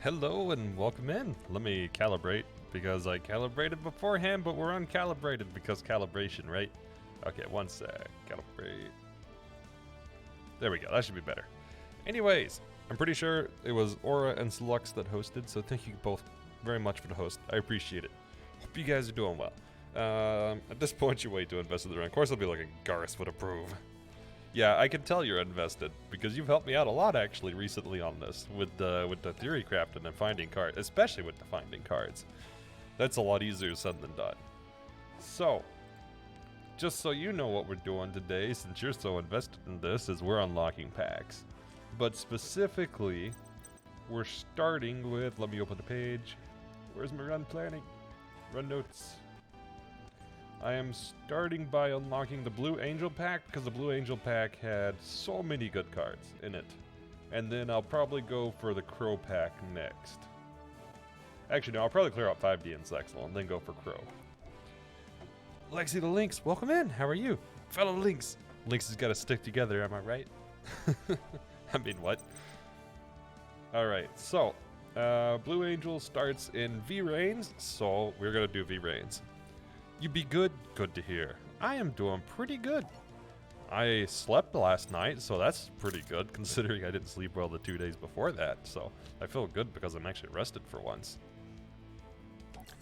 Hello and welcome in. Let me calibrate because I calibrated beforehand, but we're uncalibrated because calibration, right? Okay, one sec. Calibrate. There we go. That should be better. Anyways, I'm pretty sure it was Aura and Slux that hosted, so thank you both very much for the host. I appreciate it. Hope you guys are doing well. At this point, you're way too invested in the run. Of course, I'll be like a Garth would approve. Yeah, I can tell you're invested because you've helped me out a lot actually recently on this with the theory crafting and finding cards, especially with the finding cards. That's a lot easier said than done. So, just so you know what we're doing today, since you're so invested in this, is we're unlocking packs. But specifically, we're starting with, let me open the page. Where's my run planning? Run notes. I am starting by unlocking the Blue Angel pack because the Blue Angel pack had so many good cards in it. And then I'll probably go for the Crow pack next. Actually, no, I'll probably clear out 5D and Sexel and then go for Crow. Lexi the Lynx, welcome in. How are you? Fellow Lynx. Lynx has got to stick together, am I right? I mean, what? Alright, so Blue Angel starts in V-Rains, so we're going to do V-Rains. You be good? Good to hear. I am doing pretty good. I slept last night, so that's pretty good considering I didn't sleep well the 2 days before that. So I feel good because I'm actually rested for once.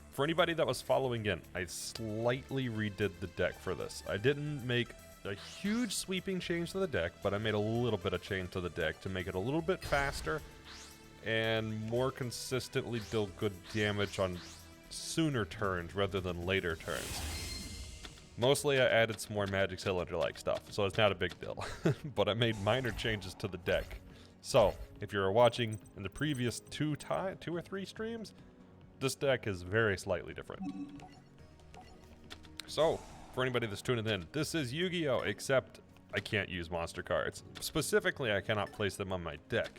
For anybody that was following in, I slightly redid the deck for this. I didn't make a huge sweeping change to the deck, but I made a little bit of change to the deck to make it a little bit faster and more consistently deal good damage on sooner turns rather than later turns. Mostly I added some more Magic Cylinder-like stuff, so it's not a big deal. But I made minor changes to the deck. So, if you were watching in the previous two or three streams, this deck is very slightly different. So, for anybody that's tuning in, this is Yu-Gi-Oh! Except I can't use monster cards. Specifically, I cannot place them on my deck.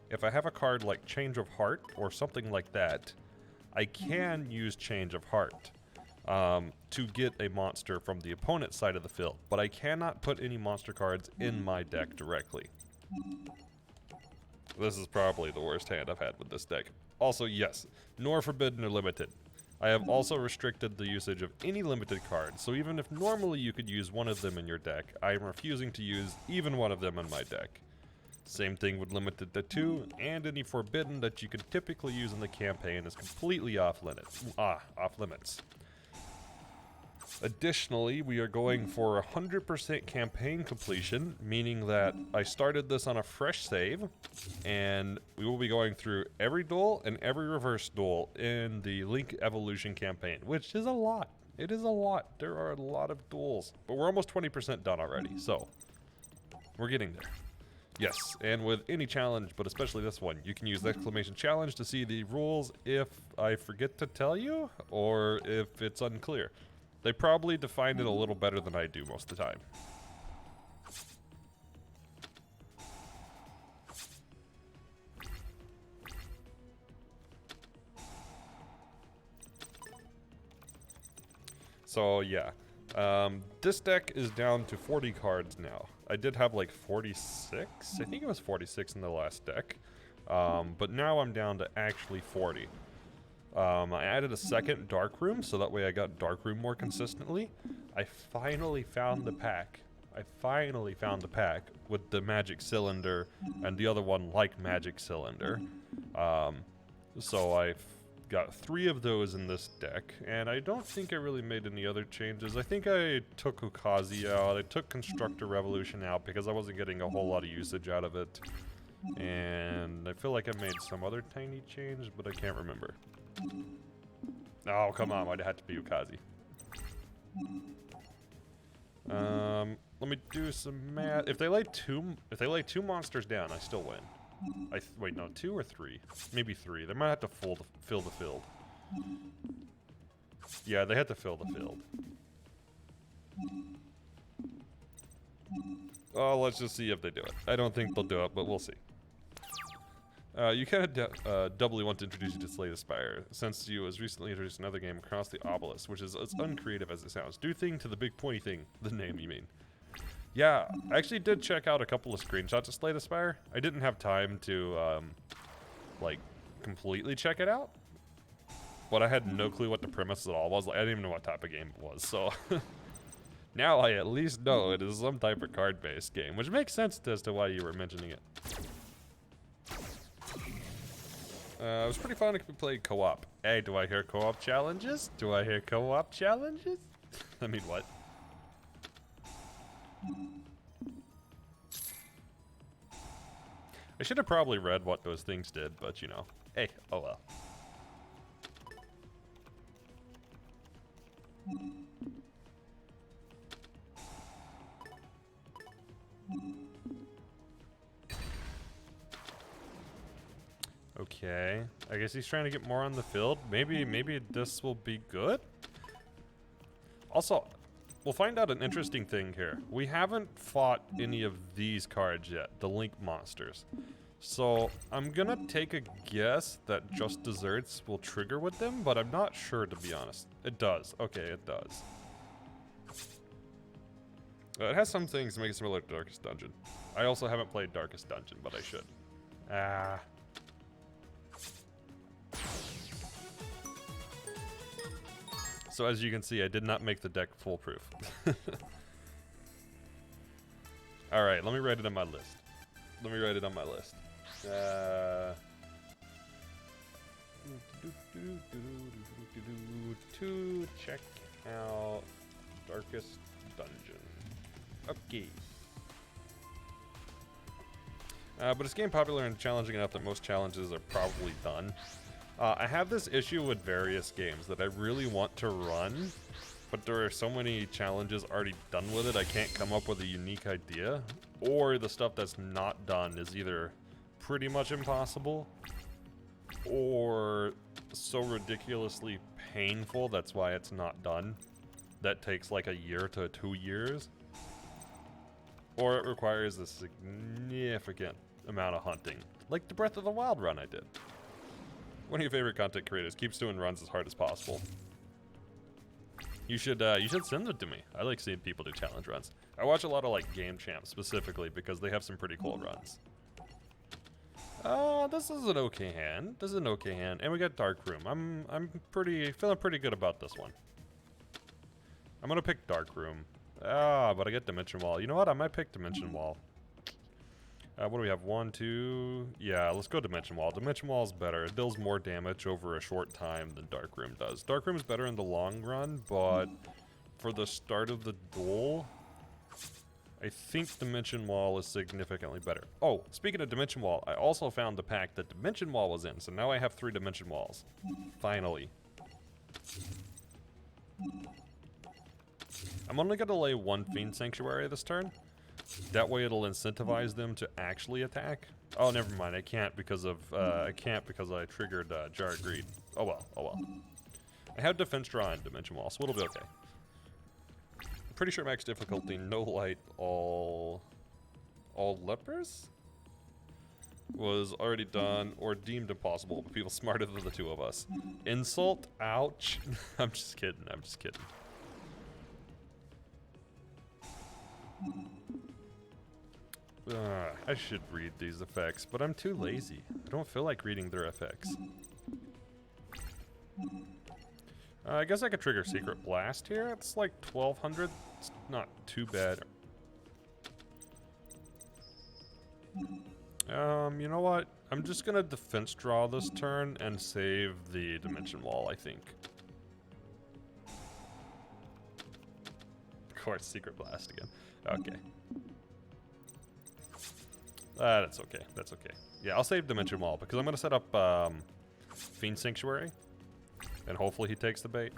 If I have a card like Change of Heart or something like that, I can use Change of Heart to get a monster from the opponent's side of the field, but I cannot put any monster cards in my deck directly. This is probably the worst hand I've had with this deck. Also, yes, nor forbidden or limited. I have also restricted the usage of any limited cards, so even if normally you could use one of them in your deck, I am refusing to use even one of them in my deck. Same thing with limited to 2, and any forbidden that you could typically use in the campaign is completely off limits. Additionally, we are going for 100% campaign completion, meaning that I started this on a fresh save, and we will be going through every duel and every reverse duel in the Link Evolution campaign, which is a lot. It is a lot. There are a lot of duels, but we're almost 20% done already, so we're getting there. Yes, and with any challenge, but especially this one, you can use the exclamation challenge to see the rules if I forget to tell you, or if it's unclear. They probably define it a little better than I do most of the time. So yeah, this deck is down to 40 cards now. I did have like 46, I think it was 46 in the last deck, but now I'm down to actually 40. I added a second Dark Room, so that way I got Dark Room more consistently. I finally found the pack. With the Magic Cylinder and the other one like Magic Cylinder. So I've got 3 of those in this deck, and I don't think I really made any other changes. I think I took Ukazi out, I took Constructor Revolution out because I wasn't getting a whole lot of usage out of it. And I feel like I made some other tiny change, but I can't remember. Oh, come on, why'd it have to be Ukazi? Let me do some math. If they lay two monsters down, I still win. Wait, no, 2 or 3? Maybe 3. They might have to fill the field. Yeah, they had to fill the field. Oh, let's just see if they do it. I don't think they'll do it, but we'll see. You kind of doubly want to introduce you to Slay the Spire, since you was recently introduced another game, Across the Obelisk, which is as uncreative as it sounds. Do thing to the big pointy thing, the name you mean. Yeah, I actually did check out a couple of screenshots of Slay the Spire. I didn't have time to, like, completely check it out. But I had no clue what the premise at all was. Like, I didn't even know what type of game it was, so... Now I at least know it is some type of card-based game, which makes sense as to why you were mentioning it. It was pretty fun to play co-op. Hey, do I hear co-op challenges? Do I hear co-op challenges? I mean, what? I should have probably read what those things did, but you know. Hey, oh well. Okay, I guess he's trying to get more on the field. Maybe this will be good. Also, we'll find out an interesting thing here. We haven't fought any of these cards yet, the Link monsters. So I'm gonna take a guess that Just Desserts will trigger with them, but I'm not sure, to be honest. It does. Okay, it does. It has some things to make it similar to Darkest Dungeon. I also haven't played Darkest Dungeon, but I should. So as you can see, I did not make the deck foolproof. Alright, let me write it on my list. To check out Darkest Dungeon. Okay. But it's game popular and challenging enough that most challenges are probably done. I have this issue with various games that I really want to run, but there are so many challenges already done with it, I can't come up with a unique idea. Or the stuff that's not done is either pretty much impossible, or so ridiculously painful, that's why it's not done. That takes like a year to 2 years. Or it requires a significant amount of hunting, like the Breath of the Wild run I did. One of your favorite content creators keeps doing runs as hard as possible. You should send them to me. I like seeing people do challenge runs. I watch a lot of like Game Champs specifically because they have some pretty cool runs. This is an okay hand. And we got Dark Room. I'm feeling pretty good about this one. I'm gonna pick Dark Room. But I get Dimension Wall. You know what? I might pick Dimension Wall. What do we have? 1, 2... Yeah, let's go Dimension Wall. Dimension Wall is better. It deals more damage over a short time than Dark Room does. Dark Room is better in the long run, but for the start of the duel, I think Dimension Wall is significantly better. Oh, speaking of Dimension Wall, I also found the pack that Dimension Wall was in, so now I have 3 Dimension Walls. Finally. I'm only going to lay 1 Fiend Sanctuary this turn. That way it'll incentivize them to actually attack. Oh, never mind. I can't because I triggered Jar of Greed. Oh well. I have Defense Draw and Dimension Wall, so it'll be okay. I'm pretty sure max difficulty, no light, all lepers was already done or deemed impossible, but people smarter than the 2 of us. Insult? Ouch. I'm just kidding. I should read these effects, but I'm too lazy. I don't feel like reading their effects. I guess I could trigger Secret Blast here. It's like 1200. It's not too bad. You know what? I'm just gonna Defense Draw this turn and save the Dimension Wall, I think. Of course, Secret Blast again. Okay. That's okay. Yeah, I'll save Dimension Wall because I'm going to set up Fiend Sanctuary. And hopefully he takes the bait.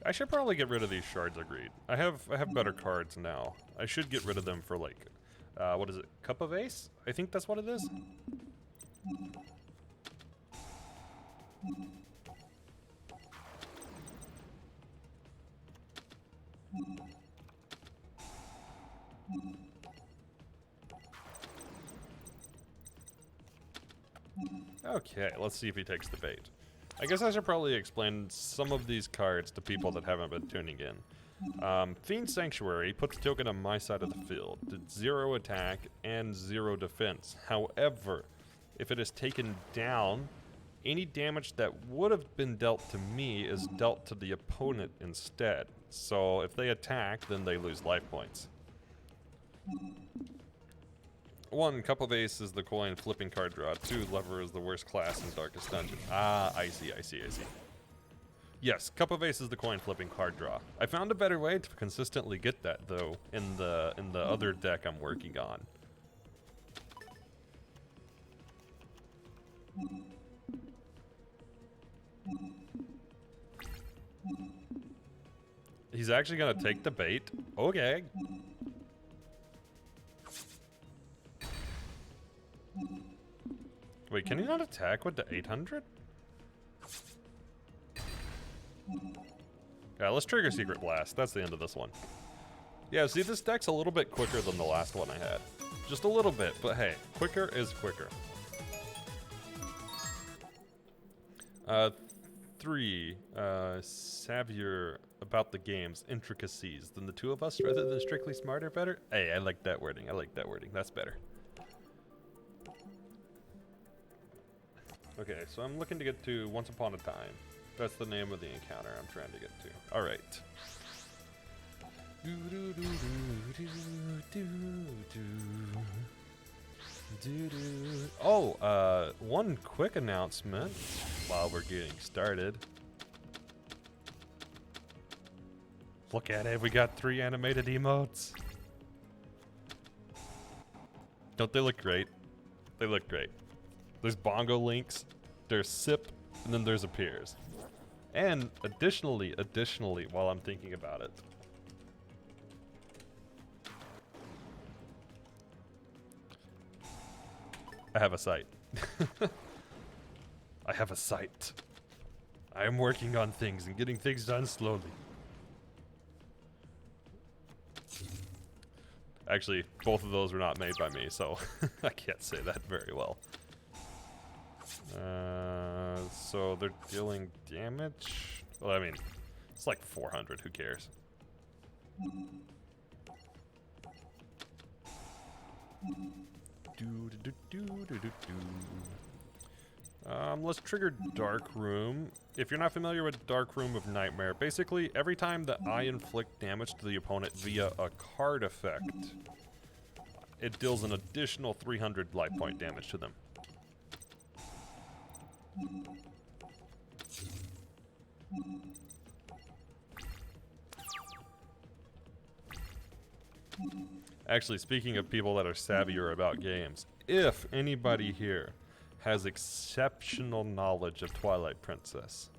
I should probably get rid of these Shards of Greed. I have better cards now. I should get rid of them for like, what is it? Cup of Ace? I think that's what it is. Okay, let's see if he takes the bait. I guess I should probably explain some of these cards to people that haven't been tuning in. Fiend Sanctuary puts a token on my side of the field. Did 0 attack and 0 defense. However, if it is taken down, any damage that would have been dealt to me is dealt to the opponent instead. So if they attack, then they lose life points. 1, Cup of Ace is the coin flipping card draw. 2, Lever is the worst class in Darkest Dungeon. Ah, I see. Yes, Cup of Ace is the coin flipping card draw. I found a better way to consistently get that though in the other deck I'm working on. He's actually gonna take the bait. Okay. Wait, can he not attack with the 800? Yeah, let's trigger Secret Blast. That's the end of this one. Yeah, see, this deck's a little bit quicker than the last one I had. Just a little bit, but hey, quicker is quicker. 3, savvier about the game's intricacies than the two of us rather than strictly smarter better? Hey, I like that wording. That's better. Okay, so I'm looking to get to Once Upon a Time. That's the name of the encounter I'm trying to get to. Alright. Oh, one quick announcement while we're getting started. Look at it, we got 3 animated emotes. Don't they look great? They look great. There's bongo links, there's sip, and then there's appears. And additionally, while I'm thinking about it, I have a site. I have a site. I am working on things and getting things done slowly. Actually, both of those were not made by me, so I can't say that very well. So they're dealing damage? Well, I mean, it's like 400, who cares? Let's trigger Dark Room. If you're not familiar with Dark Room of Nightmare, basically every time that I inflict damage to the opponent via a card effect, it deals an additional 300 life point damage to them. Actually, speaking of people that are savvier about games, if anybody here has exceptional knowledge of Twilight Princess,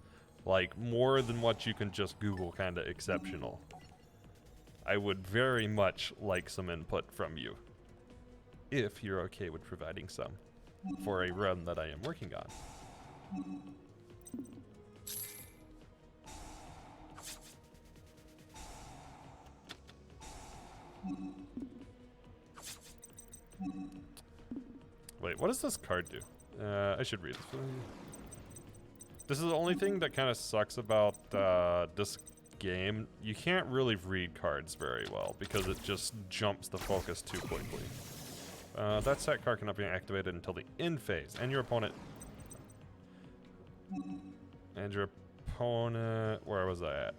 like more than what you can just Google kinda exceptional, I would very much like some input from you, if you're okay with providing some, for a run that I am working on. Wait, what does this card do? I should read this. This is the only thing that kind of sucks about this game. You can't really read cards very well because it just jumps the focus too quickly. That set card cannot be activated until the end phase, and your opponent... Where was I at?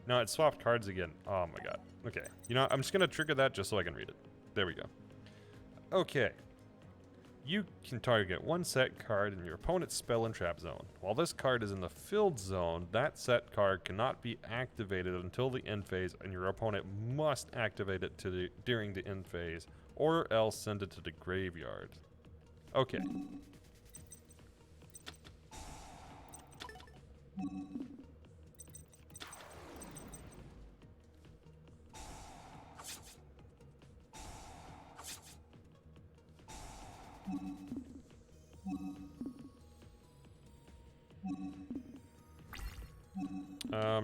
No, it swapped cards again. Oh my god. Okay. You know, I'm just gonna trigger that just so I can read it. There we go. Okay. You can target one set card in your opponent's spell and trap zone. While this card is in the filled zone, that set card cannot be activated until the end phase, and your opponent must activate it during the end phase, or else send it to the graveyard. Okay.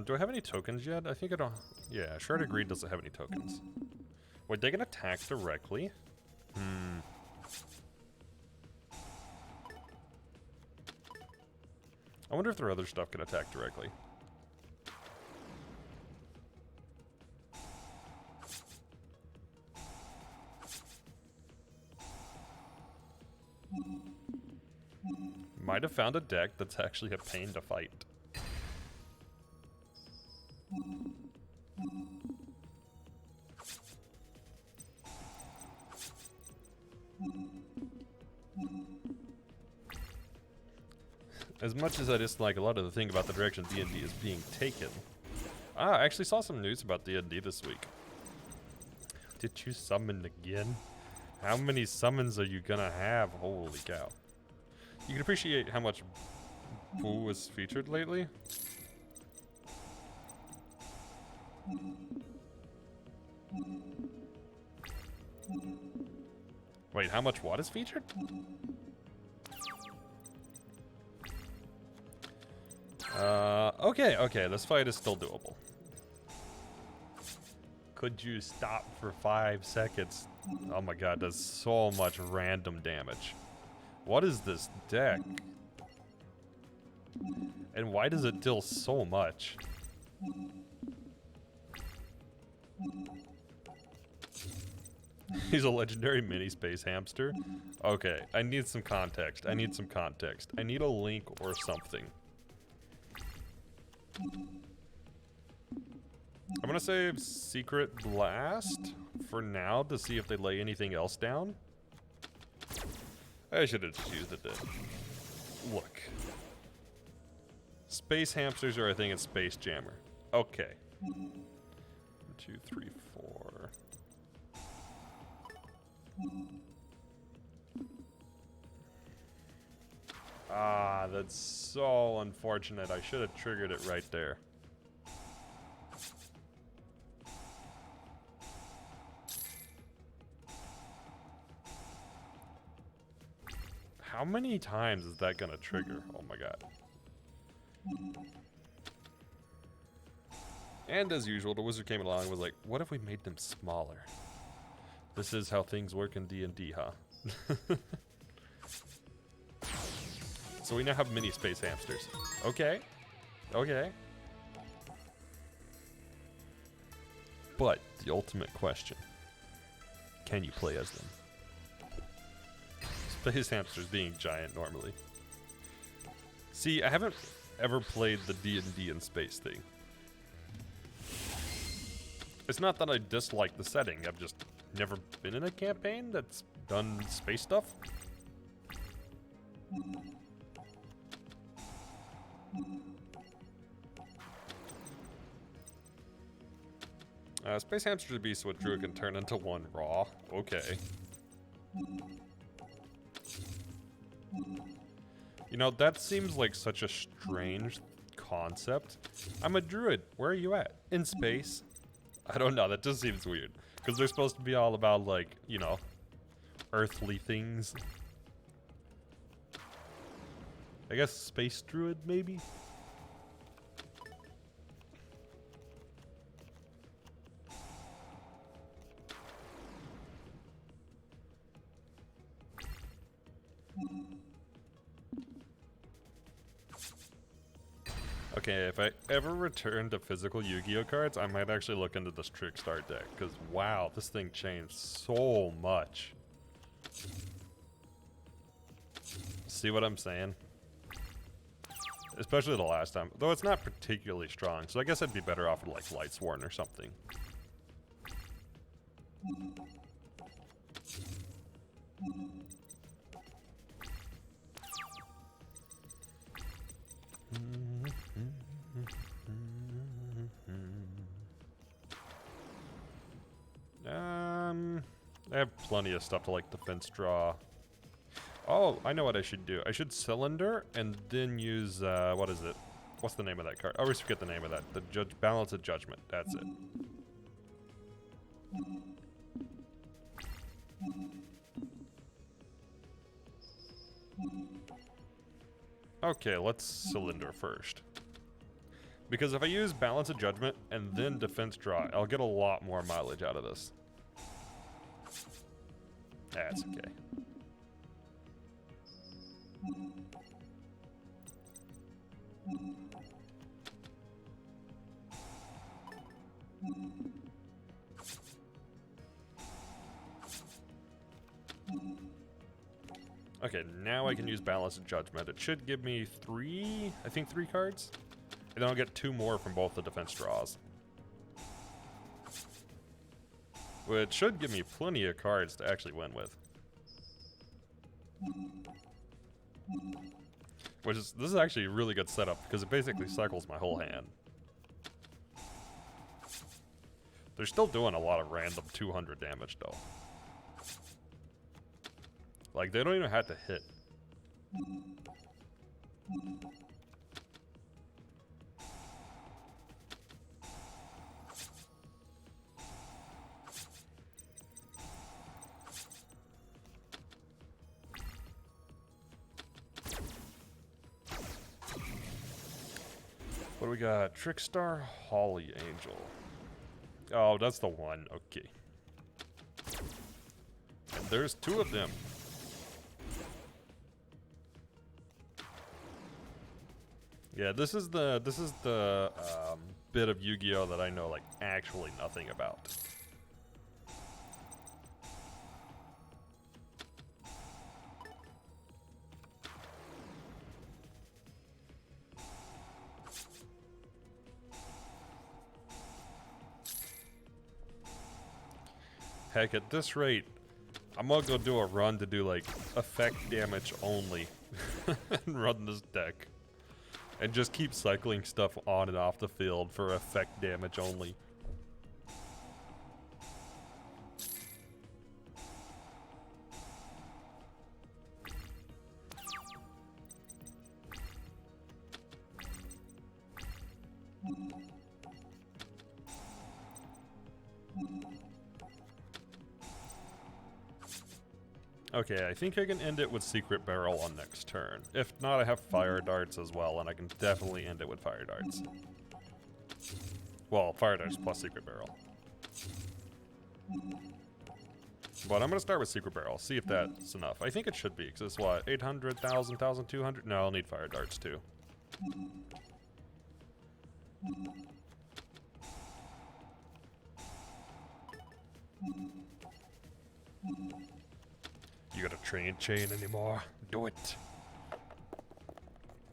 Do I have any tokens yet? I think I don't. Yeah, Shard Agreed doesn't have any tokens. Wait, they can attack directly? I wonder if their other stuff can attack directly. might have found a deck that's actually a pain to fight. As much as I dislike a lot of the thing about the direction D&D is being taken. I actually saw some news about D&D this week. Did you summon again? How many summons are you gonna have? Holy cow. You can appreciate how much Boo was featured lately. Wait, how much what is featured? Okay, this fight is still doable. Could you stop for 5 seconds? Oh my god, that's so much random damage. What is this deck? And why does it deal so much? He's a legendary mini space hamster. Okay, I need some context. I need a link or something. I'm gonna save Secret Blast for now to see if they lay anything else down. I should have just used it then. Look. Space hamsters are a thing in Space Jammer. Okay. 1, 2, 3, 4. Ah, that's so unfortunate. I should have triggered it right there. How many times is that gonna trigger? Oh my god. And as usual, the wizard came along and was like, what if we made them smaller? This is how things work in D&D, huh? So we now have mini space hamsters. Okay. Okay. But the ultimate question, can you play as them? Space hamsters being giant normally. See, I haven't ever played the D&D in space thing. It's not that I dislike the setting, I've just never been in a campaign that's done space stuff. Space hamster beast what Drew can turn into one raw. Okay. You know, that seems like such a strange concept. I'm a druid. Where are you at? In space? I don't know. That just seems weird. Because they're supposed to be all about, like, you know, earthly things. I guess space druid, maybe? Okay, if I ever return to physical Yu-Gi-Oh cards, I might actually look into this Trickstar deck, because wow, this thing changed so much. See what I'm saying? Especially the last time, though it's not particularly strong, so I guess I'd be better off with like Lightsworn or something. I have plenty of stuff to like defense draw. Oh, I know what I should do. I should cylinder and then use what is it? What's the name of that card? I always forget the name of that. The balance of judgment. That's it. Okay, let's cylinder first. Because if I use balance of judgment and then defense draw, I'll get a lot more mileage out of this. That's okay. Okay, now I can use Balance of Judgment. It should give me three cards. And then I'll get 2 more from both the defense draws. Which should give me plenty of cards to actually win with. This is actually a really good setup because it basically cycles my whole hand. They're still doing a lot of random 200 damage though. Like, they don't even have to hit. What do we got? Trickstar, Holly Angel. Oh, that's the one. Okay. And there's 2 of them. Yeah, this is the bit of Yu-Gi-Oh that I know like actually nothing about. Heck, at this rate, I'm gonna go do a run to do like effect damage only and run this deck. And just keep cycling stuff on and off the field for effect damage only. Okay, I think I can end it with Secret Barrel on next turn. If not, I have Fire Darts as well, and I can definitely end it with Fire Darts. Well, Fire Darts plus Secret Barrel. But I'm going to start with Secret Barrel, see if that's enough. I think it should be, because it's what, 800, 1,000, 1,200? No, I'll need Fire Darts too. You got a train chain anymore? Do it.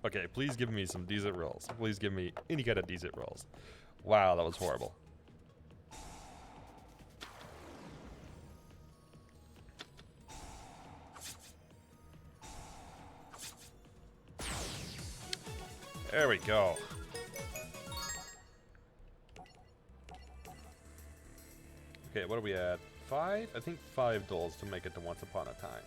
Okay, please give me some decent rolls. Please give me any kind of decent rolls. Wow, that was horrible. There we go. Okay, what do we add? 5? I think 5 duels to make it to Once Upon a Time.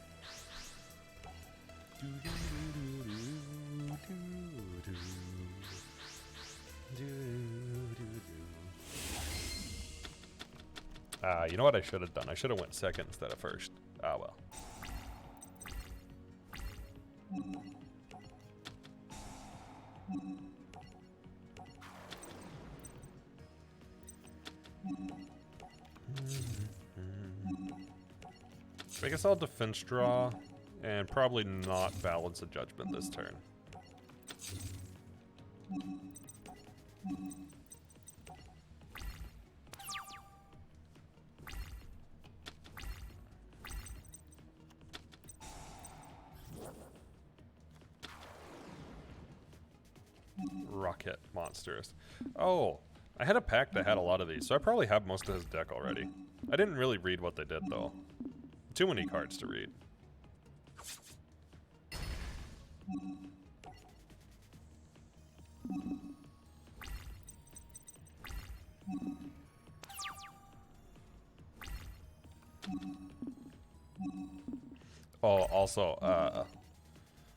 You know what I should have done? I should have went second instead of first. Ah, well. I guess I'll defense draw and probably not Balance of Judgment this turn. Rocket monsters. Oh, I had a pack that had a lot of these, so I probably have most of his deck already. I didn't really read what they did though. Too many cards to read. Oh, also,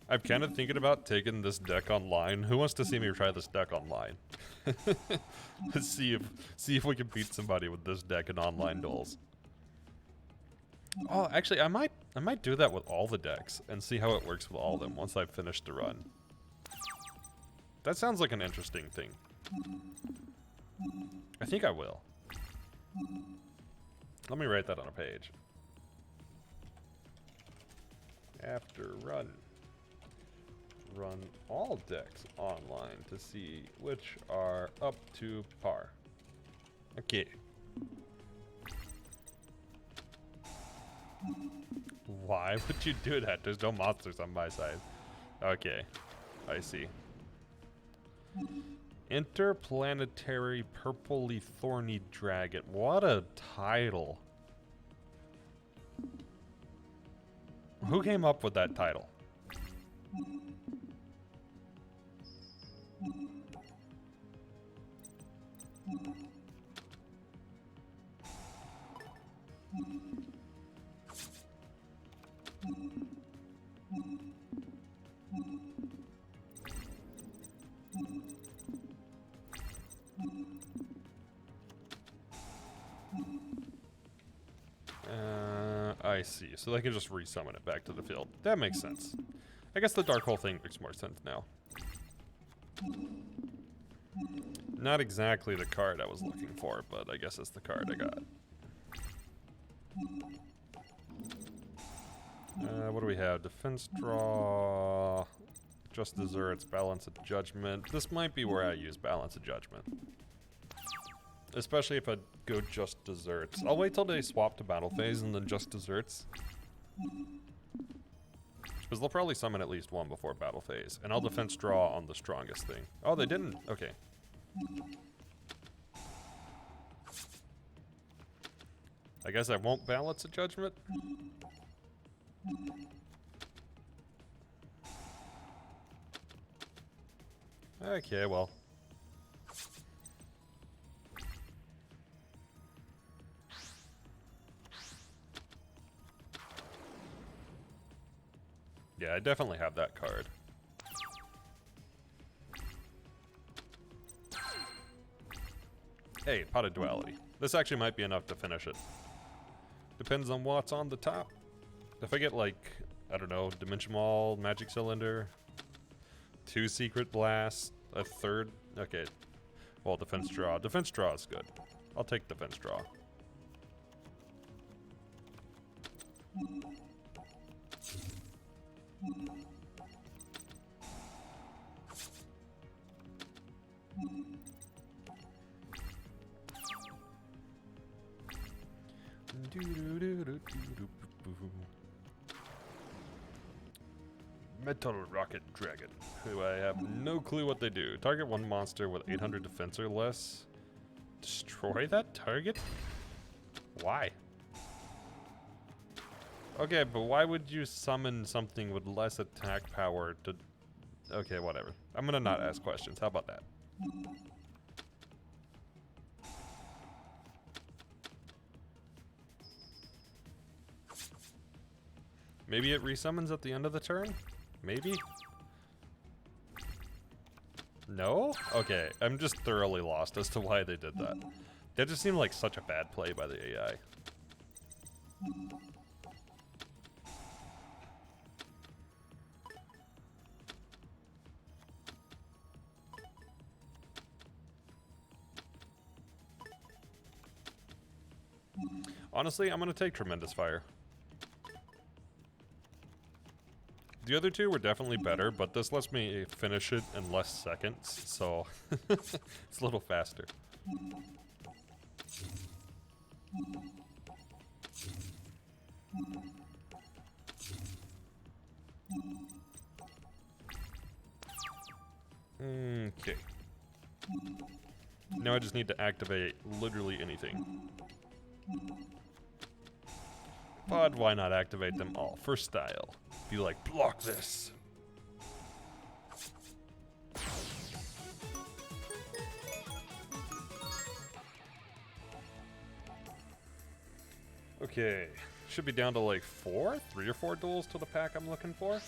I'm kind of thinking about taking this deck online. Who wants to see me try this deck online? Let's see if we can beat somebody with this deck in online duels. Oh, actually, I might do that with all the decks and see how it works with all of them once I've finished the run. That sounds like an interesting thing. I think I will. Let me write that on a page. After run all decks online to see which are up to par. Okay. Why would you do that? There's no monsters on my side. Okay, I see. Interplanetary purpley thorny dragon. What a title. Who came up with that title? I see. So they can just resummon it back to the field. That makes sense. I guess the dark hole thing makes more sense now. Not exactly the card I was looking for, but I guess it's the card I got. What do we have? Defense draw, just desserts, balance of judgment. This might be where I use balance of judgment. Especially if I go just desserts. I'll wait till they swap to battle phase and then just desserts. Because they'll probably summon at least one before battle phase. And I'll defense draw on the strongest thing. Oh, they didn't? Okay. I guess I won't balance a judgment. Okay, well. Yeah, I definitely have that card. Hey, Pot of Duality. This actually might be enough to finish it. Depends on what's on the top. If I get like, I don't know, Dimension Maul, Magic Cylinder, 2 Secret Blasts, a 3rd, okay. Well, Defense Draw. Defense Draw is good. I'll take Defense Draw. Metal Rocket Dragon, who I have no clue what they do. Target one monster with 800 defense or less. Destroy that target? Why? Okay, but why would you summon something with less attack power to... Okay, whatever. I'm gonna not ask questions. How about that? Maybe it resummons at the end of the turn? Maybe? No? Okay, I'm just thoroughly lost as to why they did that. That just seemed like such a bad play by the AI. Honestly, I'm gonna take Tremendous Fire. The other two were definitely better, but this lets me finish it in less seconds, so it's a little faster. Okay. Now I just need to activate literally anything. But why not activate them all for style? Be like, block this. Okay, should be down to like 3 or 4 duels to the pack I'm looking for.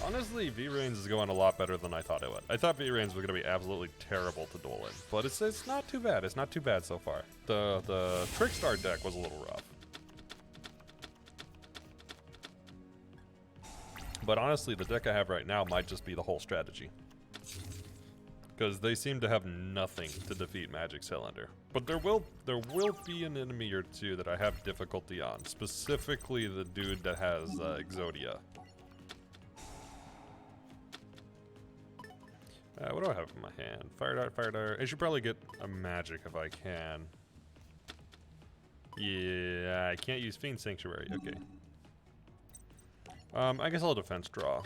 Honestly, V-Reigns is going a lot better than I thought it would. I thought V-Reigns was going to be absolutely terrible to duel in, but it's not too bad. It's not too bad so far. The Trickstar deck was a little rough. But honestly, the deck I have right now might just be the whole strategy. Because they seem to have nothing to defeat Magic Cylinder. But there will be an enemy or two that I have difficulty on. Specifically the dude that has Exodia. What do I have in my hand? Fire Dart, Fire Dart. I should probably get a Magic if I can. Yeah, I can't use Fiend Sanctuary. Okay. I guess I'll defense draw.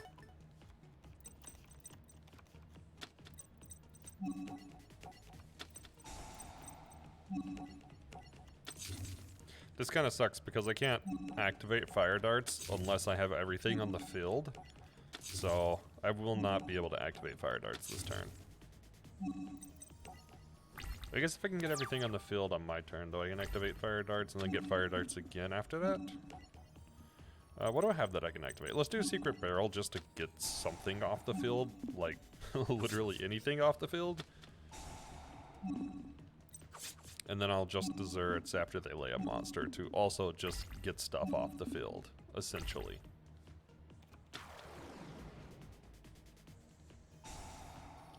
This kind of sucks because I can't activate fire darts unless I have everything on the field. So I will not be able to activate fire darts this turn. I guess if I can get everything on the field on my turn, though, I can activate fire darts and then get fire darts again after that. What do I have that I can activate? Let's do a secret barrel just to get something off the field, like literally anything off the field. And then I'll just desserts after they lay a monster to also just get stuff off the field, essentially.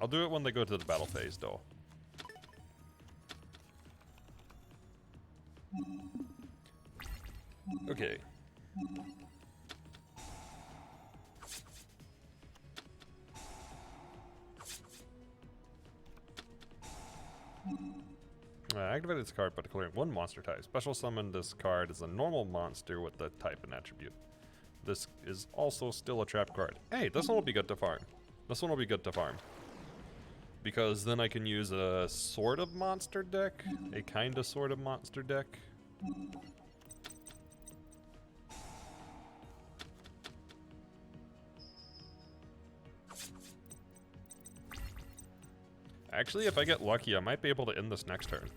I'll do it when they go to the battle phase, though. Okay. Activate this card by declaring one monster type. Special summon this card as a normal monster with the type and attribute. This is also still a trap card. Hey, this one will be good to farm. This one will be good to farm. Because then I can use a sort of monster deck. A kind of sort of monster deck. Actually, if I get lucky, I might be able to end this next turn.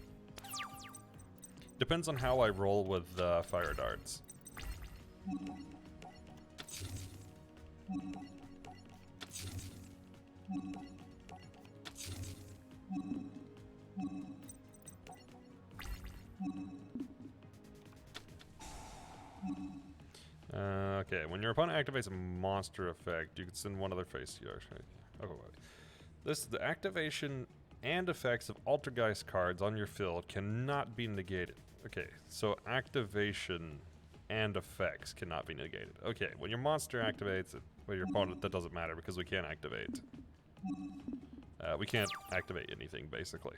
Depends on how I roll with fire darts. Okay, when your opponent activates a monster effect, you can send one other face to your... Okay, the activation and effects of Altergeist cards on your field cannot be negated. Okay, so activation and effects cannot be negated. Okay, when your monster activates, well, your opponent, that doesn't matter because we can't activate. We can't activate anything, basically.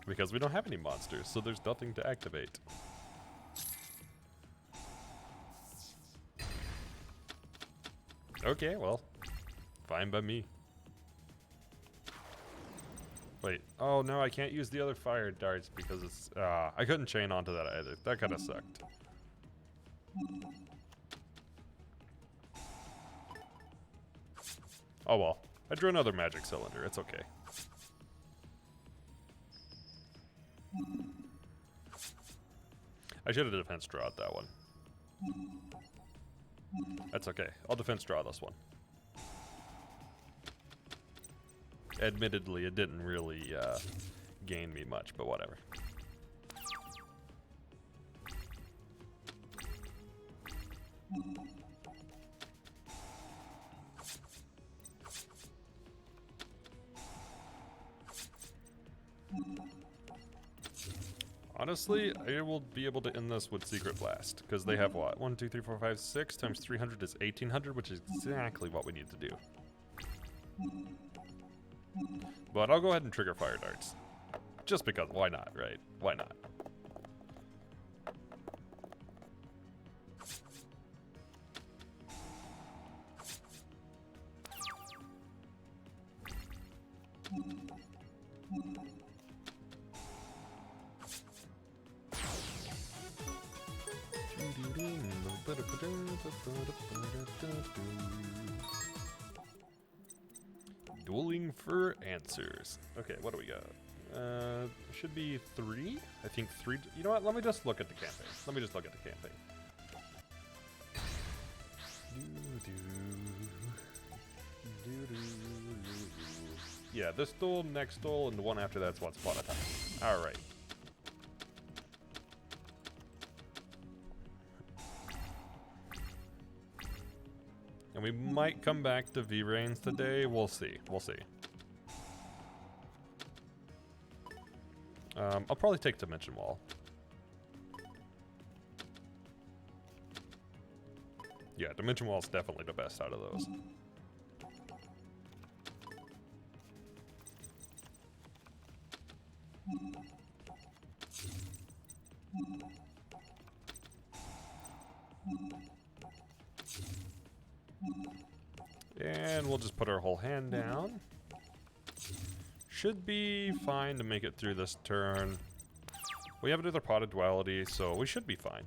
Because we don't have any monsters, so there's nothing to activate. Okay, well, fine by me. Wait, oh no, I can't use the other fire darts because it's, I couldn't chain onto that either. That kind of sucked. Oh well, I drew another magic cylinder, it's okay. I should have defense drawed that one. That's okay, I'll defense draw this one. Admittedly, it didn't really gain me much, but whatever. Honestly, I will be able to end this with Secret Blast, because they have what? 1, 2, 3, 4, 5, 6 times 300 is 1800, which is exactly what we need to do. But I'll go ahead and trigger fire darts. Just because, why not, right? Why not? Dueling for answers. Okay, what do we got? Should be 3? I think 3. You know what? Let me just look at the campaign. Yeah, this duel, next duel, and the one after that's Once Upon a Time. Alright. And we might come back to V-Reigns today. We'll see. We'll see. I'll probably take Dimension Wall. Yeah, Dimension Wall is definitely the best out of those. And we'll just put our whole hand down. Should be fine to make it through this turn. We have another Pot of Duality, so we should be fine.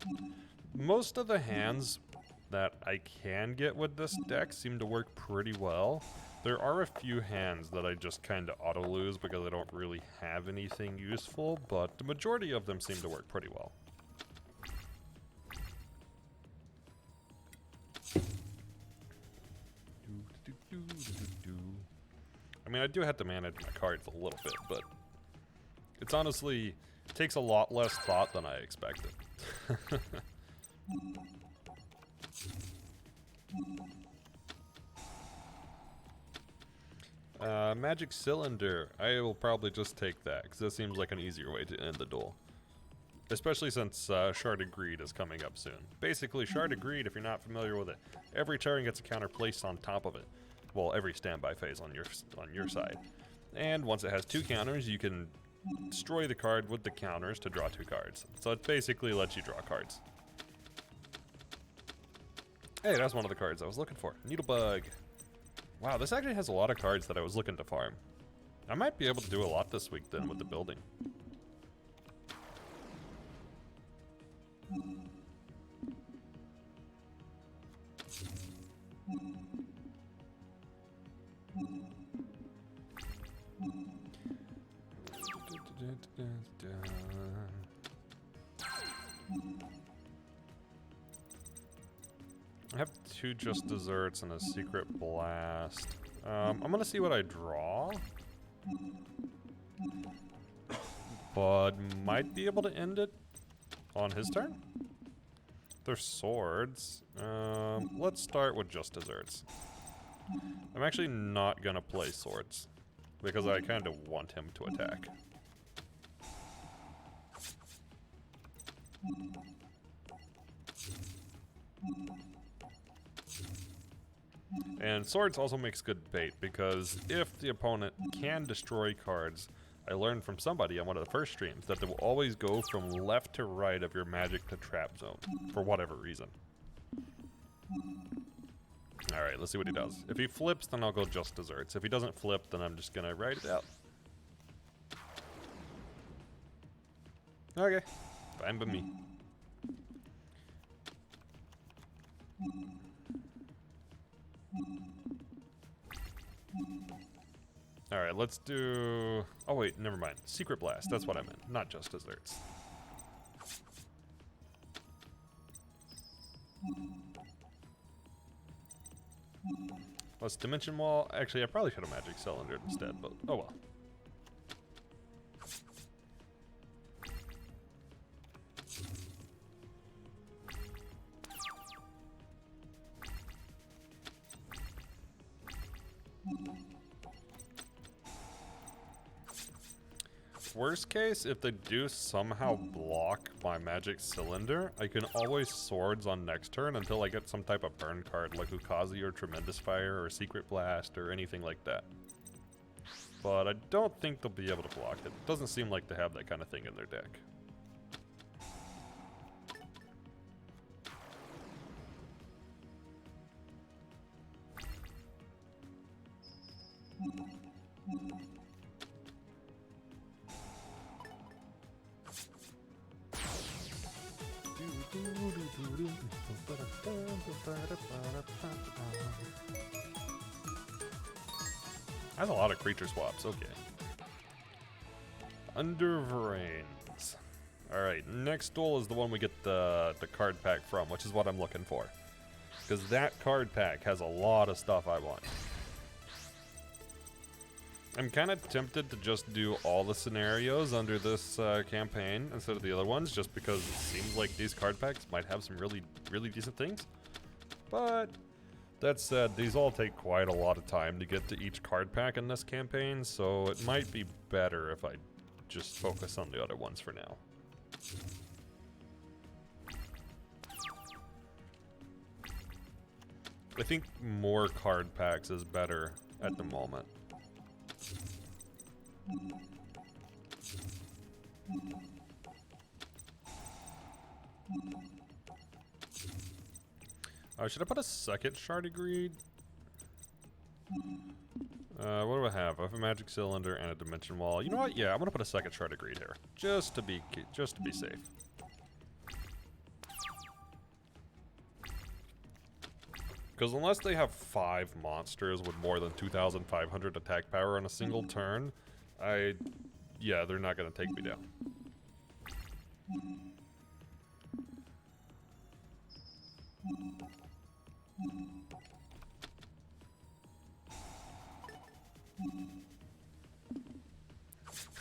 Most of the hands that I can get with this deck seem to work pretty well. There are a few hands that I just kind of auto-lose because I don't really have anything useful, but the majority of them seem to work pretty well. I mean, I do have to manage my cards a little bit, but it's honestly, it takes a lot less thought than I expected. Magic Cylinder. I will probably just take that, because that seems like an easier way to end the duel. Especially since Shard of Greed is coming up soon. Basically, Shard of Greed, if you're not familiar with it, every turn gets a counter placed on top of it. Well, every standby phase on your side. And once it has 2 counters, you can destroy the card with the counters to draw 2 cards. So it basically lets you draw cards. Hey, that's one of the cards I was looking for. Needlebug. Wow, this actually has a lot of cards that I was looking to farm. I might be able to do a lot this week then with the building. I have 2 Just Desserts and a Secret Blast. I'm gonna see what I draw. But might be able to end it on his turn. They're swords. Let's start with Just Desserts. I'm actually not gonna play swords because I kind of want him to attack. And swords also makes good bait because if the opponent can destroy cards, I learned from somebody on one of the first streams that they will always go from left to right of your magic to trap zone for whatever reason. Alright, let's see what he does. If he flips, then I'll go Just Desserts. If he doesn't flip, then I'm just gonna write it out. Okay, fine by me. Alright, let's do... Oh wait, never mind. Secret Blast, that's what I meant, not Just Desserts. Let's Dimension Wall. Actually, I probably should have Magic Cylinder instead, but oh well. Worst case, if they do somehow block my Magic Cylinder, I can always Swords on next turn until I get some type of burn card like Ukazi or Tremendous Fire or Secret Blast or anything like that. But I don't think they'll be able to block it. Doesn't seem like they have that kind of thing in their deck. That's a lot of creature swaps, okay. Under Vrains. Alright, next duel is the one we get the card pack from, which is what I'm looking for. Because that card pack has a lot of stuff I want. I'm kind of tempted to just do all the scenarios under this campaign instead of the other ones, just because it seems like these card packs might have some really, really decent things. But that said, these all take quite a lot of time to get to each card pack in this campaign, so it might be better if I just focus on the other ones for now. I think more card packs is better at the moment. Should I put a second Shard of Greed? What do I have? I have a magic cylinder and a dimension wall. You know what? Yeah, I'm gonna put a second shard of greed here, just to be safe. Because unless they have 5 monsters with more than 2,500 attack power on a single turn, yeah, they're not gonna take me down.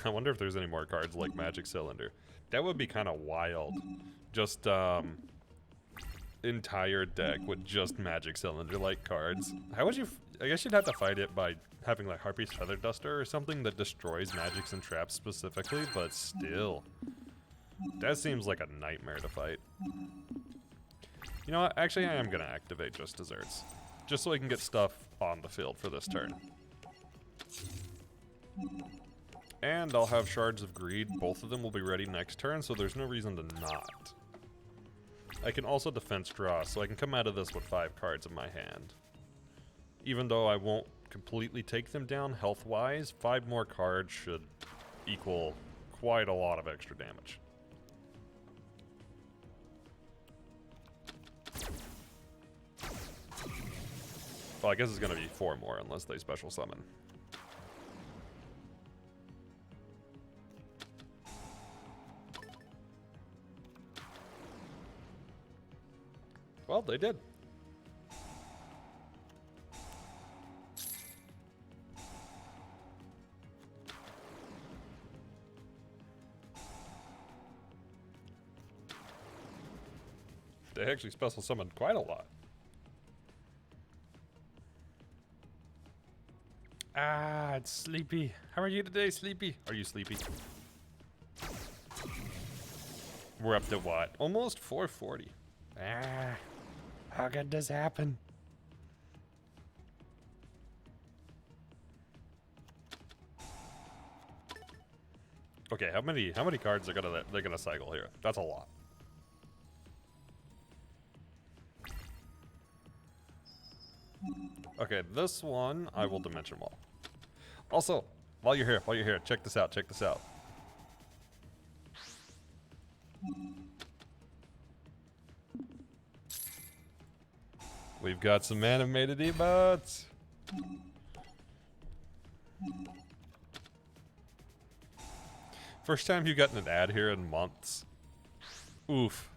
I wonder if there's any more cards like Magic Cylinder. That would be kind of wild. Just, entire deck with just Magic Cylinder-like cards. How would you... I guess you'd have to fight it by having, like, Harpy's Feather Duster or something that destroys magics and traps specifically, but still. That seems like a nightmare to fight. You know what? Actually, I am going to activate Just Desserts. Just so I can get stuff on the field for this turn. And I'll have Shards of Greed. Both of them will be ready next turn, so there's no reason to not. I can also defense draw, so I can come out of this with 5 cards in my hand. Even though I won't completely take them down health-wise, 5 more cards should equal quite a lot of extra damage. Well, I guess it's going to be 4 more unless they special summon. Well, they did. They actually special summoned quite a lot. Ah, it's Sleepy. How are you today, Sleepy? Are you sleepy? We're up to what? Almost 440. Ah, how could this happen? Okay, how many cards are they're gonna cycle here? That's a lot. Okay, this one I will Dimension Wall. Also, while you're here, check this out, We've got some animated emotes. First time you've gotten an ad here in months. Oof.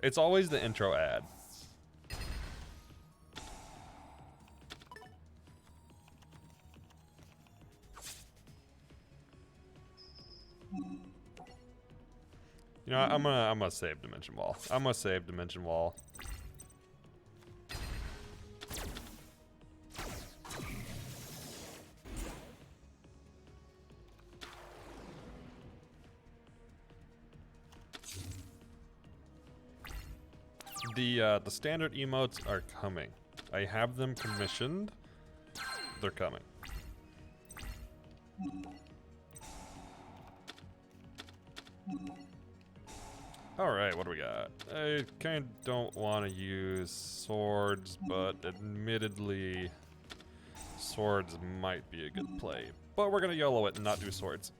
It's always the intro ad. You know, I'm gonna save Dimension Wall. I'm gonna save Dimension Wall. The standard emotes are coming. I have them commissioned. They're coming. Alright, what do we got? I kind of don't want to use swords, but admittedly, swords might be a good play. But we're going to YOLO it and not do swords.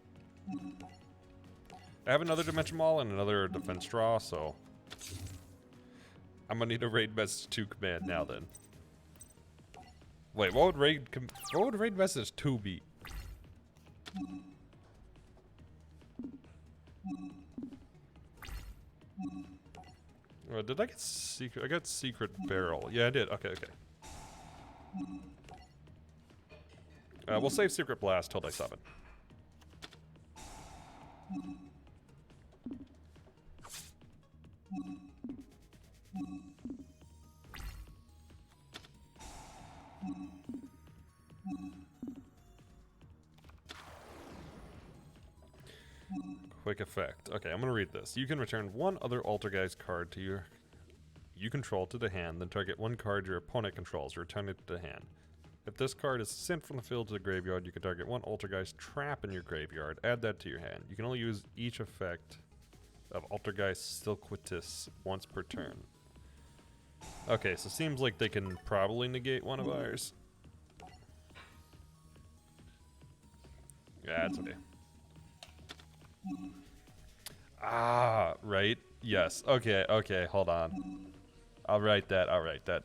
I have another Dimension Wall and another defense draw, so I'm going to need a raid message 2 command now then. Wait, what would raid message 2 be? Did I get secret? I got secret barrel. Yeah, I did. Okay, okay. We'll save secret blast till they summon. Quick effect. Okay, I'm gonna read this. You can return one other Altergeist card to you control to the hand, then target one card your opponent controls, return it to the hand. If this card is sent from the field to the graveyard, you can target one Altergeist trap in your graveyard, add that to your hand. You can only use each effect of Altergeist Silquitus once per turn. Okay, so seems like they can probably negate one of ours. Yeah, it's okay. Ah, right. Yes. Okay, okay, hold on. I'll write that. I'll write that.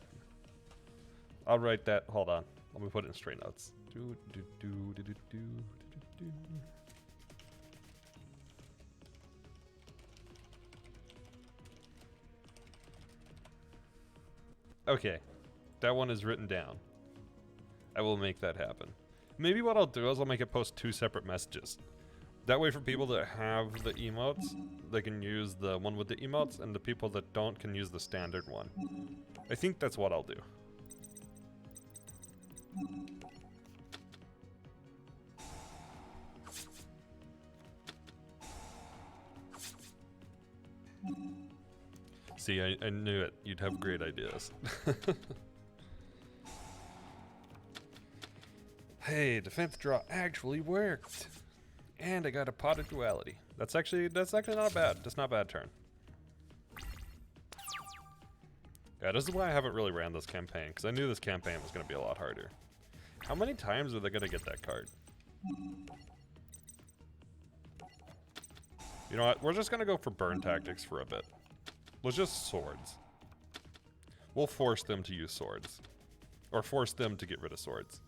I'll write that. Hold on. Let me put it in straight notes. Okay. That one is written down. I will make that happen. Maybe what I'll do is I'll make it post 2 separate messages. That way for people that have the emotes, they can use the one with the emotes, and the people that don't can use the standard one. I think that's what I'll do. See, I knew it. You'd have great ideas. Hey, defense draw actually worked. And I got a pot of duality. That's actually not bad. That's not a bad turn. Yeah, this is why I haven't really ran this campaign, because I knew this campaign was going to be a lot harder. How many times are they going to get that card? You know what? We're just going to go for burn tactics for a bit. Let's just swords. We'll force them to use swords. Or force them to get rid of swords.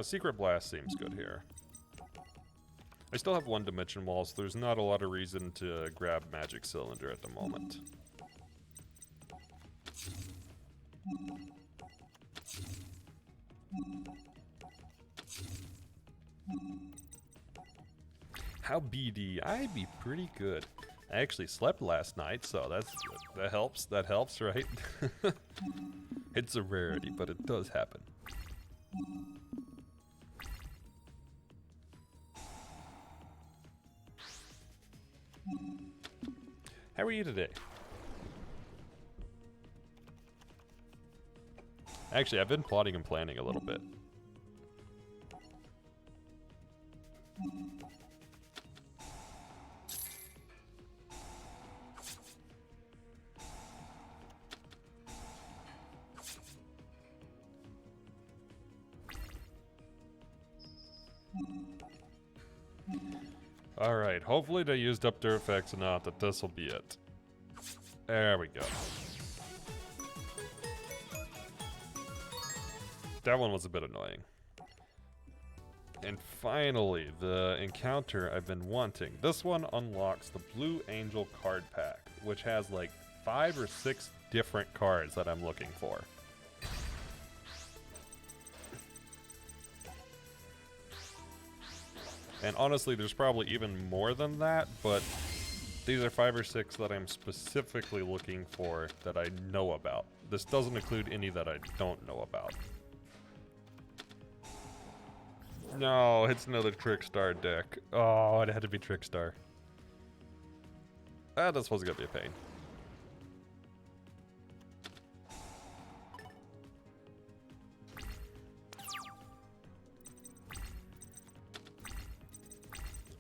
Secret Blast seems good here. I still have 1 dimension wall, so there's not a lot of reason to grab Magic Cylinder at the moment. How BD? I'd be pretty good. I actually slept last night, so that helps. That helps, right? It's a rarity, but it does happen. How are you today? Actually, I've been plotting and planning a little bit. Alright, hopefully they used up their effects enough that this will be it. There we go. That one was a bit annoying. And finally, the encounter I've been wanting. This one unlocks the Blue Angel card pack, which has like 5 or 6 different cards that I'm looking for. And honestly, there's probably even more than that, but these are 5 or 6 that I'm specifically looking for that I know about. This doesn't include any that I don't know about. No, it's another Trickstar deck. Oh, it had to be Trickstar. Ah, that's supposed to be a pain.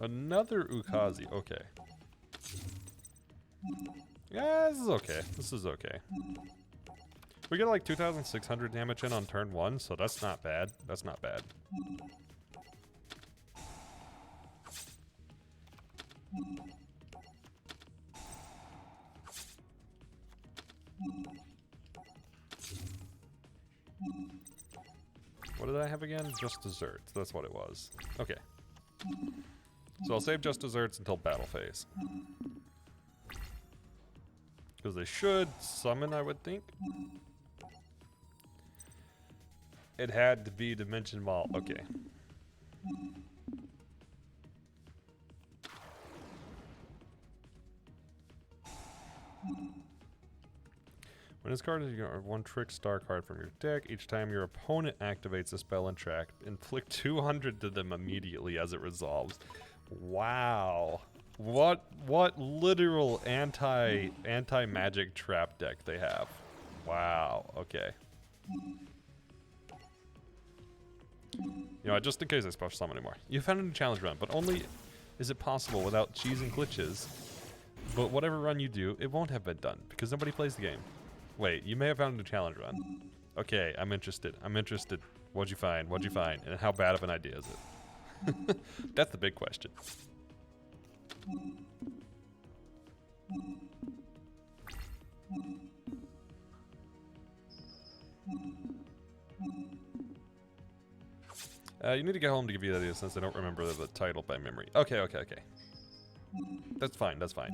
Another Ukazi, okay. Yeah, this is okay. This is okay. We get like 2,600 damage in on turn 1, so that's not bad. That's not bad. What did I have again? Just desserts. That's what it was. Okay. So I'll save just desserts until battle phase. Because they should summon, I would think. It had to be Dimension Ball. Okay. When this card is you get 1 Trickstar card from your deck, each time your opponent activates a spell and track, inflict 200 to them immediately as it resolves. Wow. What literal anti-magic trap deck they have. Wow, okay. You know, just in case I special summon anymore. You found a new challenge run, but only is it possible without cheese and glitches. But whatever run you do, it won't have been done, because nobody plays the game. Wait, you may have found a new challenge run. Okay, I'm interested. I'm interested. What'd you find? What'd you find? And how bad of an idea is it? That's the big question. You need to get home to give you the idea since I don't remember the title by memory. Okay, okay, okay. That's fine, that's fine.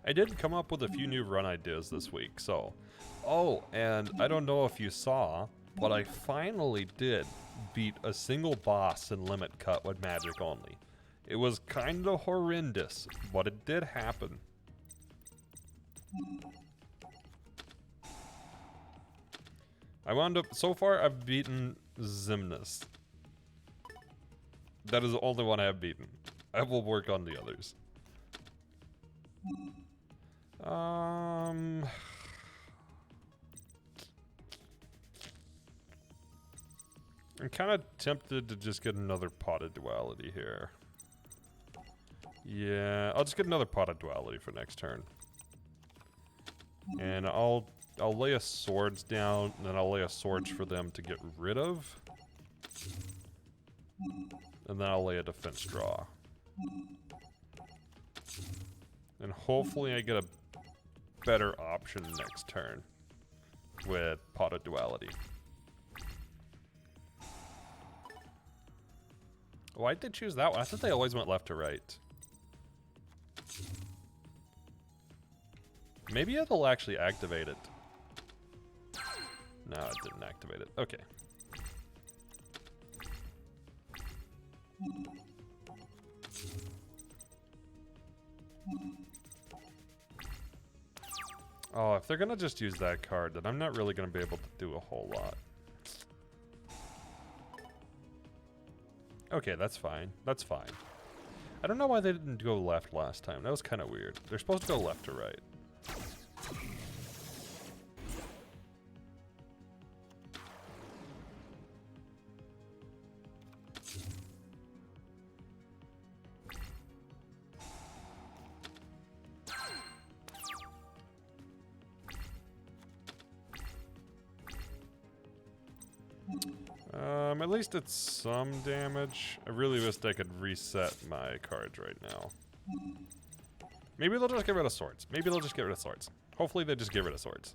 I did come up with a few new run ideas this week, so... Oh, and I don't know if you saw, but I finally did beat a single boss in Limit Cut with magic only. It was kinda horrendous, but it did happen. I wound up... So far, I've beaten Zimnus. That is the only one I have beaten. I will work on the others. I'm kind of tempted to just get another pot of duality here. Yeah, I'll just get another pot of duality for next turn. And I'll lay a swords down, and then I'll lay a swords for them to get rid of. And then I'll lay a defense draw. And hopefully I get a better option next turn with pot of duality. Why'd they choose that one? I thought they always went left to right. Maybe it'll actually activate it. No, it didn't activate it. Okay. Oh, if they're gonna just use that card, then I'm not really gonna be able to do a whole lot. Okay, that's fine. That's fine. I don't know why they didn't go left last time. That was kind of weird. They're supposed to go left to right. At least it's some damage. I really wish I could reset my cards right now. Maybe they'll just get rid of swords. Maybe they'll just get rid of swords. Hopefully they just get rid of swords.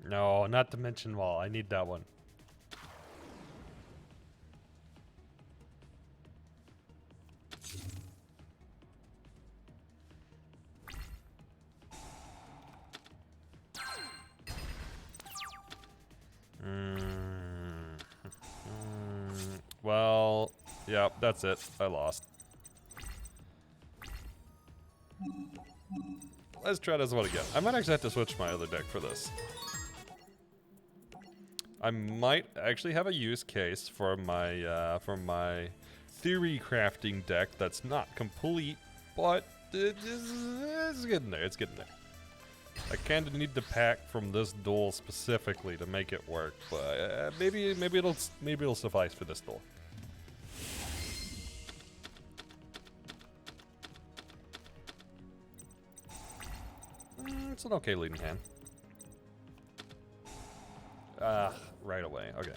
No, not Dimension Wall. I need that one. Well, yeah, that's it. I lost. Let's try this one again. I might actually have to switch my other deck for this. I might actually have a use case for my theory crafting deck that's not complete, but it's getting there. It's getting there. I kind of need the pack from this duel specifically to make it work, but maybe it'll suffice for this duel. It's an okay leading hand. Right away. Okay.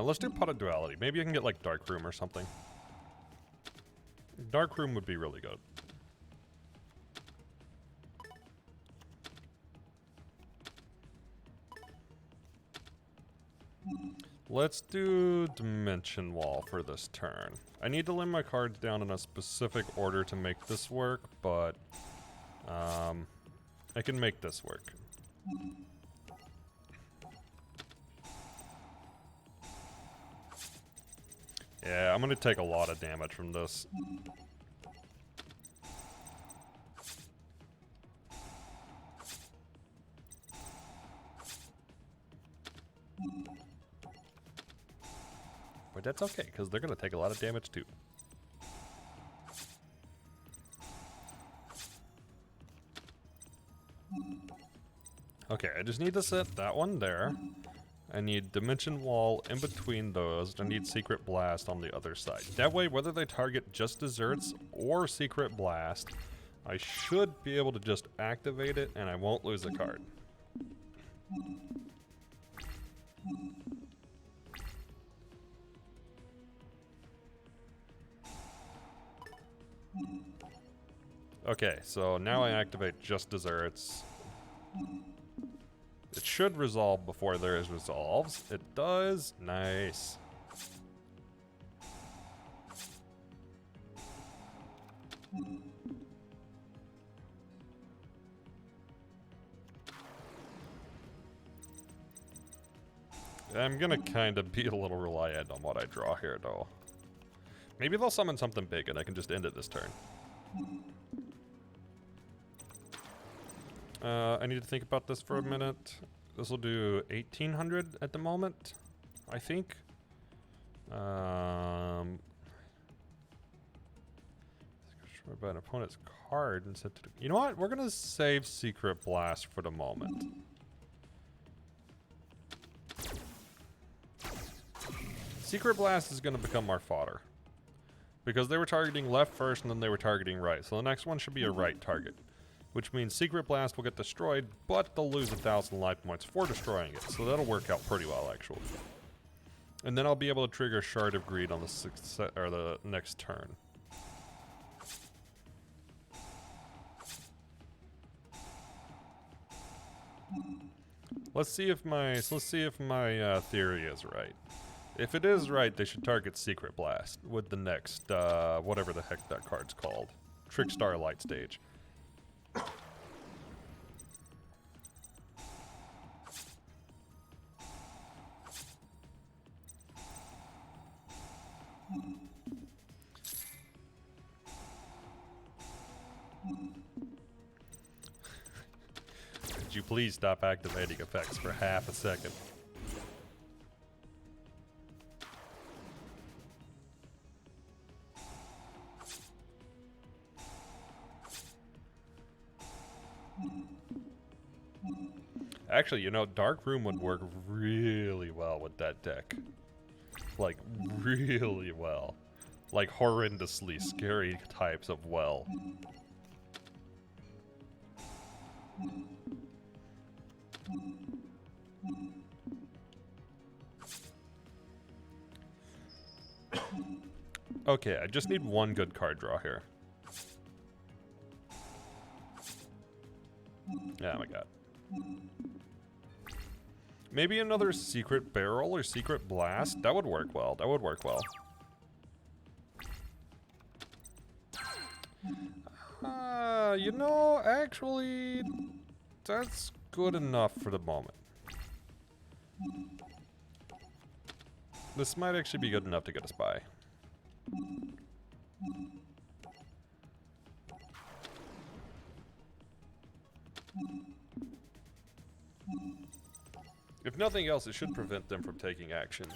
Let's do Pot of Duality. Maybe I can get like Dark Room or something. Dark Room would be really good. Let's do Dimension Wall for this turn. I need to lay my cards down in a specific order to make this work, but I can make this work. Yeah, I'm gonna take a lot of damage from this. But that's okay, because they're going to take a lot of damage too. Okay, I just need to set that one there. I need Dimension Wall in between those. I need Secret Blast on the other side. That way, whether they target just Desserts or Secret Blast, I should be able to just activate it and I won't lose a card. Okay, so now I activate just Desserts. It should resolve before theirs resolves. It does. Nice. I'm gonna kind of be a little reliant on what I draw here, though. Maybe they'll summon something big and I can just end it this turn. I need to think about this for a minute. This will do 1800 at the moment, I think. Destroyed by an opponent's card and set to. You know what? We're gonna save Secret Blast for the moment. Secret Blast is gonna become our fodder. Because they were targeting left first and then they were targeting right. So the next one should be a right target. Which means Secret Blast will get destroyed, but they'll lose 1,000 life points for destroying it. So that'll work out pretty well, actually. And then I'll be able to trigger Shard of Greed on the next turn. Let's see if my theory is right. If it is right, they should target Secret Blast with the next whatever the heck that card's called, Trickstar Light Stage. Could you please stop activating effects for half a second? Actually, you know, Dark Room would work really well with that deck. Like, really well. Like, horrendously scary types of well. Okay, I just need one good card draw here. Oh my god. Maybe another Secret Barrel or Secret Blast? That would work well. That would work well. You know, actually, that's good enough for the moment. This might actually be good enough to get us by. If nothing else, it should prevent them from taking action.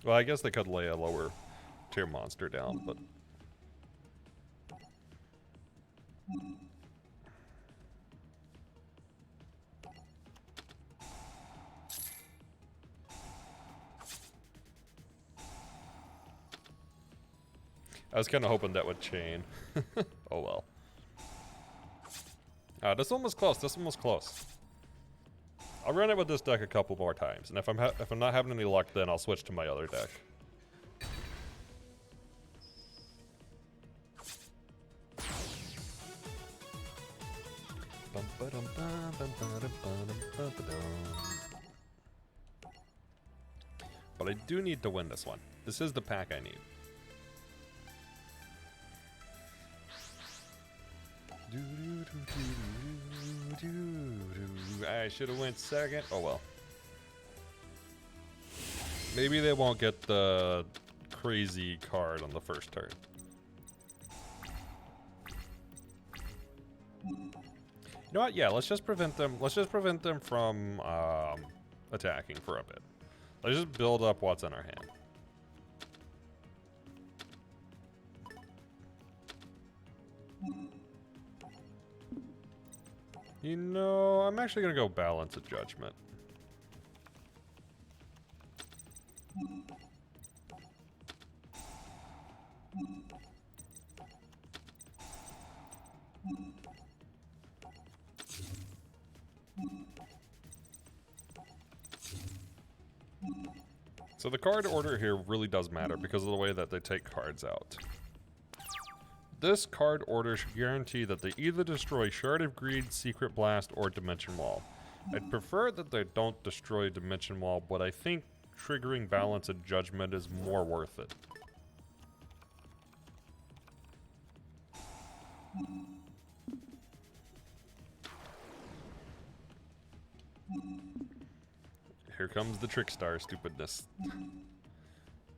Well, I guess they could lay a lower tier monster down, but... I was kind of hoping that would chain. Oh well. This one was close. This one was close. I'll run it with this deck a couple more times, and if I'm not having any luck, then I'll switch to my other deck. But I do need to win this one. This is the pack I need. I should have went second. Oh well. Maybe they won't get the crazy card on the first turn. You know what? Yeah, let's just prevent them. Let's just prevent them from attacking for a bit. Let's just build up what's in our hand. You know, I'm actually gonna go balance a judgment. So the card order here really does matter because of the way that they take cards out. This card order should guarantee that they either destroy Shard of Greed, Secret Blast, or Dimension Wall. I'd prefer that they don't destroy Dimension Wall, but I think triggering Balance and Judgment is more worth it. Here comes the Trickstar stupidness.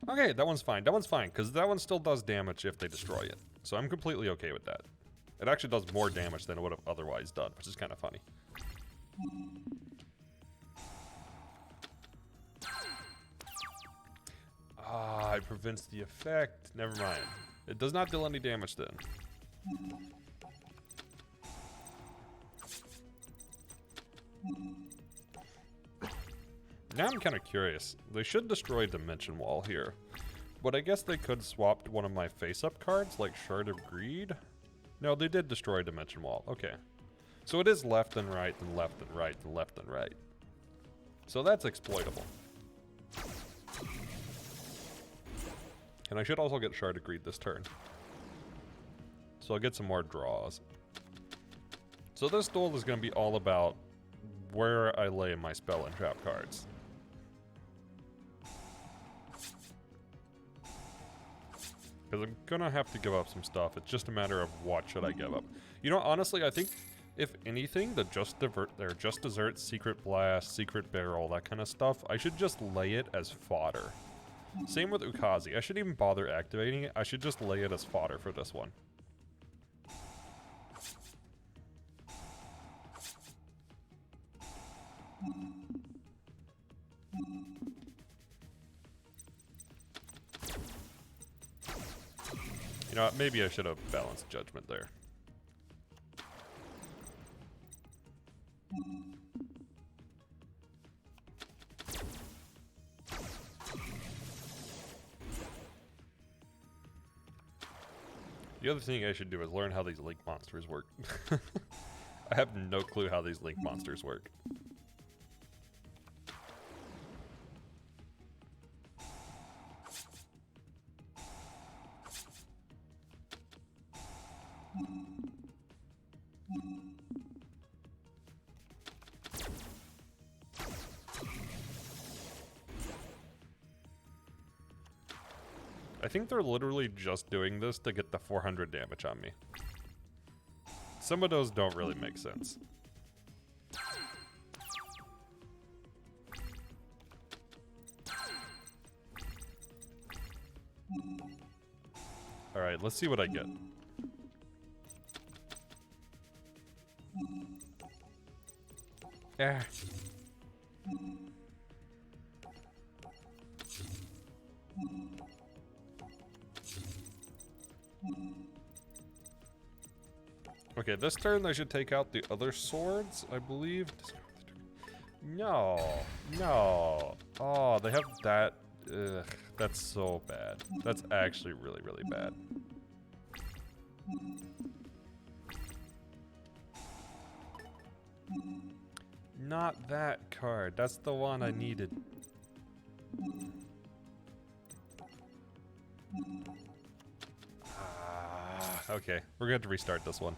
Okay, that one's fine. That one's fine, because that one still does damage if they destroy it. So I'm completely okay with that. It actually does more damage than it would have otherwise done, which is kind of funny. Ah, it prevents the effect. Never mind. It does not deal any damage then. Now I'm kind of curious. They should destroy Dimension Wall here. But I guess they could swap one of my face-up cards, like Shard of Greed. No, they did destroy Dimension Wall. Okay. So it is left and right, and left and right, and left and right. So that's exploitable. And I should also get Shard of Greed this turn. So I'll get some more draws. So this duel is going to be all about where I lay my spell and trap cards. Because I'm going to have to give up some stuff. It's just a matter of what should I give up. You know, honestly, I think, if anything, the Just Dessert, Secret Blast, Secret Barrel, that kind of stuff, I should just lay it as fodder. Same with Ukazi. I shouldn't even bother activating it. I should just lay it as fodder for this one. You know what, maybe I should have balanced judgment there. The other thing I should do is learn how these link monsters work. I have no clue how these link monsters work. I think they're literally just doing this to get the 400 damage on me. Some of those don't really make sense. Alright, let's see what I get. Ah. Okay, this turn I should take out the other swords, I believe. No, no. Oh, they have that. Ugh, that's so bad. That's actually really, really bad. Not that card. That's the one I needed. Okay, we're gonna have to restart this one.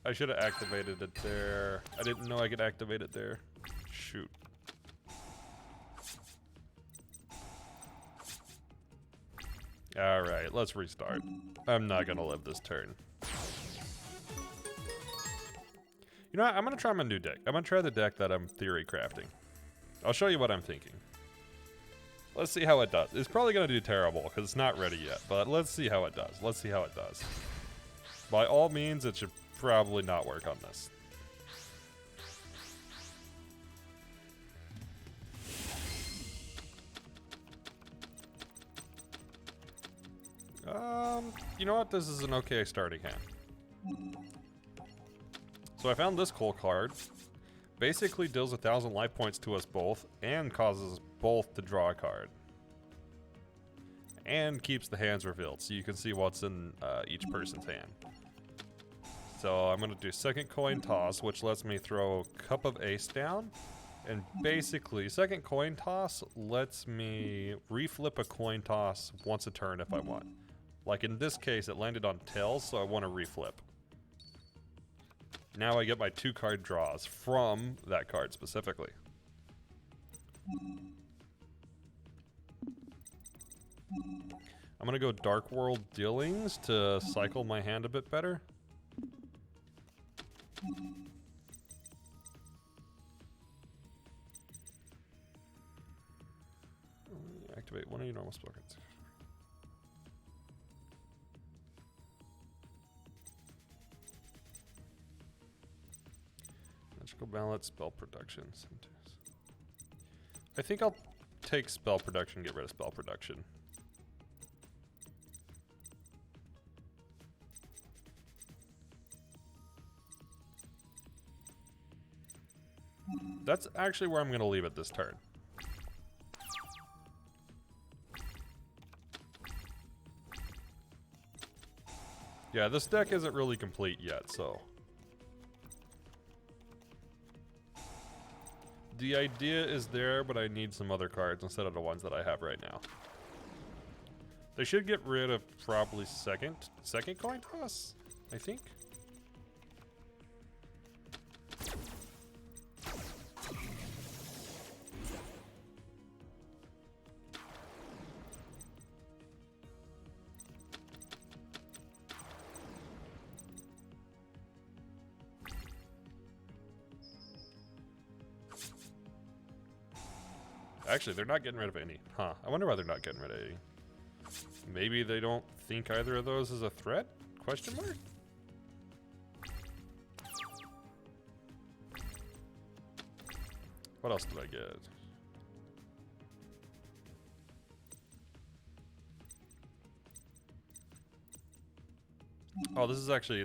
I should have activated it there. I didn't know I could activate it there. Shoot. Alright, let's restart. I'm not gonna live this turn. You know what? I'm gonna try my new deck. I'm gonna try the deck that I'm theory crafting. I'll show you what I'm thinking. Let's see how it does. It's probably going to do terrible because it's not ready yet, but let's see how it does. Let's see how it does. By all means, it should probably not work on this. You know what? This is an okay starting hand. So I found this cool card. Basically deals 1,000 life points to us both and causes both to draw a card. And keeps the hands revealed so you can see what's in each person's hand. So I'm going to do second coin toss, which lets me throw cup of ace down. And basically, second coin toss lets me reflip a coin toss once a turn if I want. Like in this case, it landed on tails, so I want to reflip. Now I get my 2 card draws from that card specifically. I'm gonna go Dark World Dealings to cycle my hand a bit better. Activate one of your normal spell cards. Magical Mallet, Spell Production. I think I'll take Spell Production, get rid of Spell Production. That's actually where I'm going to leave it this turn. Yeah, this deck isn't really complete yet, so... The idea is there, but I need some other cards instead of the ones that I have right now. They should get rid of probably second coin toss, I think. Actually, they're not getting rid of any. Huh. I wonder why they're not getting rid of any. Maybe they don't think either of those is a threat? Question mark? What else did I get? Oh, this is actually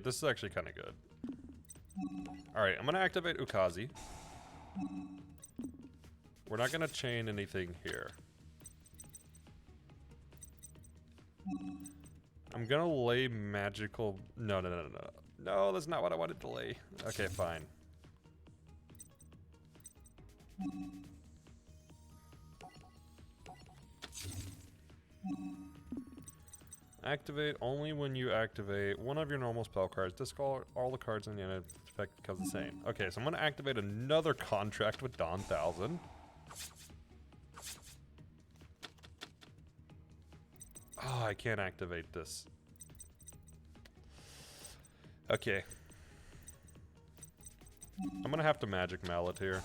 kind of good. All right, I'm gonna activate Ukazi. We're not gonna chain anything here. I'm gonna lay magical. No. No, that's not what I wanted to lay. Okay, fine. Activate only when you activate one of your normal spell cards. Discard all the cards in the end. Effect becomes the same. Okay, so I'm gonna activate another contract with Dawn 1000. Oh, I can't activate this. Okay. I'm gonna have to Magic Mallet here.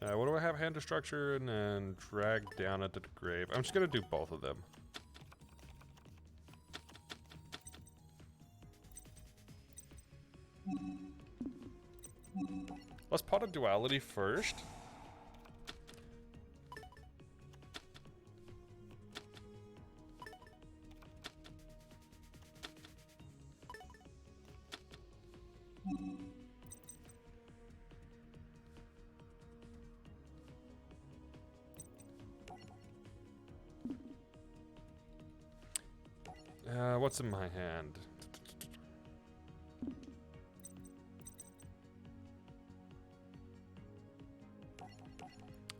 What do I have? Hand Destruction and Drag Down at the Grave. I'm just gonna do both of them. Let's pot a Duality first. What's in my hand?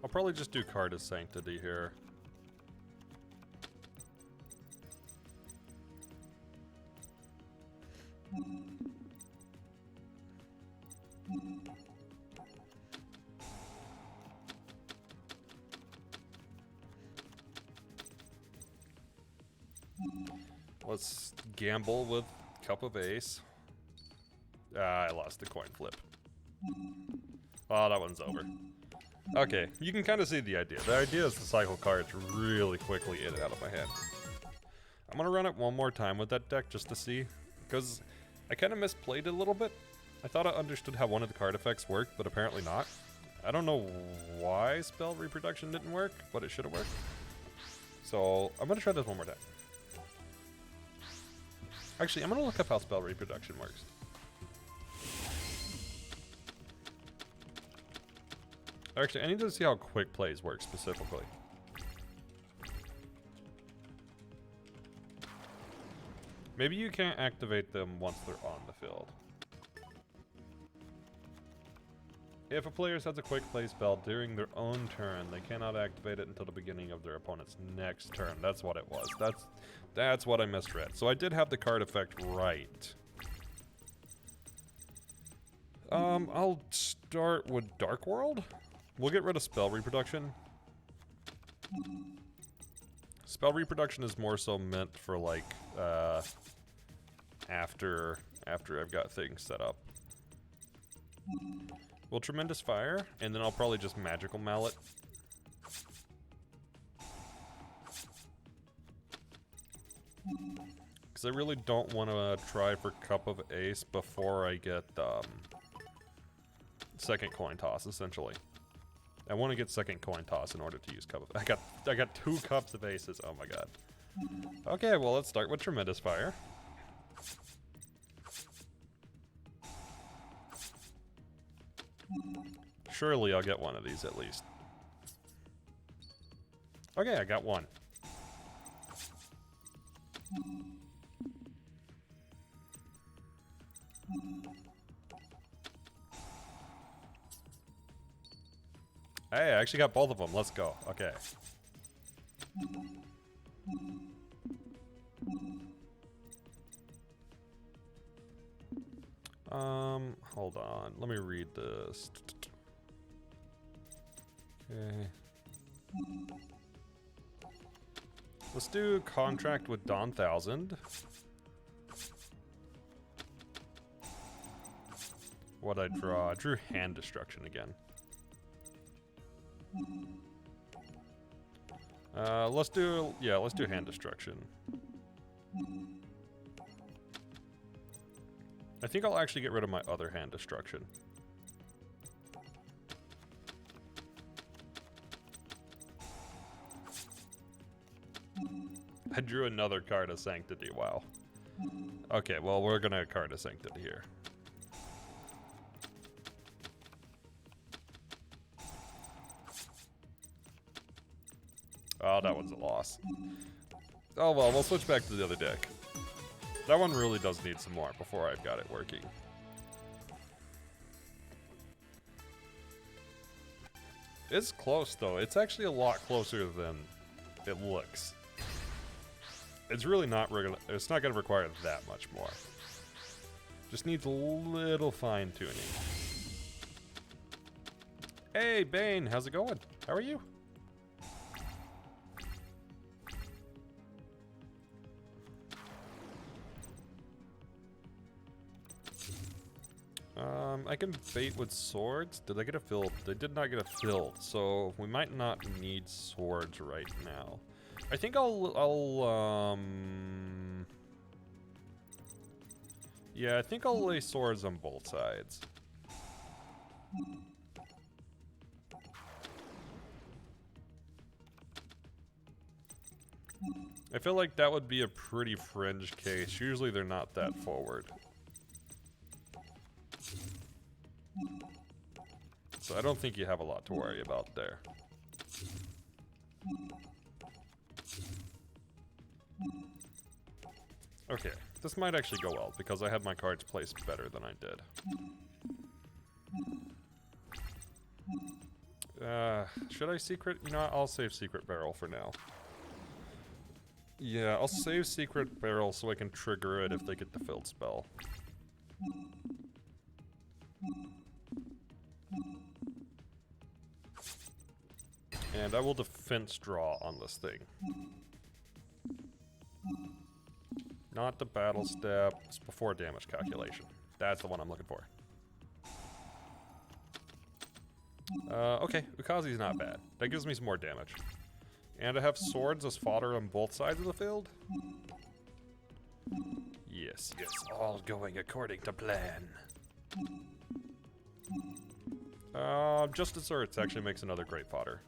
I'll probably just do Card of Sanctity here. Let's gamble with Cup of Ace. I lost the coin flip. Oh, that one's over. Okay, you can kind of see the idea. The idea is to cycle cards really quickly in and out of my hand. I'm gonna run it one more time with that deck just to see, because I kind of misplayed it a little bit. I thought I understood how one of the card effects worked, but apparently not. I don't know why spell reproduction didn't work, but it should have worked. So I'm gonna try this one more time. Actually, I'm gonna look up how spell reproduction works. Actually, I need to see how quick plays work specifically. Maybe you can't activate them once they're on the field. If a player sets a quick play spell during their own turn, they cannot activate it until the beginning of their opponent's next turn. That's what it was. That's what I misread. So I did have the card effect right. I'll start with Dark World. We'll get rid of spell reproduction. Spell reproduction is more so meant for like after I've got things set up. Well, Tremendous Fire, and then I'll probably just Magical Mallet. Because I really don't want to try for Cup of Ace before I get second coin toss, essentially. I want to get second coin toss in order to use Cup of... I got 2 Cups of Aces, oh my god. Okay, well let's start with Tremendous Fire. Surely I'll get one of these at least. Okay, I got one. Hey, I actually got both of them. Let's go. Okay. Hold on. Let me read this. Okay. Let's do Contract with Dawn 1000. What'd I draw? I drew Hand Destruction again. Let's do Hand Destruction. I think I'll actually get rid of my other Hand Destruction. I drew another card of Sanctity, wow. Okay, well, we're gonna card of Sanctity here. Oh, that one's a loss. Oh well, we'll switch back to the other deck. That one really does need some more before I've got it working. It's close though. It's actually a lot closer than it looks. It's really not it's not going to require that much more. Just needs a little fine tuning. Hey Bane, how's it going? How are you? I can bait with swords. Did I get a filled? They did not get a filled, so we might not need swords right now. I think yeah, I think I'll lay swords on both sides. I feel like that would be a pretty fringe case. Usually they're not that forward. So I don't think you have a lot to worry about there. Okay, this might actually go well because I had my cards placed better than I did. Should I secret? You know what, I'll save Secret Barrel for now. Yeah, I'll save Secret Barrel so I can trigger it if they get the filled spell. And I will defense draw on this thing. Not the battle step. It's before damage calculation. That's the one I'm looking for. Okay, Ukazi's not bad. That gives me some more damage. And I have swords as fodder on both sides of the field. Yes, yes, all going according to plan. Just Desserts actually makes another great fodder.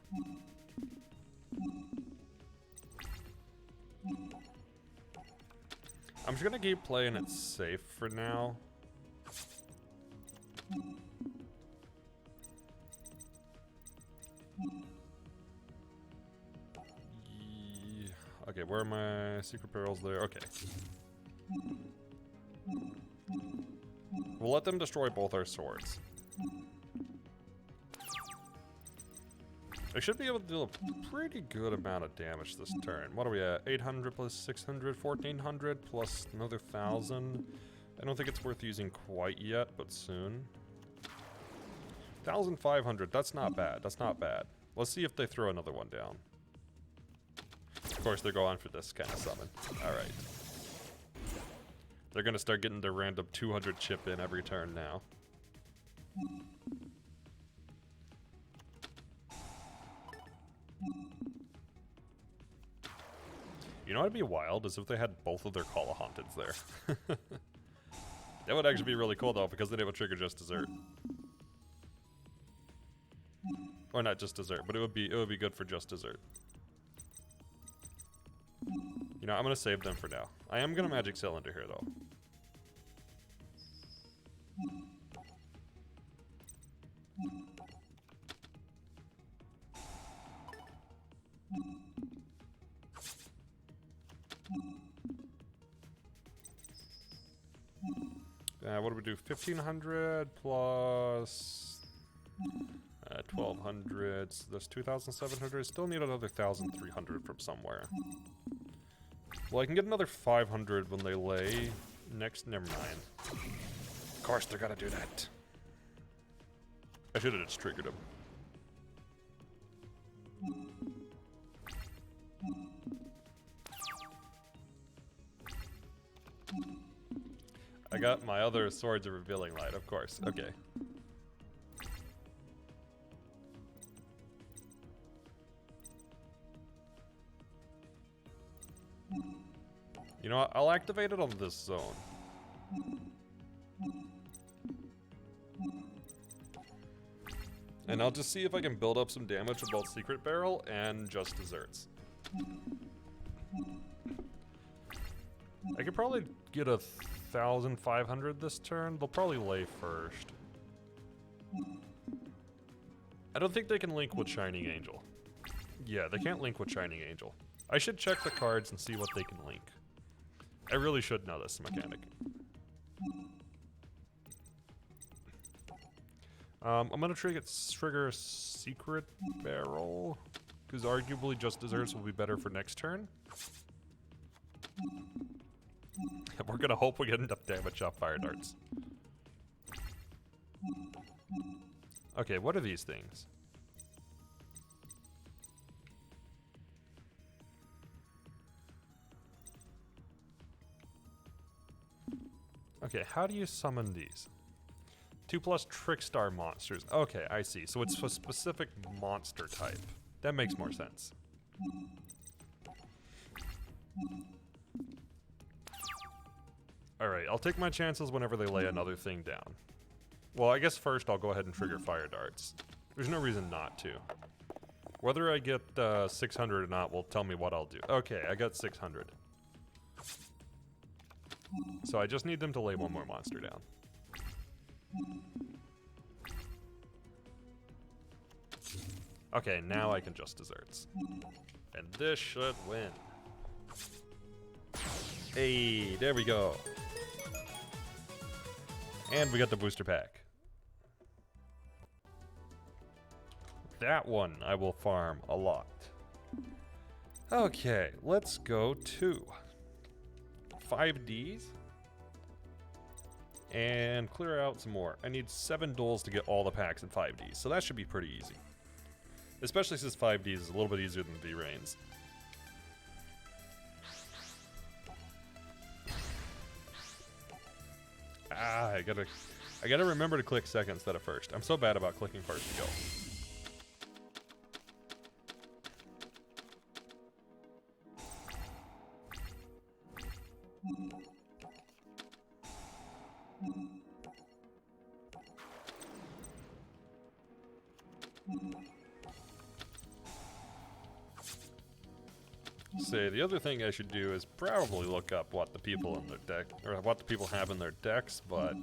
I'm just gonna keep playing it safe for now. Okay, where are my secret barrels there? Okay. We'll let them destroy both our swords. I should be able to deal a pretty good amount of damage this turn. What are we at? 800 plus 600, 1400 plus another 1000. I don't think it's worth using quite yet, but soon. 1500, that's not bad, that's not bad. Let's see if they throw another one down. Of course, they're going for this kind of summon. Alright. They're gonna start getting their random 200 chip in every turn now. You know what'd be wild is if they had both of their Call of Haunteds there. That would actually be really cool though, because then it would trigger Just Dessert. Or not Just Dessert, but it would be good for Just Dessert. You know, I'm gonna save them for now. I am gonna Magic Cylinder here though. What do we do? 1500 plus 1200. So that's 2700. Still need another 1300 from somewhere. Well, I can get another 500 when they lay next. Never mind. Of course, they're gonna do that. I should have just triggered him. I got my other Swords of Revealing Light, of course. Okay. You know what? I'll activate it on this zone. And I'll just see if I can build up some damage with both Secret Barrel and Just Desserts. I could probably get 1,500 this turn. They'll probably lay first. I don't think they can link with Shining Angel. Yeah, they can't link with Shining Angel. I should check the cards and see what they can link. I really should know this mechanic. I'm gonna trigger Secret Barrel, because arguably Just Desserts will be better for next turn. We're gonna hope we get enough damage off Fire Darts. Okay, what are these things? Okay, how do you summon these? 2+ Trickstar monsters. Okay, I see. So it's a specific monster type. That makes more sense. Alright, I'll take my chances whenever they lay another thing down. Well, I guess first I'll go ahead and trigger Fire Darts. There's no reason not to. Whether I get 600 or not will tell me what I'll do. Okay, I got 600. So I just need them to lay one more monster down. Okay, now I can Just Desserts. And this should win. Hey, there we go. And we got the booster pack. That one I will farm a lot. Okay, let's go to 5Ds. And clear out some more. I need 7 duels to get all the packs in 5Ds, so that should be pretty easy. Especially since 5Ds is a little bit easier than V-Rains. I gotta remember to click second instead of first. I'm so bad about clicking first to go. Say, the other thing I should do is probably look up what the people in their deck, or what the people have in their decks, but...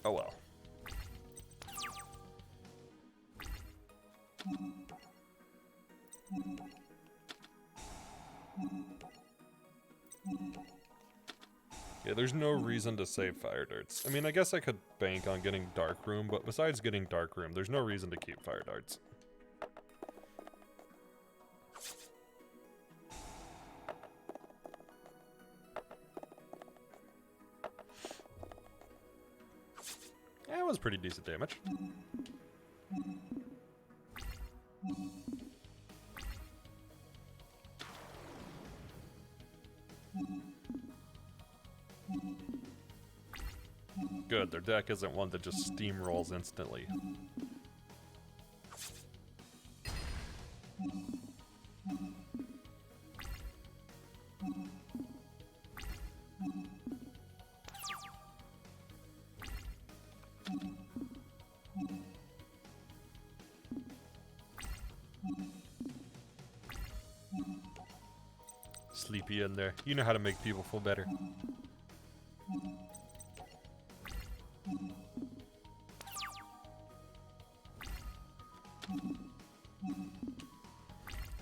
oh well. Yeah, there's no reason to save fire darts. I mean, I guess I could bank on getting Dark Room, but besides getting Dark Room, there's no reason to keep fire darts. Yeah, it was pretty decent damage. Good, their deck isn't one that just steamrolls instantly. Sleepy in there. You know how to make people feel better.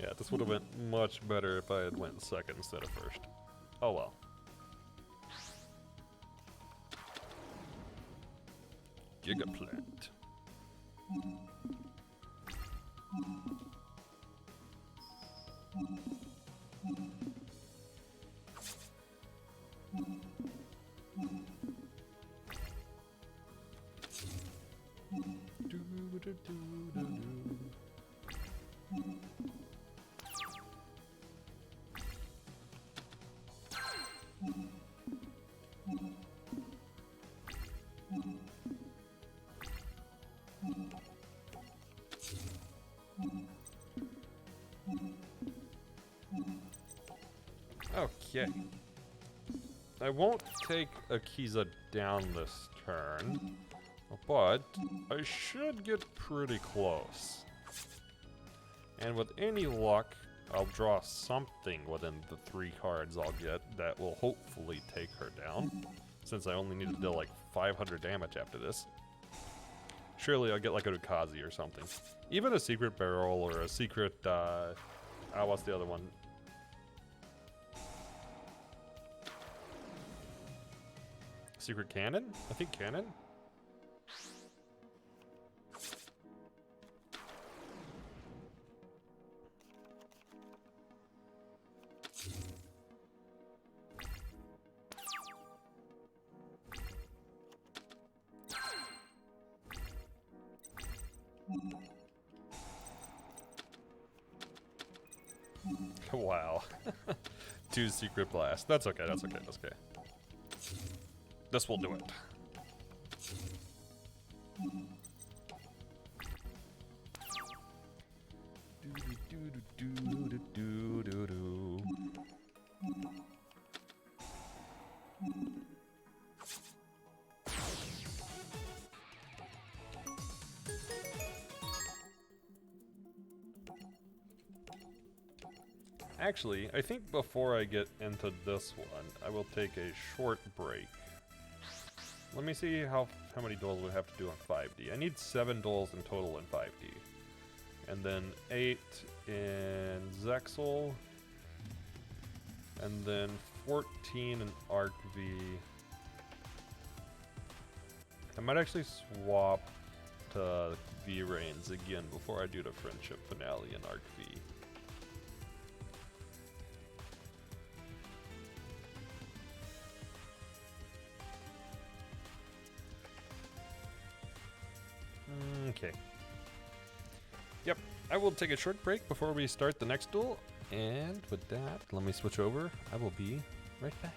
Yeah, this would have went much better if I had went second instead of first. Oh well. Gigaplant. Okay. I won't take Akiza down this turn, but I should get pretty close. And with any luck, I'll draw something within the 3 cards I'll get that will hopefully take her down, since I only need to deal like 500 damage after this. Surely I'll get like a Dukazi or something. Even a Secret Barrel or a Secret, what's the other one? Secret Cannon? I think Cannon? Wow. 2 Secret Blast. That's okay, that's okay, that's okay. This will do it. Actually, I think before I get into this one, I will take a short break. Let me see how many duels we have to do on 5D. I need 7 duels in total in 5D. And then 8 in Zexal. And then 14 in Arc V. I might actually swap to V-Rains again before I do the Friendship Finale in Arc V. Okay. Yep, I will take a short break before we start the next duel, and with that, let me switch over. I will be right back.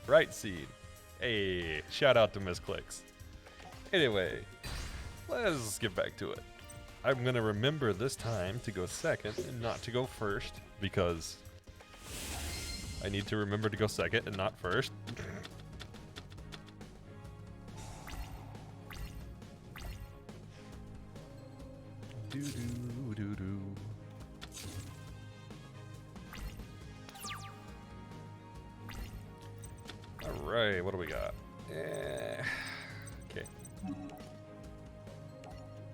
Right seed. Hey, shout out to Misclicks. Anyway, let's get back to it. I'm gonna remember this time to go second and not to go first because I need to remember to go second and not first. Do do do do. All right, what do we got? Okay.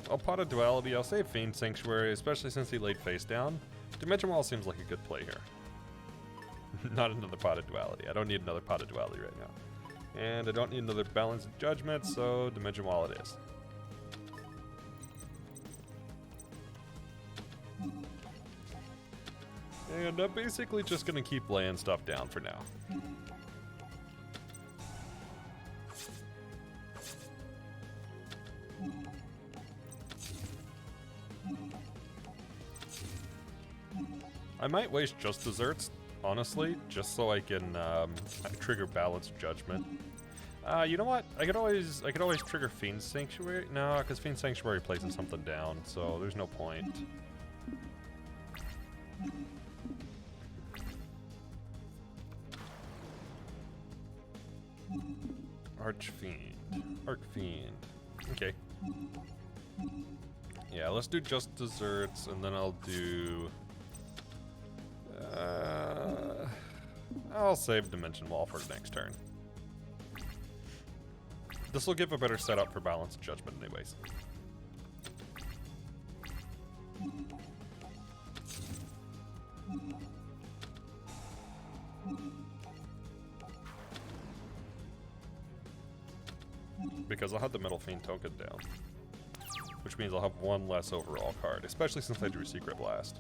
I'll pot a duality. I'll save Fiend Sanctuary, especially since he laid face down. Dimension Wall seems like a good play here. Not another pot of duality. I don't need another pot of duality right now. And I don't need another Balanced Judgment, so Dimension Wall it is. And I'm basically just going to keep laying stuff down for now. I might waste just desserts, honestly, just so I can trigger Balanced Judgment. You know what? I could always trigger Fiend Sanctuary. No, because Fiend Sanctuary places something down, so there's no point. Archfiend. Okay. Yeah, let's do just desserts, and then I'll do... I'll save Dimension Wall for the next turn. This will give a better setup for Balanced Judgment anyways. Because I'll have the Metal Fiend token down. Which means I'll have one less overall card, especially since I drew Secret Blast.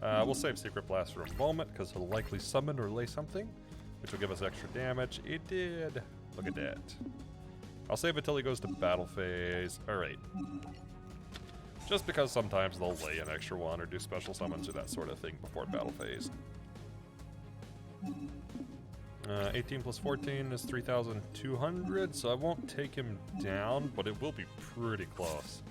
We'll save Secret Blast for a moment, because he'll likely summon or lay something, which will give us extra damage. It did! Look at that. I'll save it till he goes to battle phase. Alright. Just because sometimes they'll lay an extra one or do special summons or that sort of thing before battle phase. 18 plus 14 is 3,200, so I won't take him down, but it will be pretty close.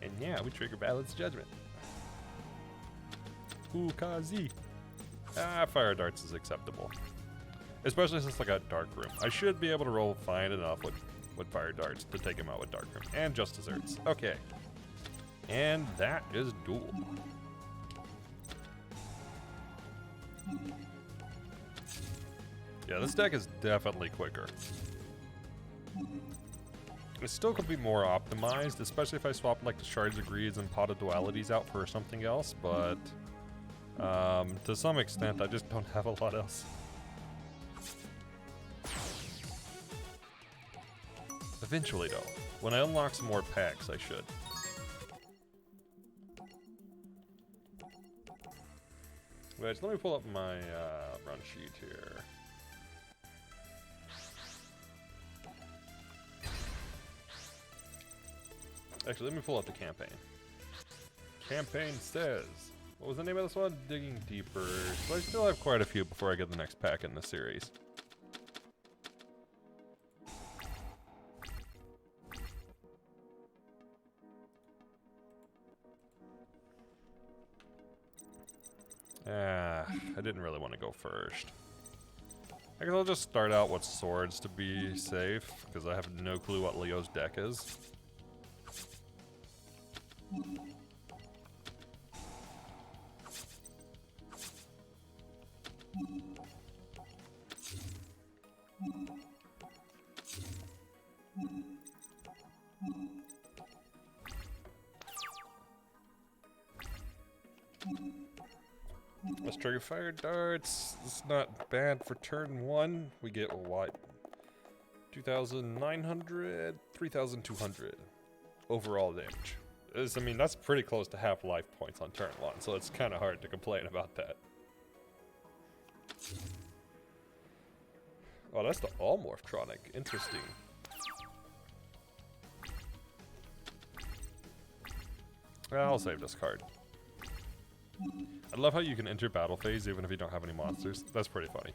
And yeah, we trigger Balanced Judgment. Ooh, Kazi. Fire Darts is acceptable. Especially since I got Dark Room. I should be able to roll fine enough with Fire Darts to take him out with Dark Room. And Just Desserts. Okay. And that is Duel. Yeah, this deck is definitely quicker. It still could be more optimized, especially if I swap like the Shards of Greeds and Pot of Dualities out for something else, but to some extent I just don't have a lot else. Eventually though, when I unlock some more packs I should. Wait, so let me pull up my run sheet here. Actually, let me pull up the campaign. Campaign says, what was the name of this one? Digging Deeper. So I still have quite a few before I get the next pack in the series. I didn't really want to go first. I guess I'll just start out with swords to be safe, because I have no clue what Leo's deck is. Let's trigger fire darts. It's not bad for turn 1. We get what? 2,900, 3,200 overall damage. I mean, that's pretty close to half life points on turn 1, so it's kind of hard to complain about that. Oh, that's the All-Morphtronic. Interesting. I'll save this card. I love how you can enter battle phase even if you don't have any monsters. That's pretty funny.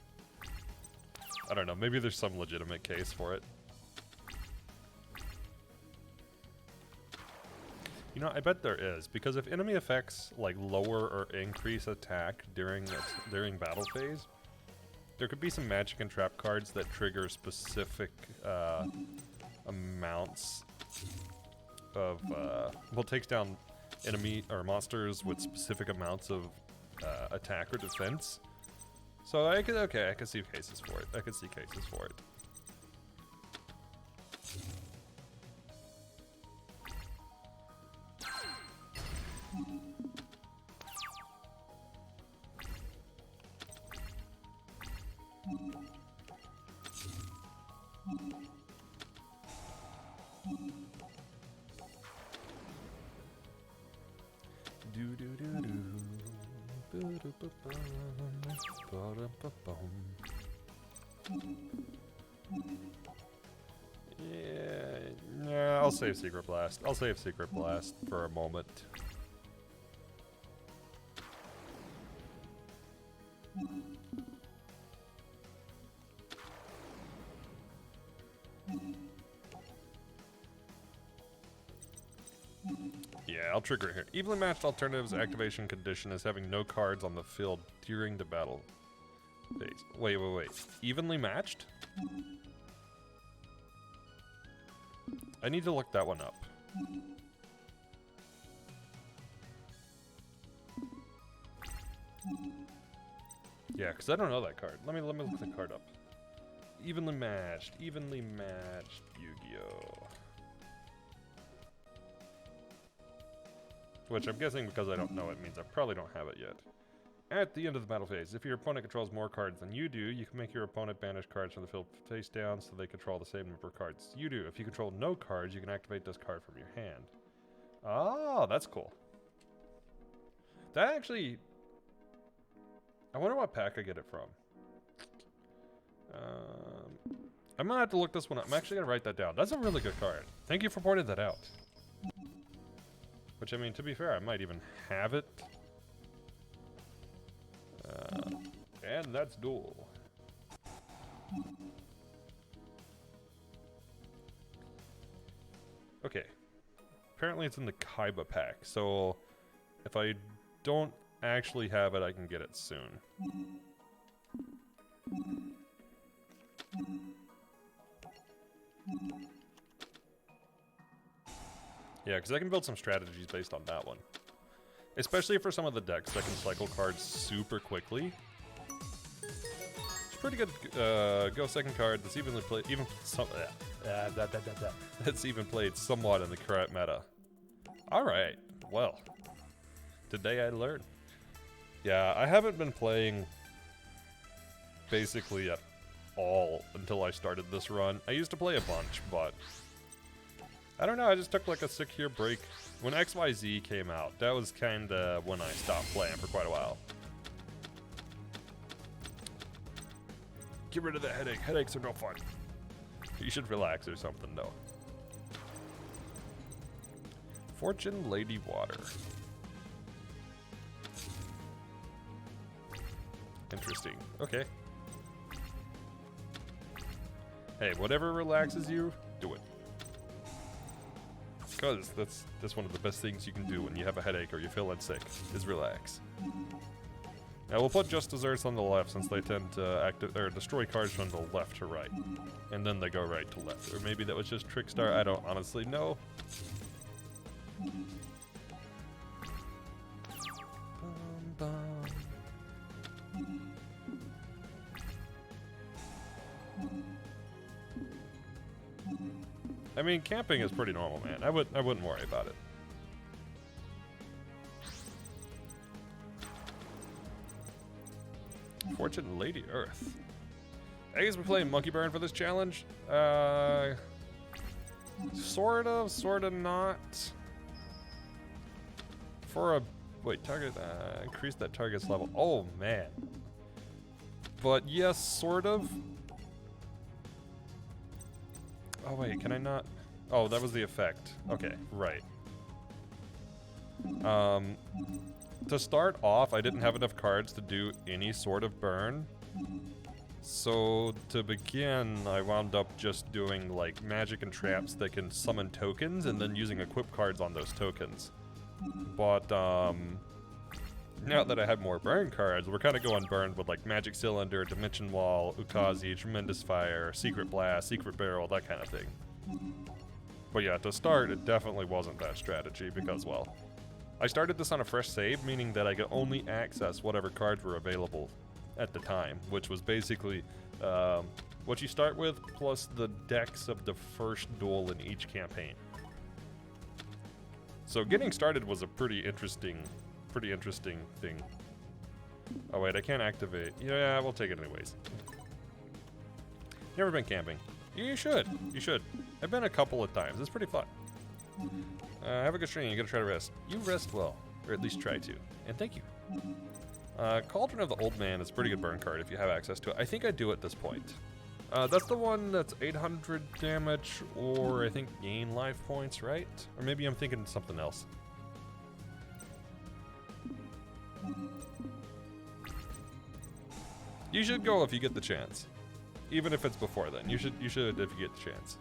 I don't know, maybe there's some legitimate case for it. You know, I bet there is, because if enemy effects like lower or increase attack during battle phase, there could be some magic and trap cards that trigger specific amounts of well, takes down enemy or monsters with specific amounts of attack or defense. So I could see cases for it. I could see cases for it. Yeah, I'll save Secret Blast. I'll save Secret Blast for a moment. Yeah, I'll trigger it here. Evenly matched alternatives activation condition is having no cards on the field during the battle phase. Wait. Evenly matched? I need to look that one up. Yeah, because I don't know that card. Let me look the card up. Evenly matched Yu-Gi-Oh! Which I'm guessing because I don't know it means I probably don't have it yet. At the end of the battle phase, if your opponent controls more cards than you do, you can make your opponent banish cards from the field face down so they control the same number of cards you do. If you control no cards, you can activate this card from your hand. Oh, that's cool. That actually... I wonder what pack I get it from. I'm gonna have to look this one up. I'm actually gonna write that down. That's a really good card. Thank you for pointing that out. Which, I mean, to be fair, I might even have it. And that's Duel. Okay. Apparently it's in the Kaiba pack, so if I don't actually have it, I can get it soon. Yeah, because I can build some strategies based on that one. Especially for some of the decks that can cycle cards super quickly. It's pretty good go second card that's evenly played, that's even played somewhat in the current meta. Alright, well, today I learned. Yeah, I haven't been playing basically at all until I started this run. I used to play a bunch, but I don't know, I just took like a 6-year break. When XYZ came out, that was kinda when I stopped playing for quite a while. Get rid of the headache. Headaches are no fun. You should relax or something, though. Fortune Lady Water. Interesting. Okay. Hey, whatever relaxes you, do it. Because that's one of the best things you can do when you have a headache or you're feeling sick, is relax. Now we'll put Just Desserts on the left since they tend to destroy cards from the left to right. And then they go right to left. Or maybe that was just Trickstar, I don't honestly know. I mean, camping is pretty normal, man. I wouldn't worry about it. Fortune Lady Earth. I guess we're playing Monkey Burn for this challenge. Sort of not. For a wait, target increase that target's level. Oh man. But yes, sort of. Oh wait, can I not? Oh, that was the effect. Okay, right. To start off, I didn't have enough cards to do any sort of burn. So to begin, I wound up just doing like magic and traps that can summon tokens and then using equip cards on those tokens. But now that I have more burn cards, we're kind of going burn with like Magic Cylinder, Dimension Wall, Ukazi, Tremendous Fire, Secret Blast, Secret Barrel, that kind of thing. But yeah, to start, it definitely wasn't that strategy because, well, I started this on a fresh save, meaning that I could only access whatever cards were available at the time, which was basically what you start with plus the decks of the first duel in each campaign. So getting started was a pretty interesting thing. Oh wait, I can't activate. Yeah, we'll take it anyways. Never been camping. You should. You should. I've been a couple of times. It's pretty fun. Have a good stream. You gotta try to rest. You rest well, or at least try to. And thank you. Cauldron of the Old Man is a pretty good burn card if you have access to it. I think I do at this point. That's the one that's 800 damage, or I think gain life points, right? Or maybe I'm thinking something else. You should go if you get the chance. Even if it's before then. You should if you get the chance.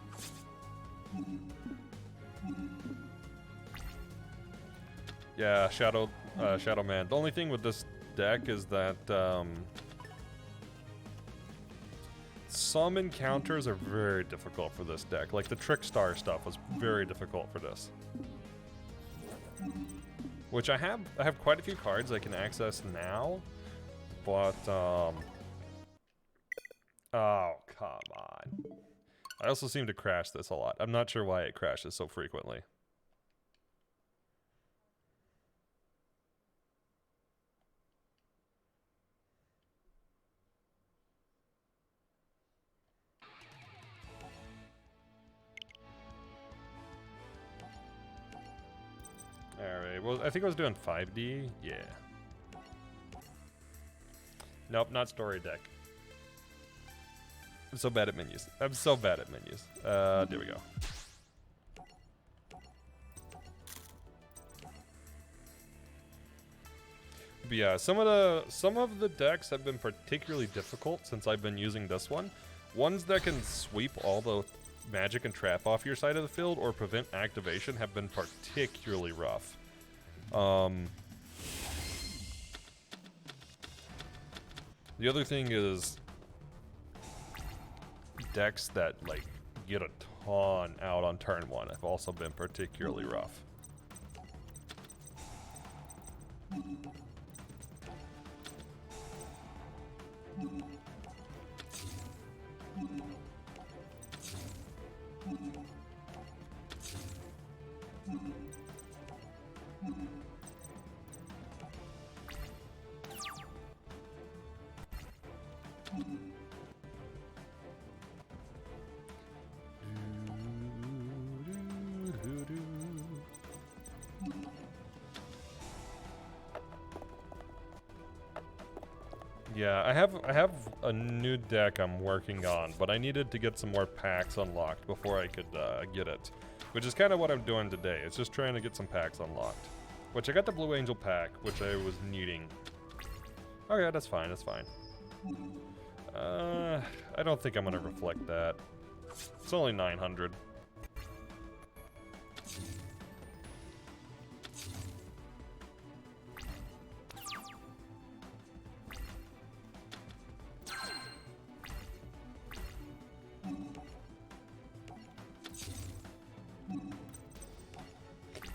Yeah, Shadow Man. The only thing with this deck is that some encounters are very difficult for this deck. Like the Trickstar stuff was very difficult for this. Which I have quite a few cards I can access now, but oh come on. I also seem to crash this a lot. I'm not sure why it crashes so frequently. Alright, well, I think I was doing 5D. Yeah. Nope, not story deck. I'm so bad at menus. I'm so bad at menus. There we go. But yeah, some of the decks have been particularly difficult since I've been using this one. Ones that can sweep all the magic and trap off your side of the field or prevent activation have been particularly rough. The other thing is decks that like get a ton out on turn one have also been particularly rough. Yeah, I have a new deck I'm working on, but I needed to get some more packs unlocked before I could get it. Which is kind of what I'm doing today. It's just trying to get some packs unlocked. Which I got the Blue Angel pack, which I was needing. Oh yeah, that's fine, that's fine. I don't think I'm gonna reflect that. It's only 900.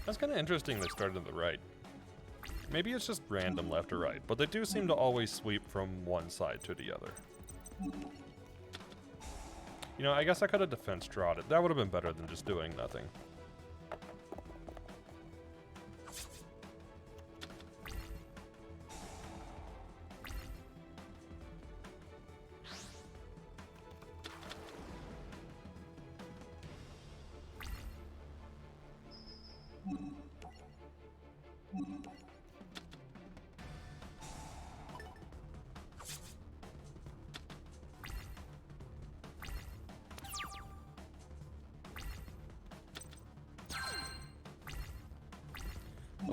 That's kind of interesting they started on the right. Maybe it's just random left or right, but they do seem to always sweep from one side to the other. You know, I guess I could have defense drawed it. That would have been better than just doing nothing.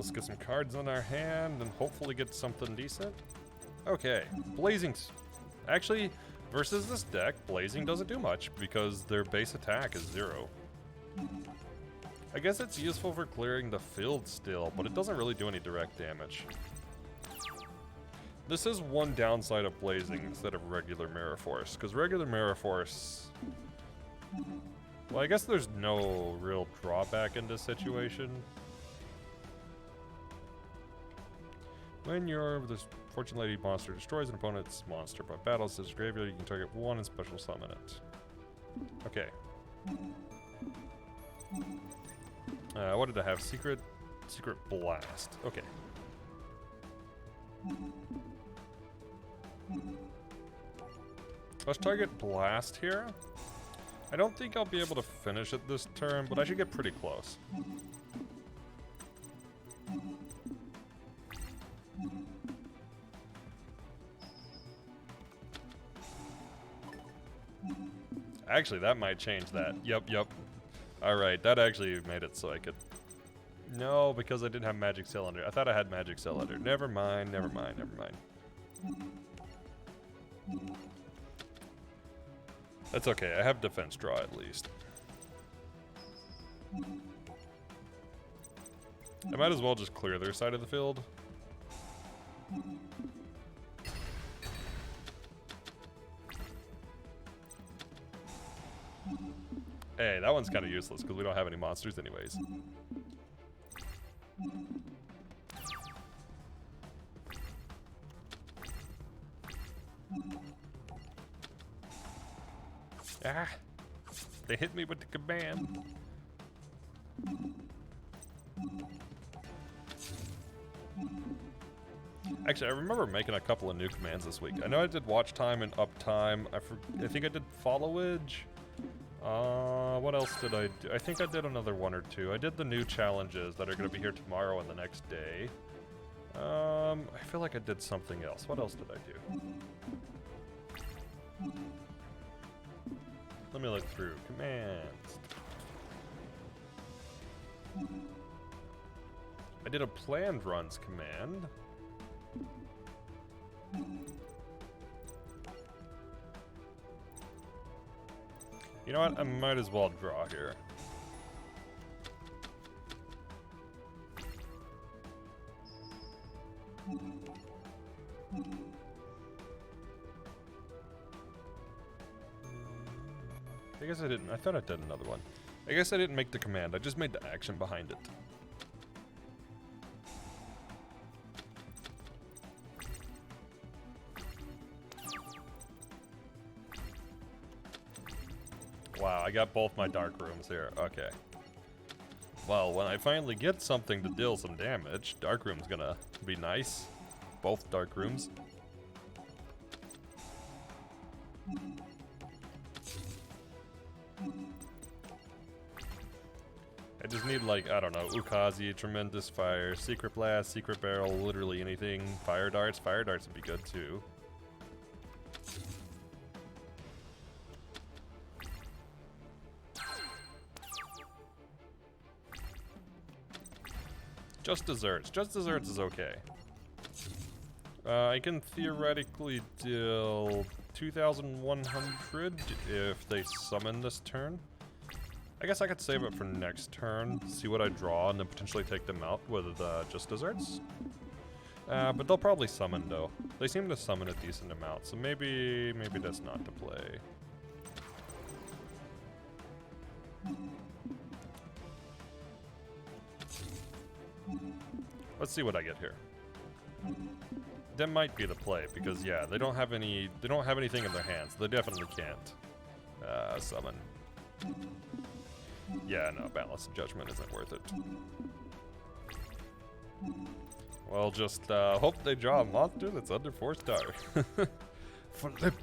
Let's get some cards in our hand and hopefully get something decent. Okay, Blazing's... Actually, versus this deck, Blazing doesn't do much because their base attack is 0. I guess it's useful for clearing the field still, but it doesn't really do any direct damage. This is one downside of Blazing instead of regular Mirror Force, because regular Mirror Force... Well, I guess there's no real drawback in this situation. When this Fortune Lady monster destroys an opponent's monster by battle, says graveyard, you can target one and special summon it. Okay. What did I have? Secret Blast. Okay. Let's target Blast here. I don't think I'll be able to finish it this turn, but I should get pretty close. Actually, that might change that. Yep. Alright, that actually made it so I could... No, because I didn't have Magic Cylinder. I thought I had Magic Cylinder. Never mind. That's okay, I have defense draw at least. I might as well just clear their side of the field. Hey, that one's kind of useless because we don't have any monsters anyways. Ah! They hit me with the command. Actually, I remember making a couple of new commands this week. I know I did watch time and uptime. I think I did followage. What else did I do? I think I did another one or two. I did the new challenges that are going to be here tomorrow and the next day. I feel like I did something else. What else did I do? Let me look through. Commands. I did a planned runs command. You know what? I might as well draw here. I guess I didn't. I thought I did another one. I guess I didn't make the command. I just made the action behind it. Wow, I got both my dark rooms here. Okay. Well, when I finally get something to deal some damage, dark room's gonna be nice. Both dark rooms. I just need, like, I don't know, Ukazi, Tremendous Fire, Secret Blast, Secret Barrel, literally anything. Fire Darts. Fire Darts would be good too. Just Desserts. Just Desserts is okay. I can theoretically deal 2,100 if they summon this turn. I guess I could save it for next turn, see what I draw, and then potentially take them out with Just Desserts. But they'll probably summon, though. They seem to summon a decent amount, so maybe that's not to play. Let's see what I get here. That might be the play, because yeah, they don't have anything in their hands. They definitely can't summon. Yeah, no, Balance of Judgment isn't worth it. Well, just hope they draw a monster that's under 4-star. Flip.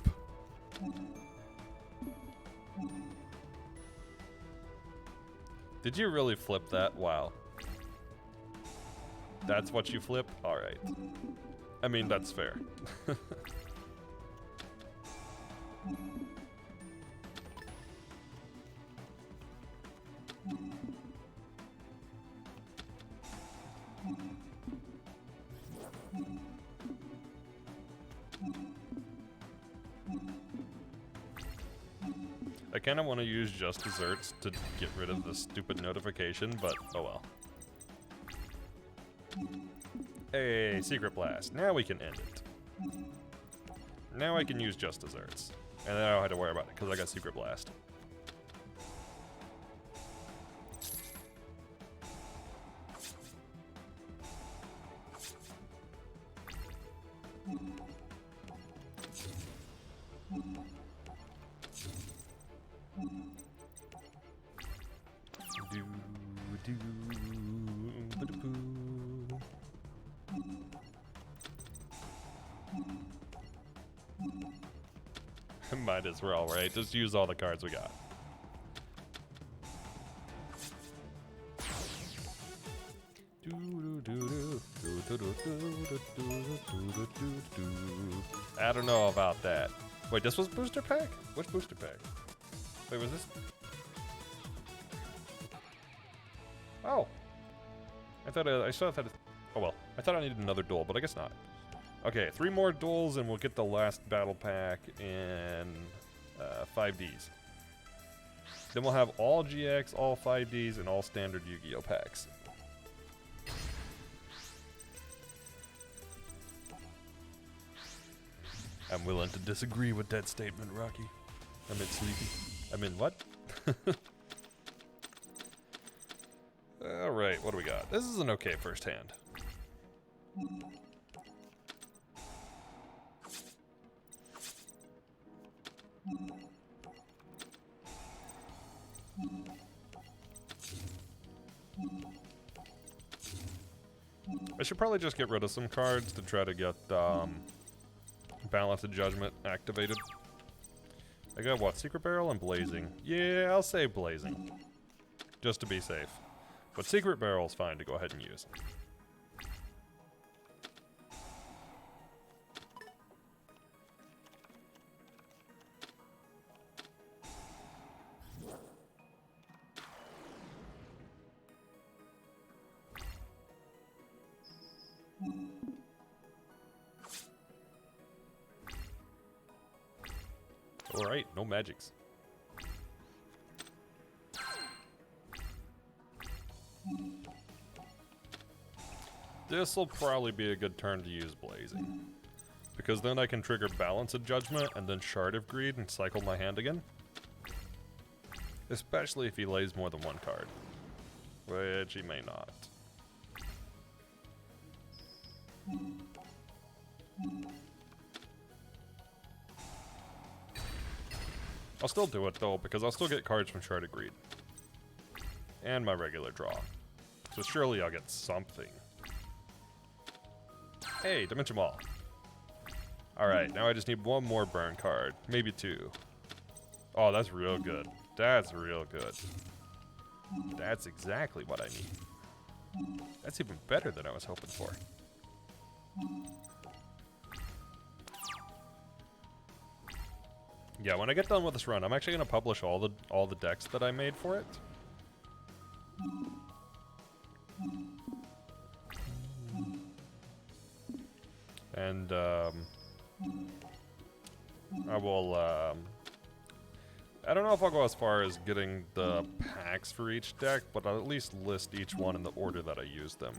Did you really flip that? Wow. That's what you flip? Alright. I mean, that's fair. I kind of want to use just desserts to get rid of this stupid notification, but oh well. Hey, Secret Blast. Now we can end it. Now I can use just desserts. And then I don't have to worry about it because I got Secret Blast. Might as well, right? Just use all the cards we got. I don't know about that. Wait, this was booster pack? Which booster pack? Wait, was this? Oh. I thought I still had. Oh well. I thought I needed another duel, but I guess not. Okay, 3 more duels and we'll get the last battle pack in 5Ds. Then we'll have all GX, all 5Ds, and all standard Yu-Gi-Oh packs. I'm willing to disagree with that statement, Rocky. I meant sleepy. I mean what? Alright, what do we got? This is an okay first hand. I should probably just get rid of some cards to try to get Balance of Judgment activated. I got what? Secret Barrel and Blazing. Yeah, I'll say Blazing. Just to be safe. But Secret Barrel's fine to go ahead and use. Alright, no magics. This'll probably be a good turn to use Blazing. Because then I can trigger Balance of Judgment and then Shard of Greed and cycle my hand again. Especially if he lays more than one card. Which he may not. I'll still do it though, because I'll still get cards from Shard of Greed. And my regular draw. So surely I'll get something. Hey, Dimension Wall. Alright, now I just need one more burn card. Maybe 2. Oh, that's real good. That's real good. That's exactly what I need. That's even better than I was hoping for. Yeah, when I get done with this run, I'm actually going to publish all the decks that I made for it. And I will I don't know if I'll go as far as getting the packs for each deck, but I'll at least list each one in the order that I use them.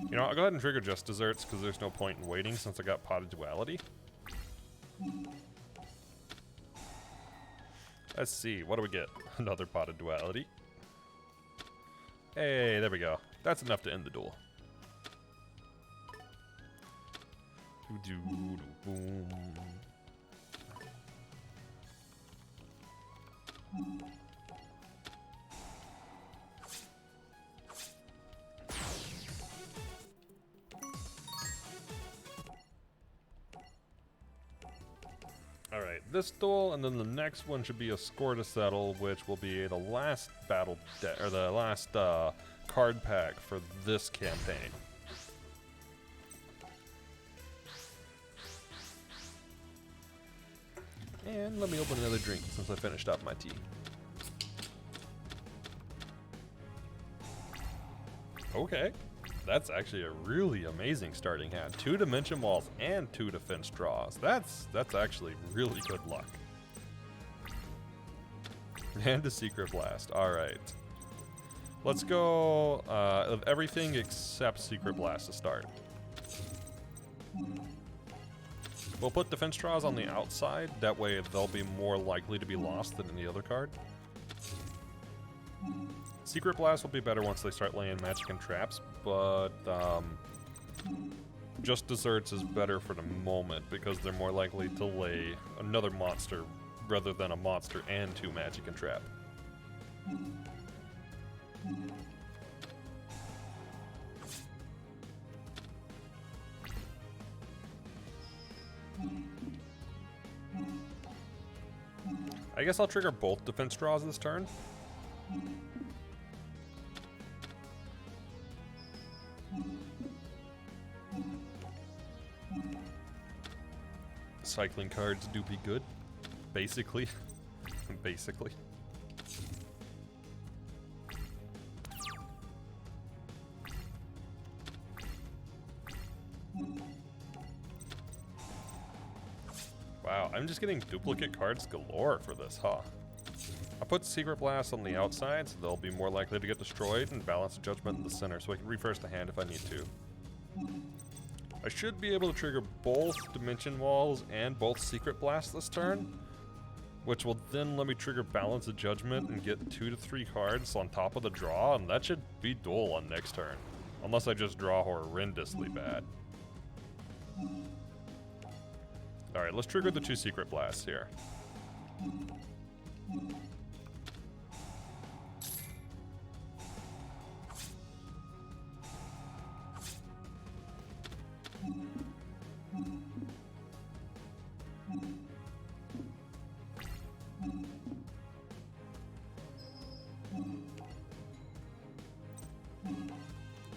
You know, I'll go ahead and trigger just desserts because there's no point in waiting since I got Potted Duality. Let's see, what do we get? Another Potted Duality. Hey, there we go. That's enough to end the duel. Boom. Alright, this duel, and then the next one should be a score to settle, which will be the last battle deck, or the last card pack for this campaign. And let me open another drink since I finished up my tea. Okay. That's actually a really amazing starting hand. 2 dimension walls and 2 defense draws. That's actually really good luck. And a secret blast. Alright. Let's go of everything except secret blast to start. We'll put defense draws on the outside. That way they'll be more likely to be lost than any other card. Secret blast will be better once they start laying magic and traps, but just desserts is better for the moment because they're more likely to lay another monster rather than a monster and 2 magic and trap. I guess I'll trigger both defense draws this turn. Cycling cards do be good, basically. Basically. Wow, I'm just getting duplicate cards galore for this, huh? I'll put Secret Blast on the outside, so they'll be more likely to get destroyed, and Balance of Judgment in the center, so I can reverse the hand if I need to. I should be able to trigger both Dimension Walls and both Secret Blasts this turn, which will then let me trigger Balance of Judgment and get 2 to 3 cards on top of the draw, and that should be dual on next turn. Unless I just draw horrendously bad. Alright, let's trigger the 2 Secret Blasts here.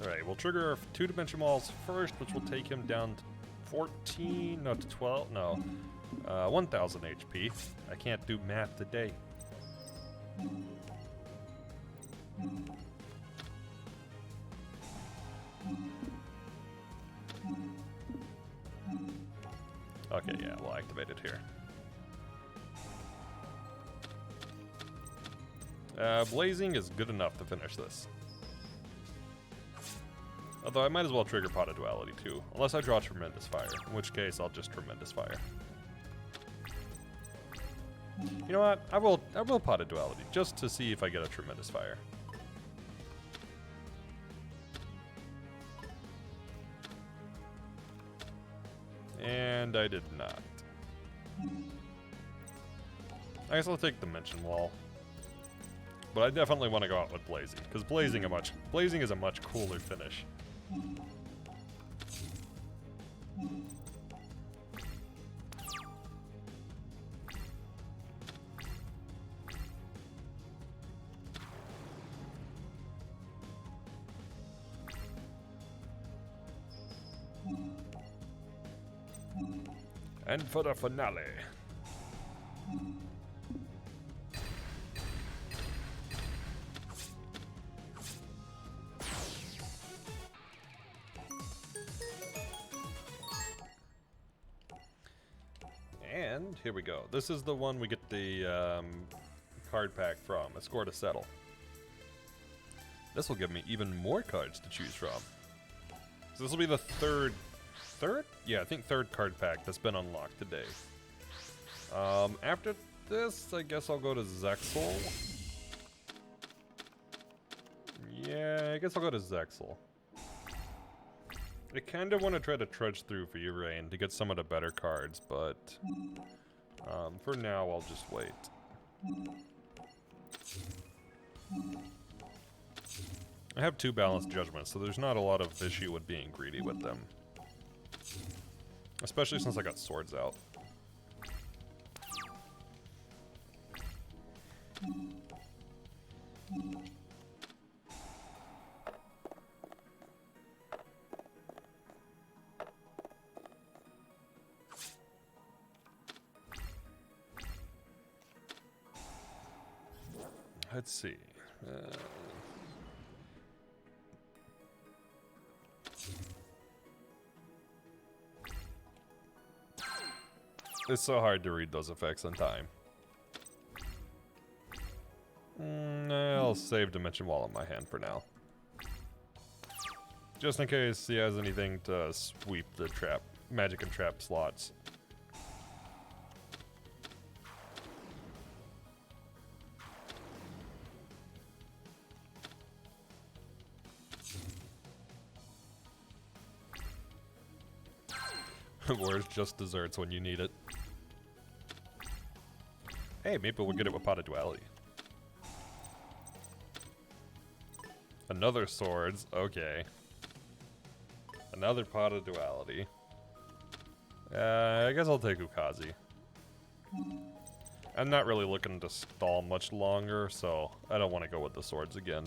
Alright, we'll trigger 2 Dimension Walls first, which will take him down to 14, no, to 12, no, 1,000 HP. I can't do math today. Okay, yeah, we'll activate it here. Blazing is good enough to finish this. Although I might as well trigger Pot of Duality too, unless I draw Tremendous Fire, in which case I'll just Tremendous Fire. You know what? I will Pot of Duality just to see if I get a Tremendous Fire. And I did not. I guess I'll take Dimension Wall. But I definitely want to go out with Blazing, because Blazing is a much cooler finish. And for the finale. And here we go. This is the one we get the card pack from. A Score to Settle. This will give me even more cards to choose from. So this will be the third? Yeah, I think third card pack that's been unlocked today. After this, I guess I'll go to Zexal. Yeah, I guess I'll go to Zexal. I kind of want to try to trudge through for Urain to get some of the better cards, but for now, I'll just wait. I have 2 Balanced Judgments, so there's not a lot of issue with being greedy with them. Especially since I got swords out. Let's see. It's so hard to read those effects in time. I'll save Dimension Wall in my hand for now. Just in case he has anything to sweep the trap, magic and trap slots. Where's just desserts when you need it? Hey, maybe we'll get it with Pot of Duality. Another swords, okay. Another Pot of Duality. I guess I'll take Ukazi. I'm not really looking to stall much longer, so I don't want to go with the swords again.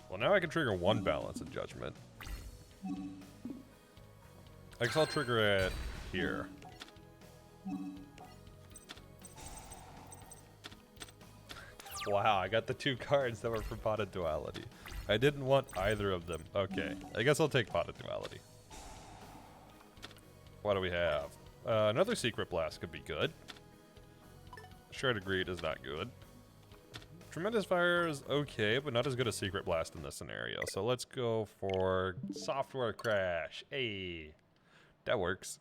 Well, now I can trigger one balance of judgment. I guess I'll trigger it here. Wow, I got the two cards that were for Pot of Duality. I didn't want either of them. Okay, I guess I'll take Pot of Duality. What do we have? Another Secret Blast could be good. Shred of Greed is not good. Tremendous Fire is okay, but not as good as Secret Blast in this scenario. So let's go for Software Crash. Hey, that works.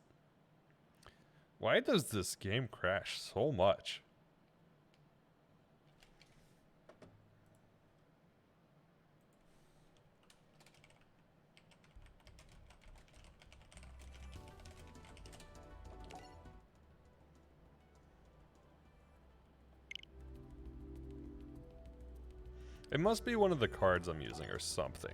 Why does this game crash so much? It must be one of the cards I'm using or something.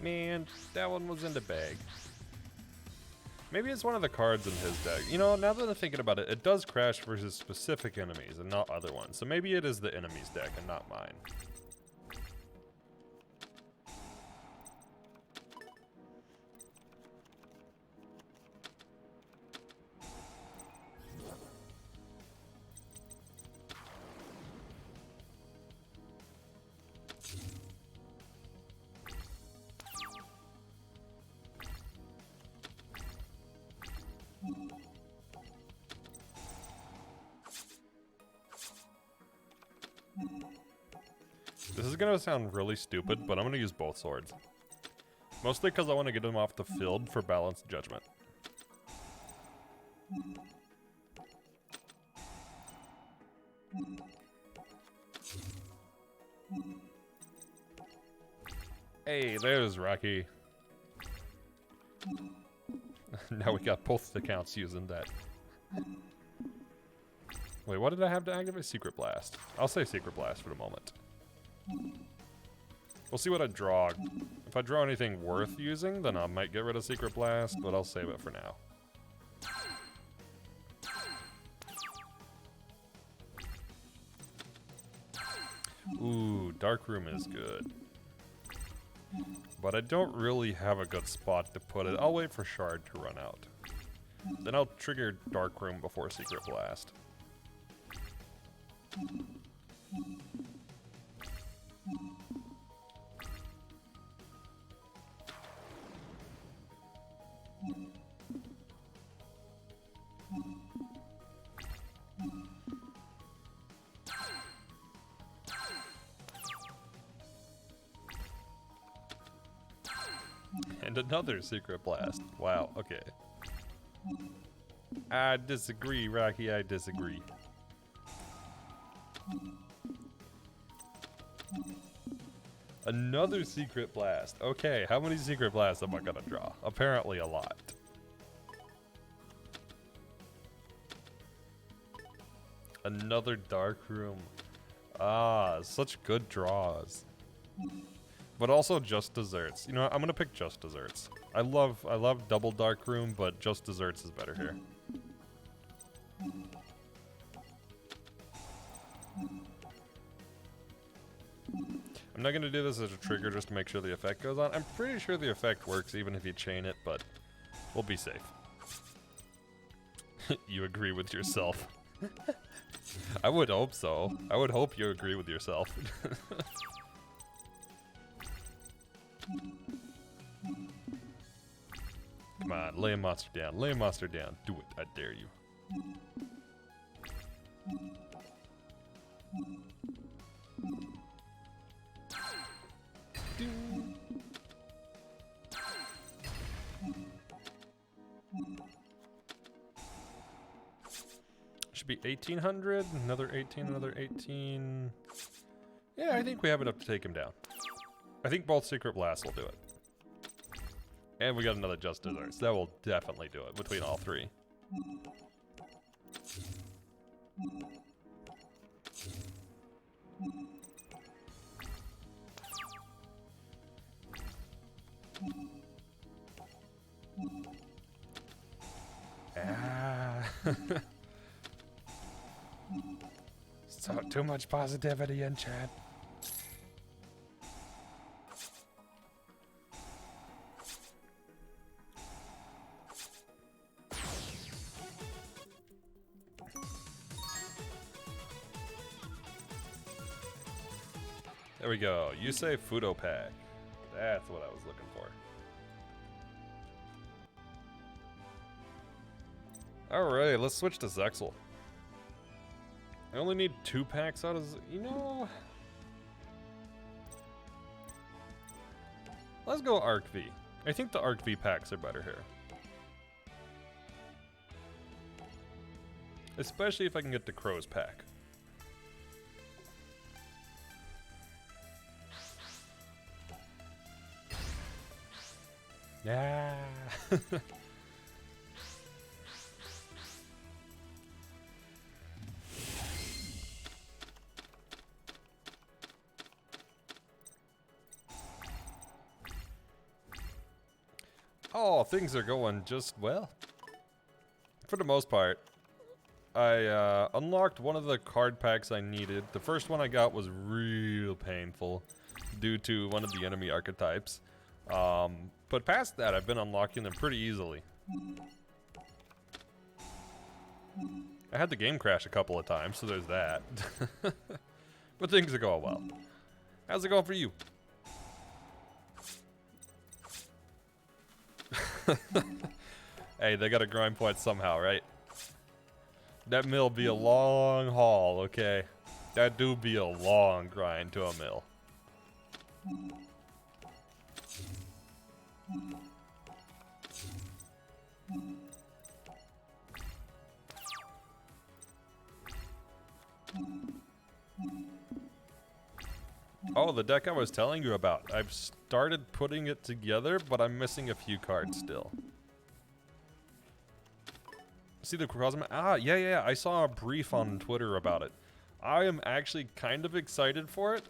Man, that one was in the bag. Maybe it's one of the cards in his deck. You know, now that I'm thinking about it, it does crash versus specific enemies and not other ones. So maybe it is the enemy's deck and not mine. This is gonna sound really stupid, but I'm gonna use both swords. Mostly because I want to get him off the field for balanced judgment. Hey, there's Rocky. Now we got both accounts using that. Wait, what did I have to activate? Secret Blast. I'll say Secret Blast for the moment. We'll see what I draw. If I draw anything worth using, then I might get rid of Secret Blast, but I'll save it for now. Ooh, Dark Room is good. But I don't really have a good spot to put it. I'll wait for Shard to run out. Then I'll trigger Dark Room before Secret Blast. And another Secret Blast. Wow, okay. I disagree, Rocky, I disagree. Another Secret Blast. Okay, how many Secret Blasts am I gonna draw? Apparently a lot. Another Dark Room. Ah, such good draws. But also just desserts. You know what? I'm gonna pick just desserts. I love double dark room, but just desserts is better here. I'm not gonna do this as a trigger just to make sure the effect goes on. I'm pretty sure the effect works even if you chain it, but we'll be safe. You agree with yourself. I would hope so. I would hope you agree with yourself. Come on, lay a monster down. Lay a monster down. Do it. I dare you. Should be 1800. Another 18, another 18. Yeah, I think we have enough to take him down. I think both Secret Blasts will do it. And we got another Just Desserts. That will definitely do it between all three. Ah. So too much positivity in chat. There we go. You say Fudo Pack. That's what I was looking for. Alright, let's switch to Zexal. I only need 2 packs out of... You know... Let's go Arc V. I think the Arc V packs are better here. Especially if I can get the Crow's pack. Yeah. Oh, things are going just well. For the most part. I unlocked one of the card packs I needed. The first one I got was real painful due to one of the enemy archetypes. But past that, I've been unlocking them pretty easily. I had the game crash a couple of times, so there's that. But things are going well. How's it going for you? Hey, they got a grind point somehow, right? That mill be a long haul, okay? That do be a long grind to a mill. Oh, the deck I was telling you about. I've started putting it together, but I'm missing a few cards still. See the Cosmo? Ah, yeah. I saw a brief on Twitter about it. I am actually kind of excited for it.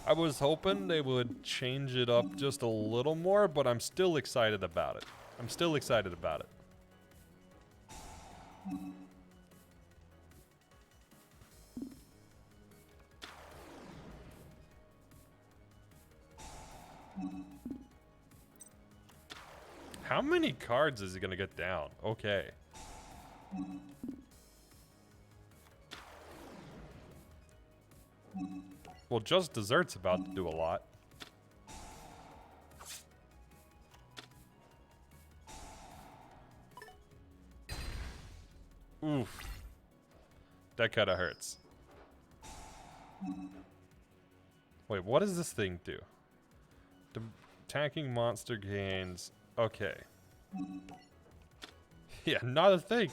I was hoping they would change it up just a little more, but I'm still excited about it. I'm still excited about it. How many cards is he gonna get down? Okay. Well, Just Dessert's about to do a lot. Oof. That kinda hurts. Wait, what does this thing do? The attacking monster gains... Okay. Yeah, not a thing.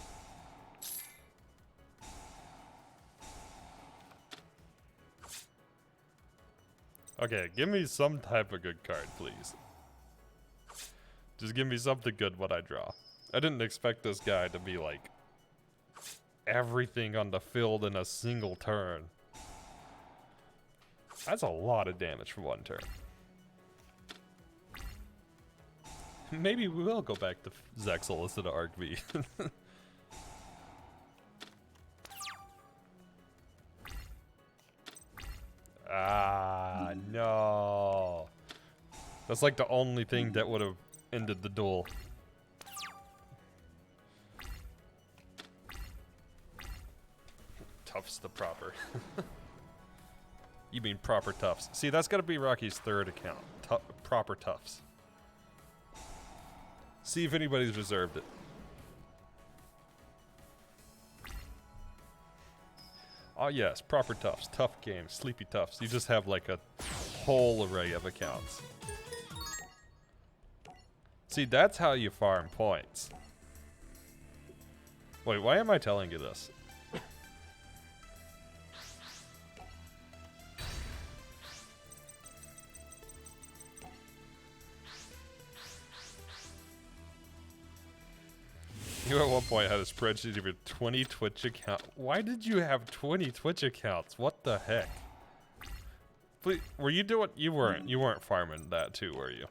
Okay, give me some type of good card, please. Just give me something good when I draw. I didn't expect this guy to be like everything on the field in a single turn. That's a lot of damage for one turn. Maybe we will go back to Zexal instead of Arc V. Ah, no. That's like the only thing that would have ended the duel. Tufts the proper. You mean proper Tufts. See, that's gotta be Rocky's third account. Proper Tufts. See if anybody's reserved it. Oh yes, proper Tufts, tough games, sleepy Tufts. You just have like a whole array of accounts. See, that's how you farm points. Wait, why am I telling you this? You at one point had a spreadsheet of your 20 Twitch accounts. Why did you have 20 Twitch accounts? What the heck? Please, were you doing? You weren't farming that too, were you?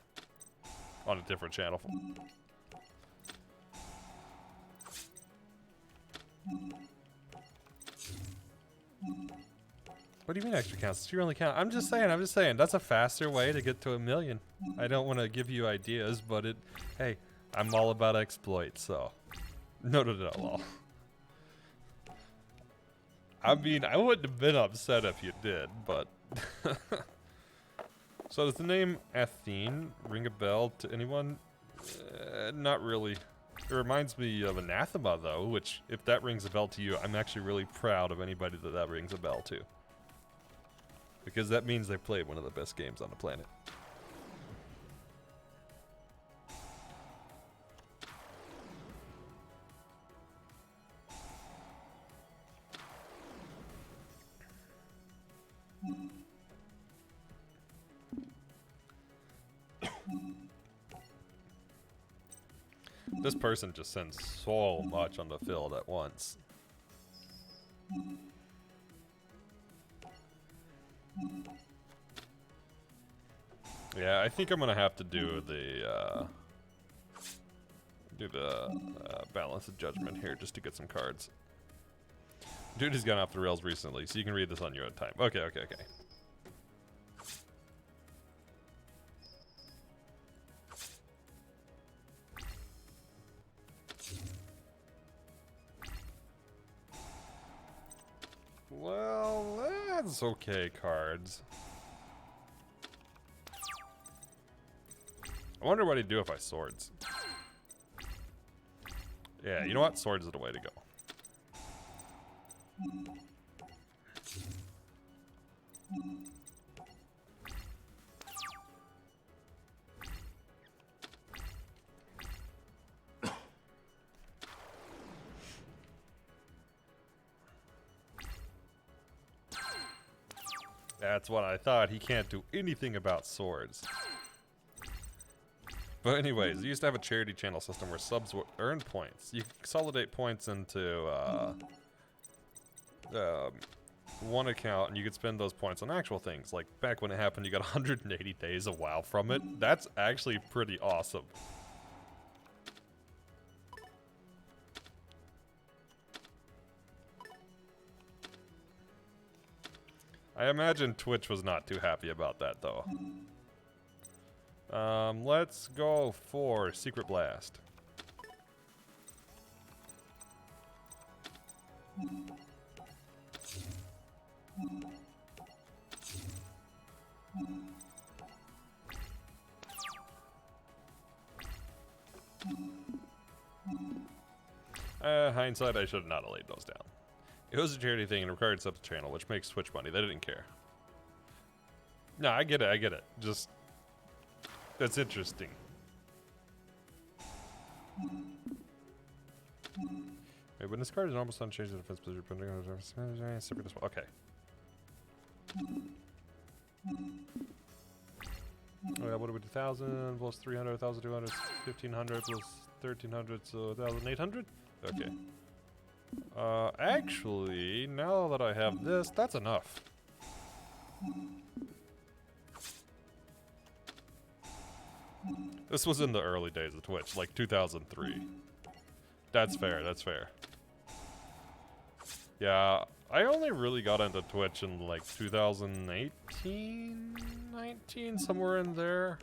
On a different channel. What do you mean extra counts? It's your only count. I'm just saying. That's a faster way to get to 1 million. I don't want to give you ideas, but hey, I'm all about exploits, so. No, lol. I mean, I wouldn't have been upset if you did, but. So does the name Athene ring a bell to anyone? Not really. It reminds me of Anathema, though, which, if that rings a bell to you, I'm actually really proud of anybody that rings a bell to. Because that means they played one of the best games on the planet. This person just sends so much on the field at once. Yeah, I think I'm gonna have to do the balance of judgment here just to get some cards. Dude has gone off the rails recently, so you can read this on your own time. Okay. Well, that's okay, cards. I wonder what he'd do if I swords. Yeah, you know what? Swords is the way to go. That's what I thought. He can't do anything about swords. But anyways, I used to have a charity channel system where subs would earn points. You consolidate points into one account, and you could spend those points on actual things. Like back when it happened, you got 180 days of WoW from it. That's actually pretty awesome. I imagine Twitch was not too happy about that, though. Let's go for Secret Blast. Hindsight, I should have not laid those down. It was a charity thing and required subs channel, which makes Twitch money. They didn't care. No, I get it. Just, that's interesting. Wait, when this card is almost unchanged, the defense position, okay. What do we do? 1,000 plus 300, 1,200, 1,500 plus 1,300, so 1,800? Okay. Actually, now that I have this, that's enough. This was in the early days of Twitch, like 2003. That's fair, that's fair. Yeah, I only really got into Twitch in like 2018, 19, somewhere in there.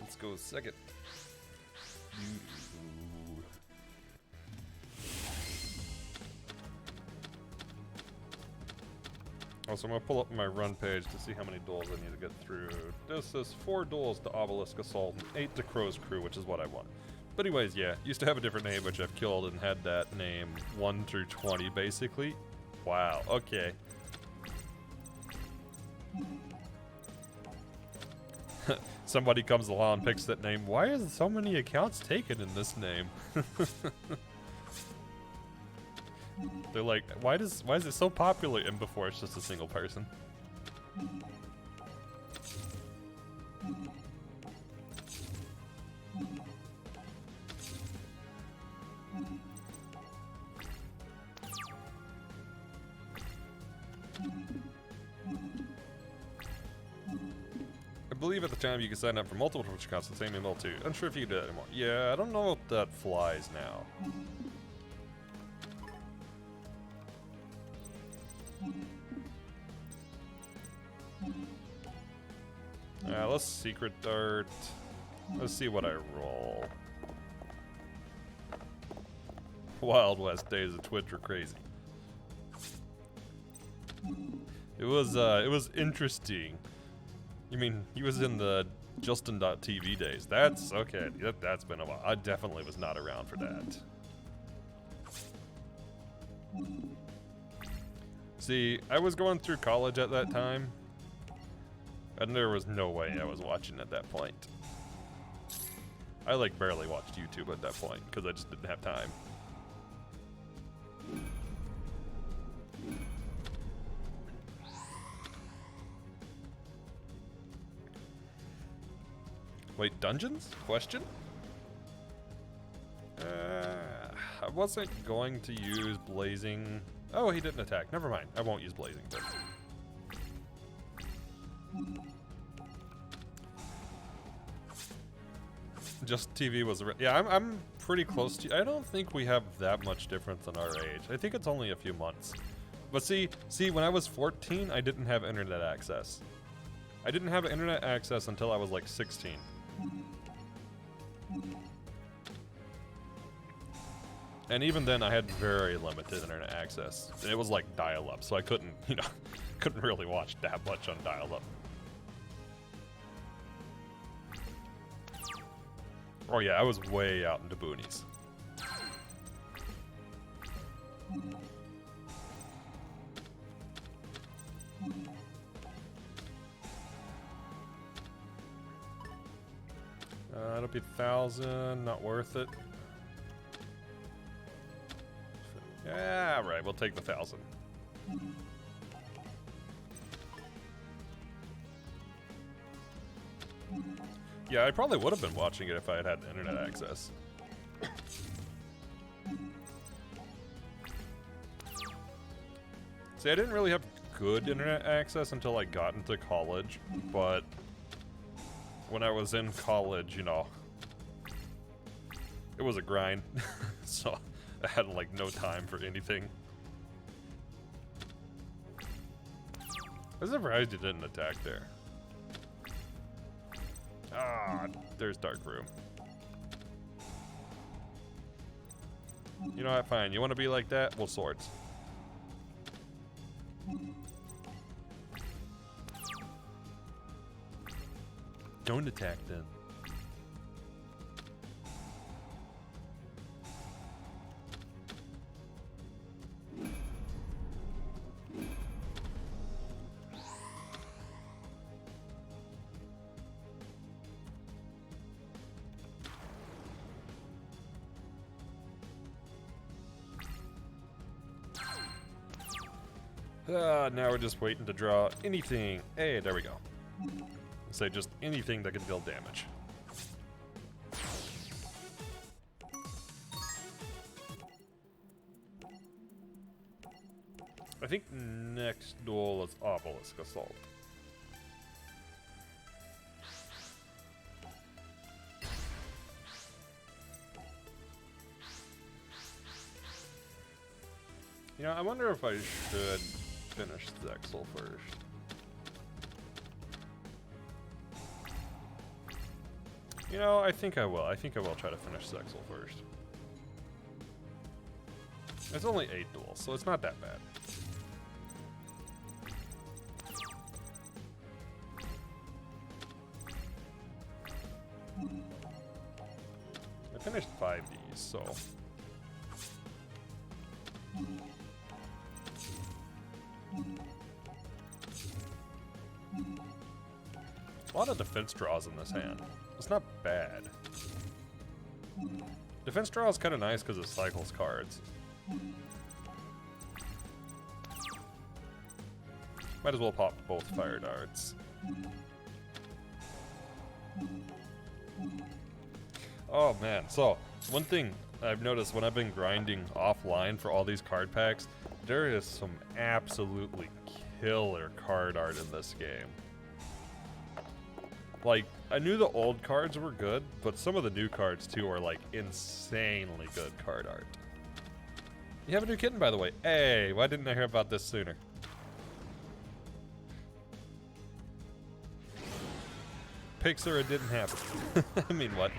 Let's go second. Also, I'm gonna pull up my run page to see how many duels I need to get through. This is 4 duels to Obelisk Assault and 8 to Crow's Crew, which is what I want. But anyways, yeah, used to have a different name, which I've killed, and had that name 1 through 20, basically. Wow, okay. Somebody comes along and picks that name. Why is so many accounts taken in this name? They're like, why is it so popular? And before it's just a single person. I believe at the time you could sign up for multiple Twitch accounts with the same email too. Unsure if you can do that anymore. Yeah, I don't know if that flies now. Let's secret dart. Let's see what I roll. Wild West days of Twitch were crazy. It was interesting. You mean he was in the Justin.tv days? That's okay. That's been a while. I definitely was not around for that. See, I was going through college at that time, and there was no way I was watching at that point. I like barely watched YouTube at that point because I just didn't have time. Wait, dungeons? Question? I wasn't going to use blazing. Oh, he didn't attack. Never mind. I won't use blazing. But just TV was. Yeah, I'm pretty close to. I don't think we have that much difference in our age. I think it's only a few months. But see, when I was 14, I didn't have internet access. I didn't have internet access until I was like 16. And even then, I had very limited internet access. It was like dial-up, so I couldn't, couldn't really watch that much on dial-up. Oh yeah, I was way out into boonies. It'll be 1,000, not worth it. Yeah, right, we'll take the 1,000. Yeah, I probably would have been watching it if I had had internet access. See, I didn't really have good internet access until I got into college, but when I was in college, it was a grind, so I had like no time for anything. I was surprised you didn't attack there. Ah, there's Dark Room. You know what, fine. You want to be like that? Well, swords. Don't attack then. Now we're just waiting to draw anything. Hey, there we go. Say just anything that can deal damage. I think next duel is Obelisk Assault. You know, I wonder if I should finish Zexal first. You know, I think I will. I think I will try to finish Zexal first. It's only 8 duels, so it's not that bad. I finished 5 Ds, so... A lot of defense draws in this hand. It's not bad. Defense draw is kind of nice because it cycles cards. Might as well pop both fire darts. Oh man, so one thing I've noticed when I've been grinding offline for all these card packs, there is some absolutely killer card art in this game. Like, I knew the old cards were good, but some of the new cards too are like insanely good card art. You have a new kitten, by the way. Hey, why didn't I hear about this sooner? Pixar, it didn't happen. I mean, what?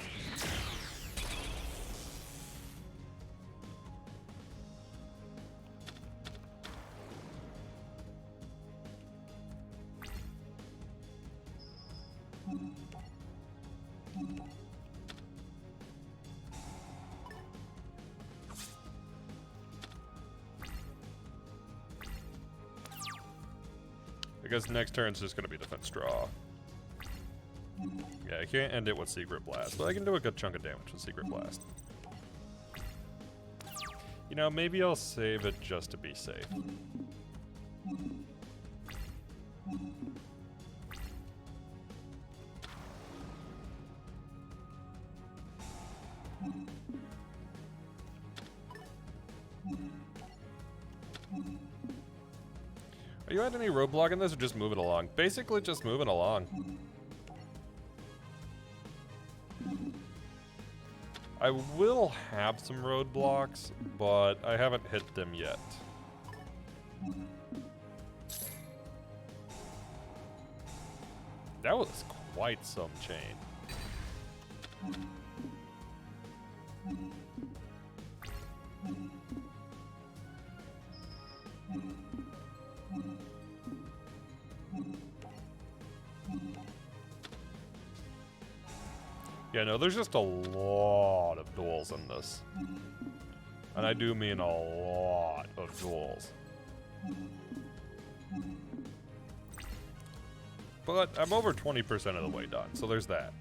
I guess next turn's just gonna be defense draw. Yeah, I can't end it with Secret Blast, but I can do a good chunk of damage with Secret Blast. You know, maybe I'll save it just to be safe. Are you adding any roadblock in this or just moving along? Basically just moving along. I will have some roadblocks, but I haven't hit them yet. That was quite some chain. Yeah, no, there's just a lot of duels in this. And I do mean a lot of duels. But I'm over 20% of the way done, so there's that.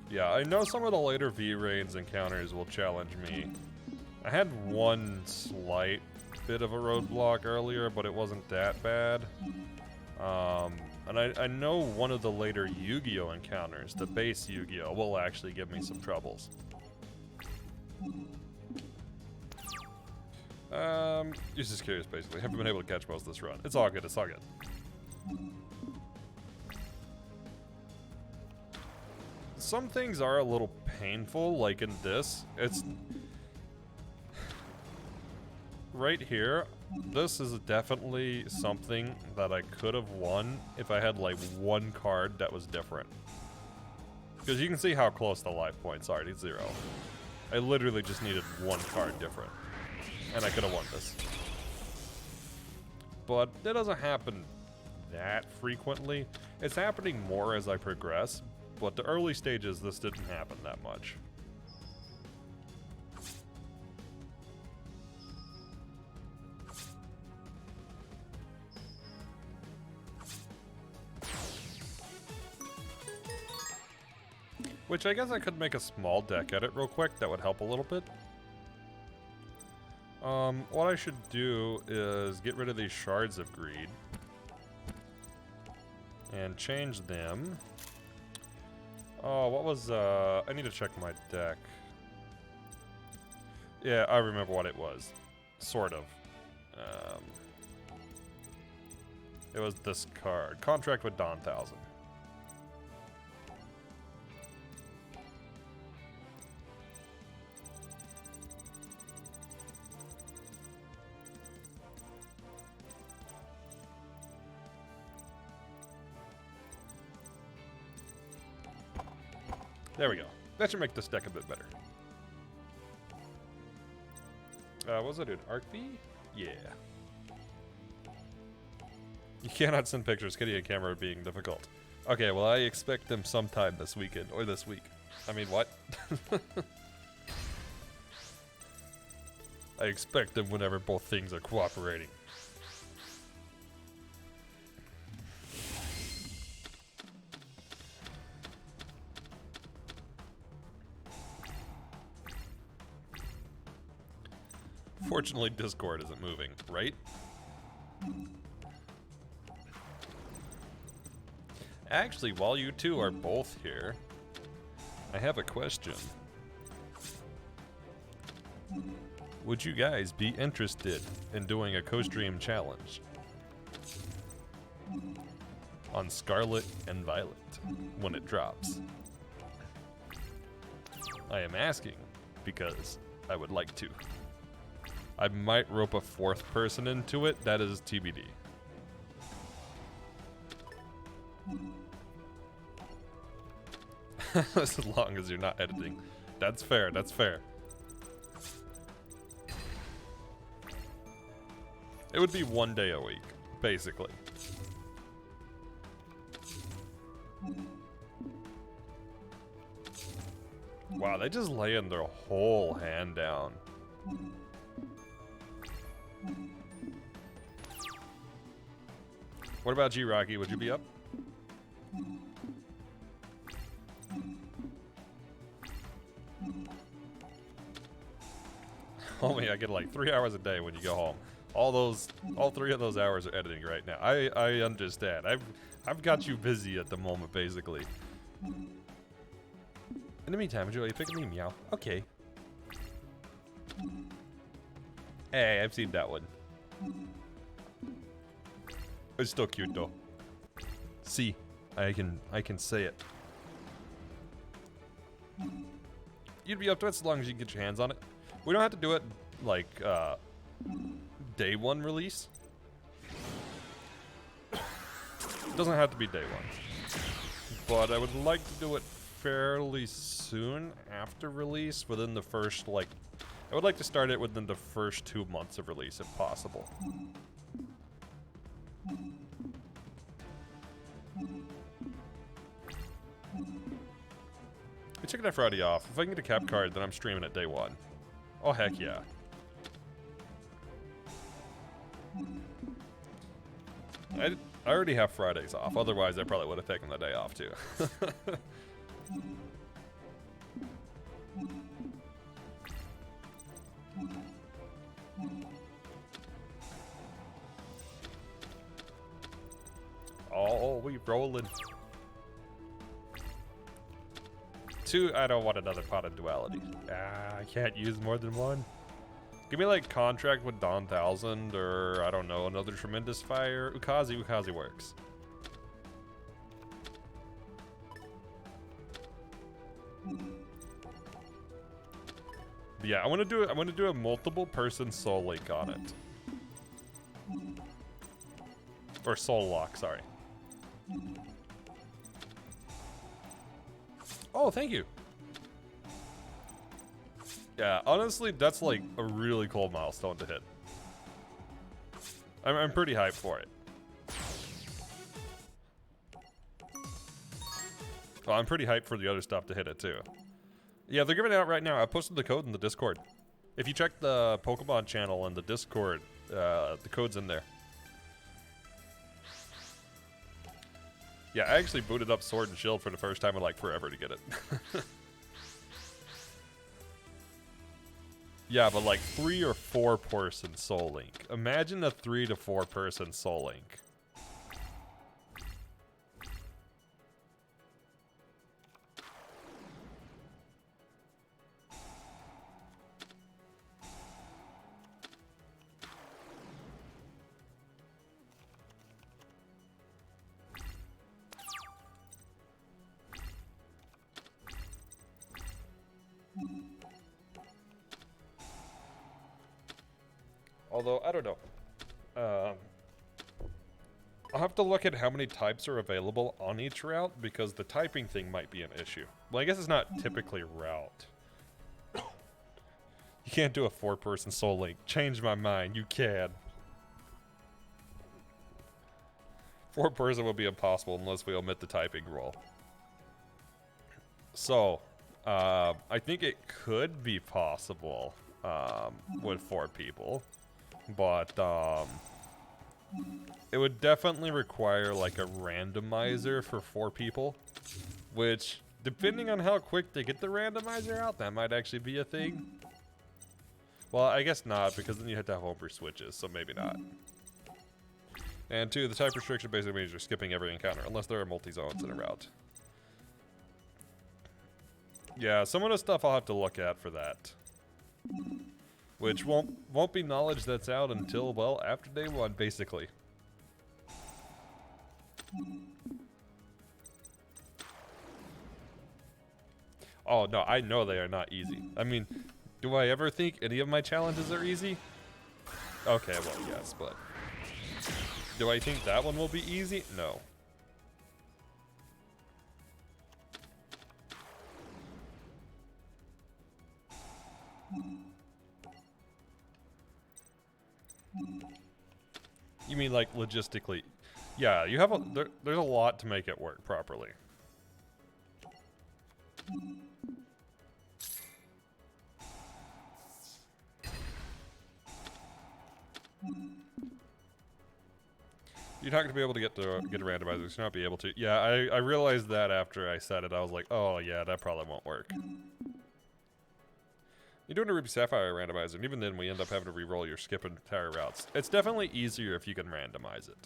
Yeah, I know some of the later V-Rains encounters will challenge me. I had one slight bit of a roadblock earlier, but it wasn't that bad. And I know one of the later Yu-Gi-Oh encounters, the base Yu-Gi-Oh, will actually give me some troubles. Just curious, basically. Haven't been able to catch most of this run. It's all good, it's all good. Some things are a little painful, like in this. It's... right here, this is definitely something that I could have won if I had like one card that was different. Because you can see how close the life points are to 0. I literally just needed one card different. And I could have won this. But it doesn't happen that frequently. It's happening more as I progress, but the early stages this didn't happen that much. Which I guess I could make a small deck edit real quick. That would help a little bit. What I should do is get rid of these shards of greed. And change them. Oh, what was, I need to check my deck. Yeah, I remember what it was. Sort of. It was this card. Contract with Dawn 1000. There we go. That should make this deck a bit better. What was I doing? Arc V? Yeah. You cannot send pictures. Getting a camera being difficult. Okay, well, I expect them sometime this weekend or this week. I mean, what? I expect them whenever both things are cooperating. Fortunately, Discord isn't moving, right? Actually, while you two are both here, I have a question. Would you guys be interested in doing a co-stream challenge on Scarlet and Violet when it drops? I am asking because I would like to. I might rope a fourth person into it. That is TBD. As long as you're not editing. That's fair, that's fair. It would be 1 day a week, basically. Wow, they just laying their whole hand down. What about G-Rocky? Would you be up? Homie, I get like 3 hours a day when you go home. All 3 of those hours are editing right now. I understand. I've got you busy at the moment, basically. In the meantime, Joey, pick me, meow. Okay. Hey, I've seen that one. It's still cute though. See, I can say it. You'd be up to it as long as you can get your hands on it. We don't have to do it like day one release. It doesn't have to be day one. But I would like to do it fairly soon after release, within the first I would like to start it within the first 2 months of release if possible. I took that Friday off. If I can get a cap card, then I'm streaming it day one. Oh, heck yeah. I already have Fridays off. Otherwise, I probably would have taken the day off, too. Oh, we rolling. 2, I don't want another pot of duality. I can't use more than 1. Give me like contract with Dawn 1000 or I don't know, another tremendous fire. Ukazi works. But yeah, I want to do a multiple person soul link on it. Or soul lock, sorry. Oh, thank you. Yeah, honestly, that's like a really cool milestone to hit. I'm pretty hyped for it. Well, I'm pretty hyped for the other stuff to hit it too. Yeah, they're giving it out right now. I posted the code in the Discord. If you check the Pokemon channel in the Discord, the code's in there. Yeah, I actually booted up Sword and Shield for the first time in, like, forever to get it. Yeah, but like 3 or 4 person Soul Link. Imagine a 3 to 4 person Soul Link. Although, I don't know. I'll have to look at how many types are available on each route, because the typing thing might be an issue. Well, I guess it's not typically route. You can't do a 4-person Soul Link. Change my mind. You can. 4-person will be impossible unless we omit the typing rule. So, I think it could be possible with 4 people. But, it would definitely require, like, a randomizer for 4 people. Which, depending on how quick they get the randomizer out, that might actually be a thing. Well, I guess not, because then you have to have homebrew switches, so maybe not. And 2, the type restriction basically means you're skipping every encounter, unless there are multi-zones in a route. Yeah, some of the stuff I'll have to look at for that. Which won't be knowledge that's out until, well, after day 1, basically. Oh, no, I know they are not easy. I mean, do I ever think any of my challenges are easy? Okay, well, yes, but... do I think that one will be easy? No. You mean, like, logistically? Yeah, you have there's a lot to make it work properly. You're not going to be able to get a randomizer. You're not be able to. Yeah, I realized that after I said it. I was like, oh yeah, that probably won't work. You're doing a Ruby Sapphire randomizer, and even then we end up having to re-roll your skip entire routes. It's definitely easier if you can randomize it.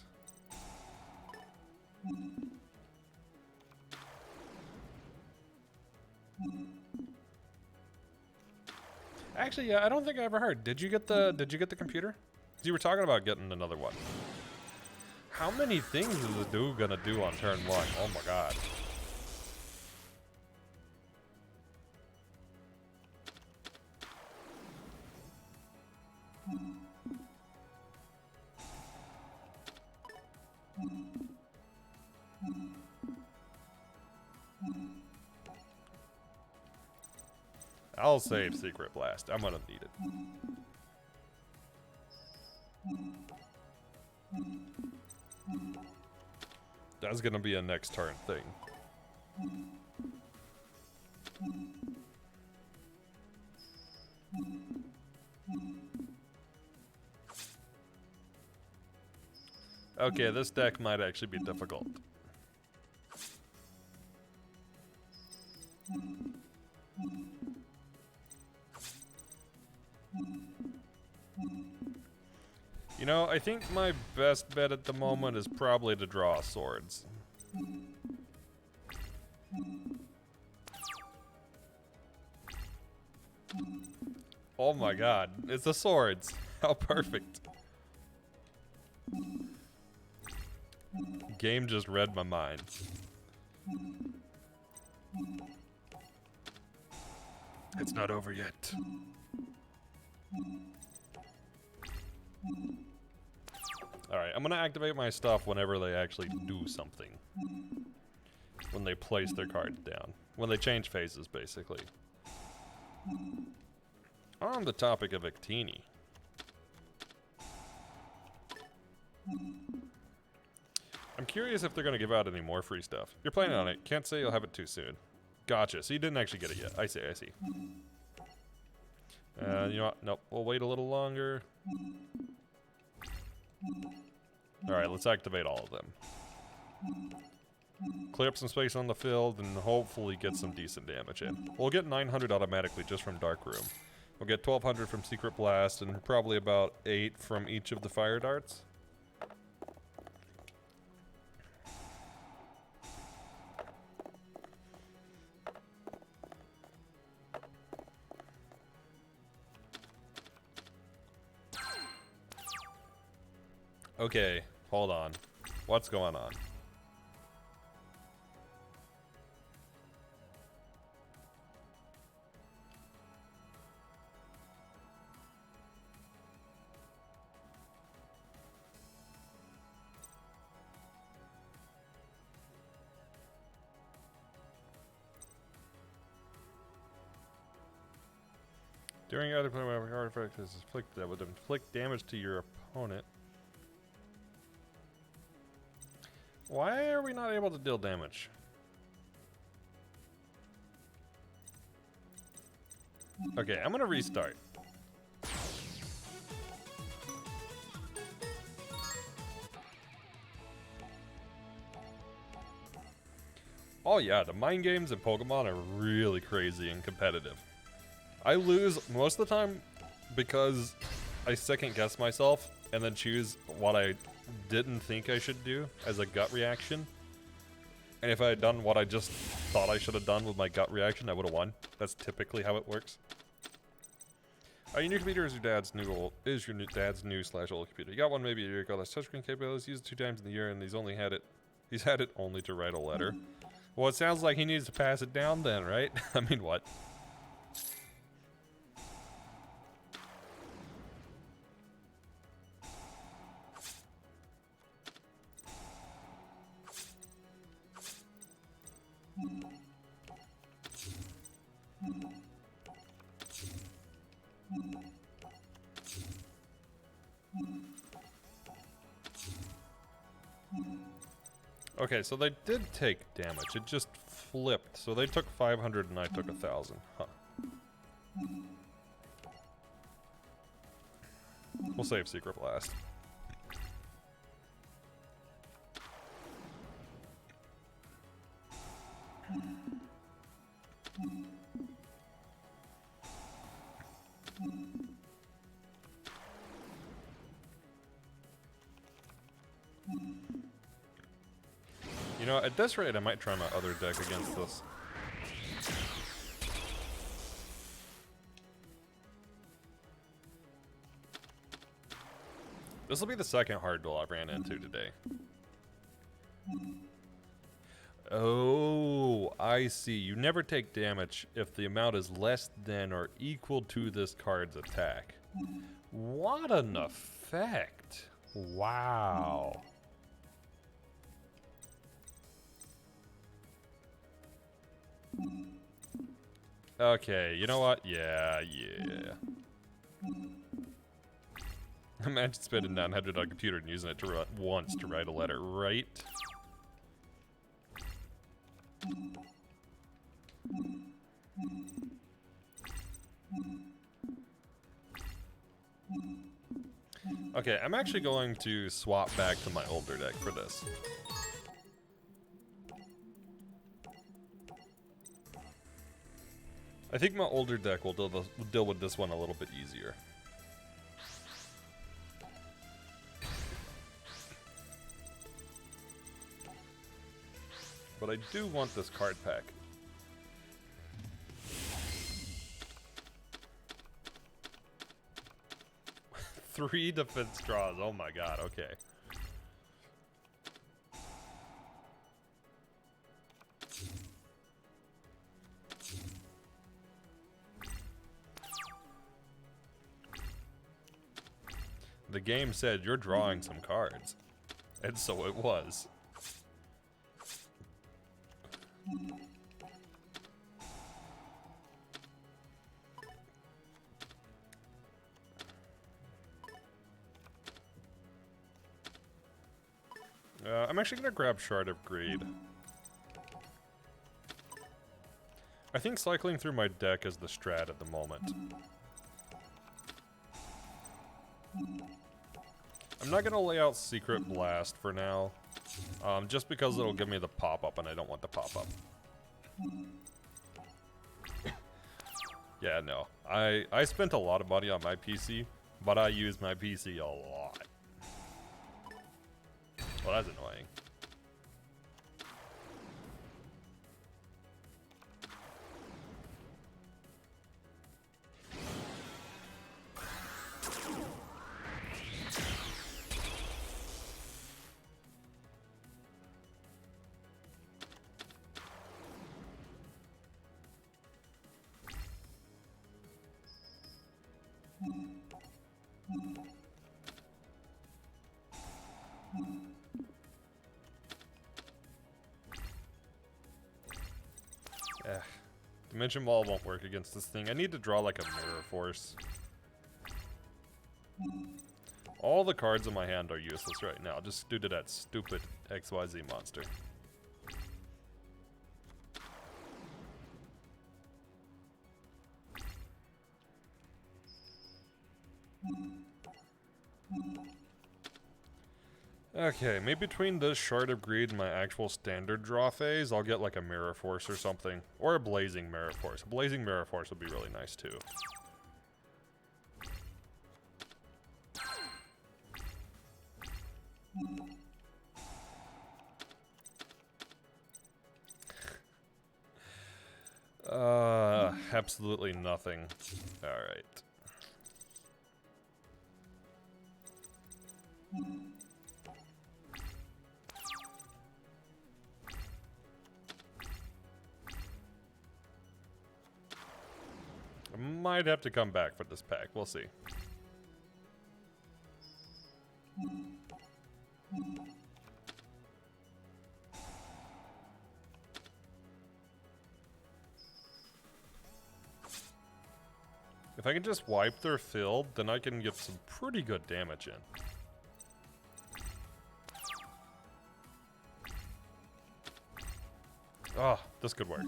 Actually, yeah, I don't think I ever heard. Did you get the computer? 'Cause you were talking about getting another one. How many things is this dude gonna do on turn 1? Oh my god. I'll save Secret Blast. I'm gonna need it. That's gonna be a next turn thing. Okay, this deck might actually be difficult. You know, I think my best bet at the moment is probably to draw swords. Oh my god, it's the swords. How perfect. Game just read my mind. It's not over yet. Alright, I'm gonna activate my stuff whenever they actually do something. When they place their cards down. When they change phases, basically. On the topic of Ictini. I'm curious if they're gonna give out any more free stuff. You're planning on it. Can't say you'll have it too soon. Gotcha. So you didn't actually get it yet. I see, I see. You know what? Nope. We'll wait a little longer. Alright, let's activate all of them. Clear up some space on the field and hopefully get some decent damage in. We'll get 900 automatically just from Dark Room. We'll get 1,200 from Secret Blast and probably about 8 from each of the fire darts. Okay, hold on. What's going on? During either play, whenever artifact is inflicted, that would inflict damage to your opponent. Why are we not able to deal damage? Okay, I'm gonna restart. Oh yeah, the mind games in Pokemon are really crazy and competitive. I lose most of the time because I second guess myself and then choose what I didn't think I should do as a gut reaction. And if I had done what I just thought I should have done with my gut reaction, I would have won. That's typically how it works. Your new computer is your dad's new old / old computer. You got one maybe a year ago that's touchscreen capabilities, used it 2 times in the year, and he's had it only to write a letter. Well, it sounds like he needs to pass it down then, right? I mean, what? Okay, so they did take damage. It just flipped. So they took 500 and I took 1,000. Huh. We'll save Secret Blast. You know, at this rate, I might try my other deck against this. This will be the second hard duel I've ran into today. Oh, I see. You never take damage if the amount is less than or equal to this card's attack. What an effect. Wow. Okay, you know what? Yeah. Imagine spending 900 on a computer and using it to once to write a letter, right? Okay, I'm actually going to swap back to my older deck for this. I think my older deck will deal with this one a little bit easier. But I do want this card pack. Three defense draws. Oh my god, okay. The game said you're drawing some cards. And so it was. I'm actually going to grab Shard of Greed. I think cycling through my deck is the strat at the moment. I'm not going to lay out Secret Blast for now, just because it'll give me the pop-up and I don't want the pop-up. Yeah, no. I spent a lot of money on my PC, but I use my PC a lot. Well, that's annoying. Dimension Wall won't work against this thing. I need to draw like a Mirror Force. All the cards in my hand are useless right now, just due to that stupid XYZ monster. Okay, maybe between this Shard of Greed and my actual standard draw phase, I'll get like a Mirror Force or something. Or a Blazing Mirror Force. A Blazing Mirror Force would be really nice too. Absolutely nothing. Alright. I might have to come back for this pack. We'll see. If I can just wipe their field, then I can get some pretty good damage in. Ah, oh, this could work.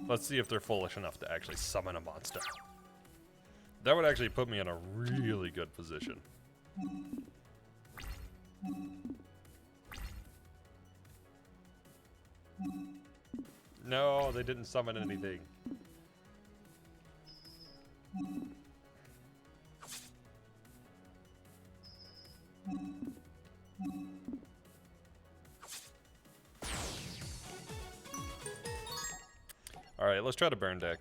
Let's see if they're foolish enough to actually summon a monster. That would actually put me in a really good position. No, they didn't summon anything. Alright, let's try to burn deck.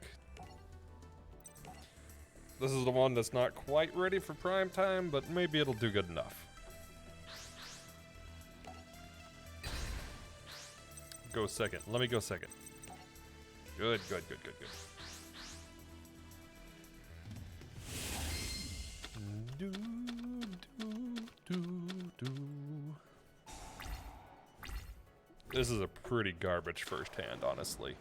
This is the one that's not quite ready for prime time, but maybe it'll do good enough. Go second. Let me go second. Good, good, good, good, good. Do, do, do, do. This is a pretty garbage first hand, honestly.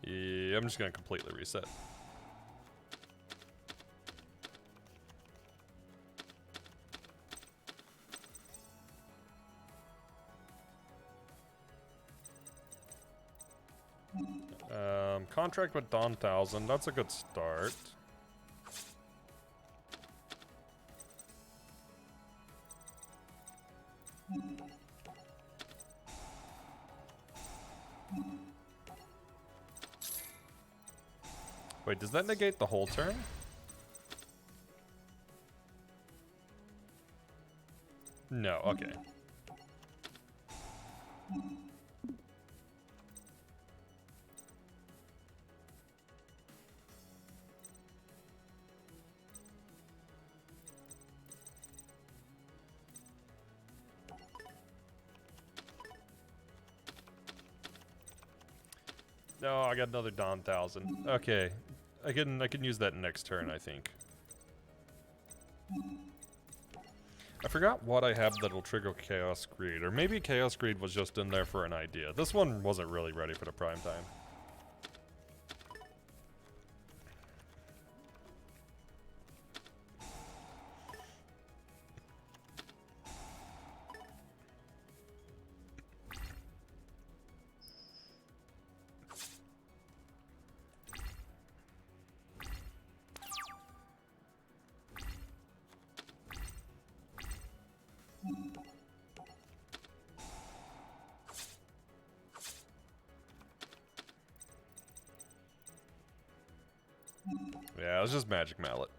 Yeah, I'm just gonna completely reset. Contract with Dawn 1000, that's a good start. Wait, does that negate the whole turn? No, okay. No, I got another Dawn 1000. Okay. I can use that next turn, I think. I forgot what I have that'll trigger Chaos Greed, or maybe Chaos Greed was just in there for an idea. This one wasn't really ready for the prime time. Yeah, it was just Magic Mallet.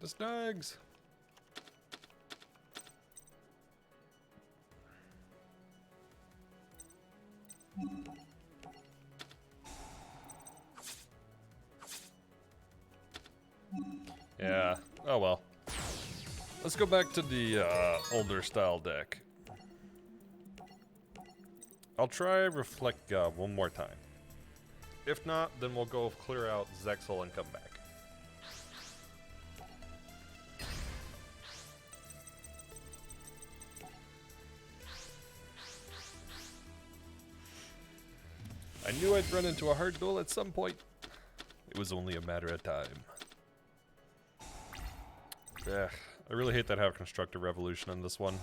The Snugs! Yeah, oh well. Let's go back to the older style deck. I'll try Reflect Gov one more time. If not, then we'll go clear out Zexal and come back. I knew I'd run into a hard duel at some point. It was only a matter of time. Yeah, I really hate that I have Constructive Revolution on this one.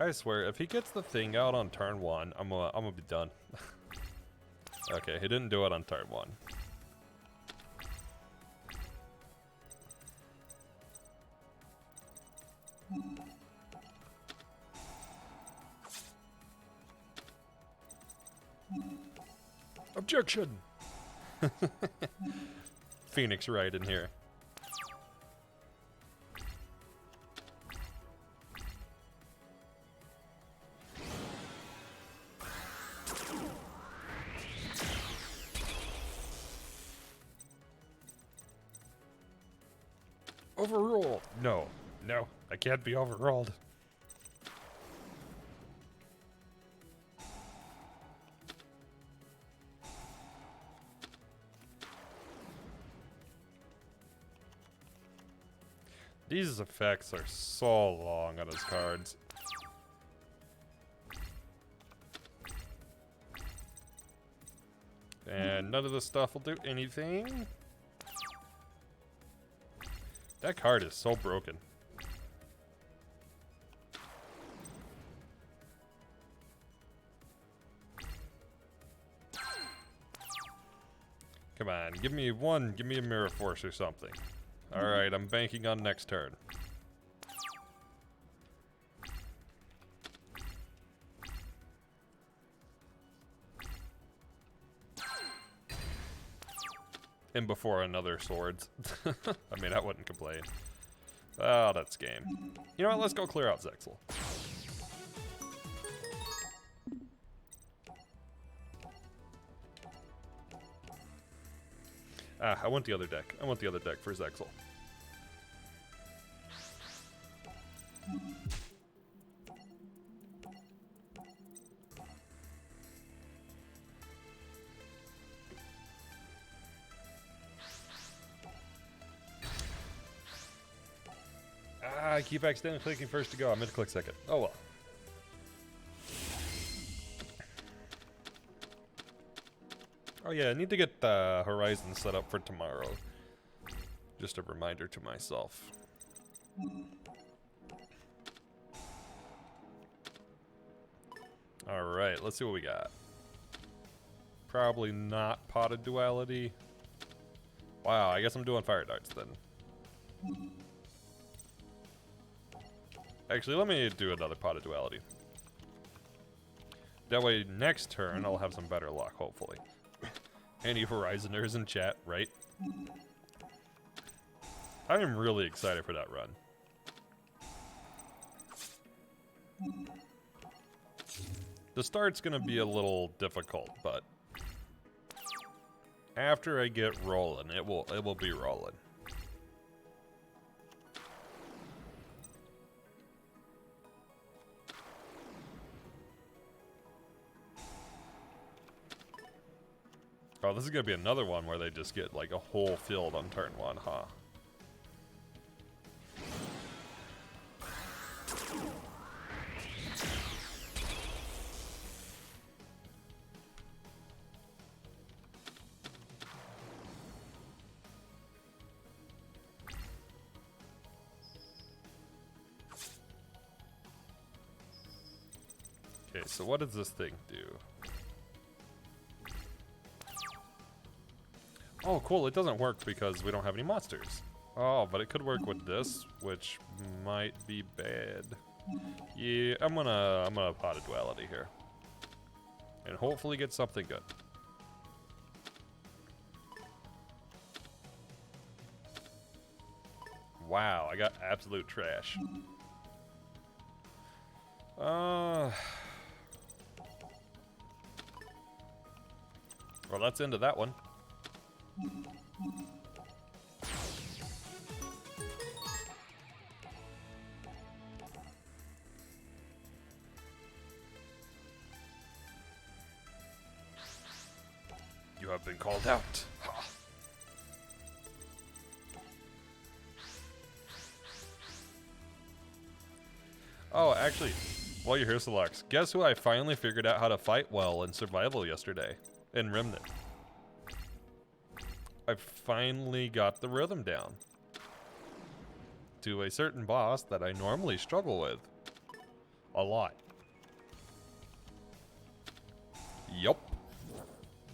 I swear, if he gets the thing out on turn 1, I'm gonna be done. Okay, he didn't do it on turn 1. Objection! Phoenix right in here. Overruled. No, no, I can't be overruled. These effects are so long on his cards. And none of this stuff will do anything. That card is so broken. Come on, give me one, give me a Mirror Force or something. Alright, I'm banking on next turn. And before another swords. I mean, I wouldn't complain. Oh, that's game. You know what, let's go clear out Zexal. Ah, I want the other deck. I want the other deck for Zexal. Ah, I keep accidentally clicking first to go. I meant to click second. Oh well. Oh yeah, I need to get the Horizon set up for tomorrow. Just a reminder to myself. Alright, let's see what we got. Probably not Potted Duality. Wow, I guess I'm doing Fire Darts then. Actually, let me do another Potted Duality. That way, next turn, I'll have some better luck, hopefully. Any Horizoners in chat, right? I am really excited for that run. The start's gonna be a little difficult, but after I get rolling, it will be rolling. Oh, this is gonna be another one where they just get like a whole field on turn 1, huh? Okay, so what does this thing do? Oh, cool, it doesn't work because we don't have any monsters. Oh, but it could work with this, which might be bad. Yeah, I'm gonna pot a duality here. And hopefully get something good. Wow, I got absolute trash. Well, that's into that one. You have been called out. Oh, actually, while you're here, Solux, guess who I finally figured out how to fight well in survival yesterday? In Remnant. I finally got the rhythm down. To a certain boss that I normally struggle with. A lot. Yup.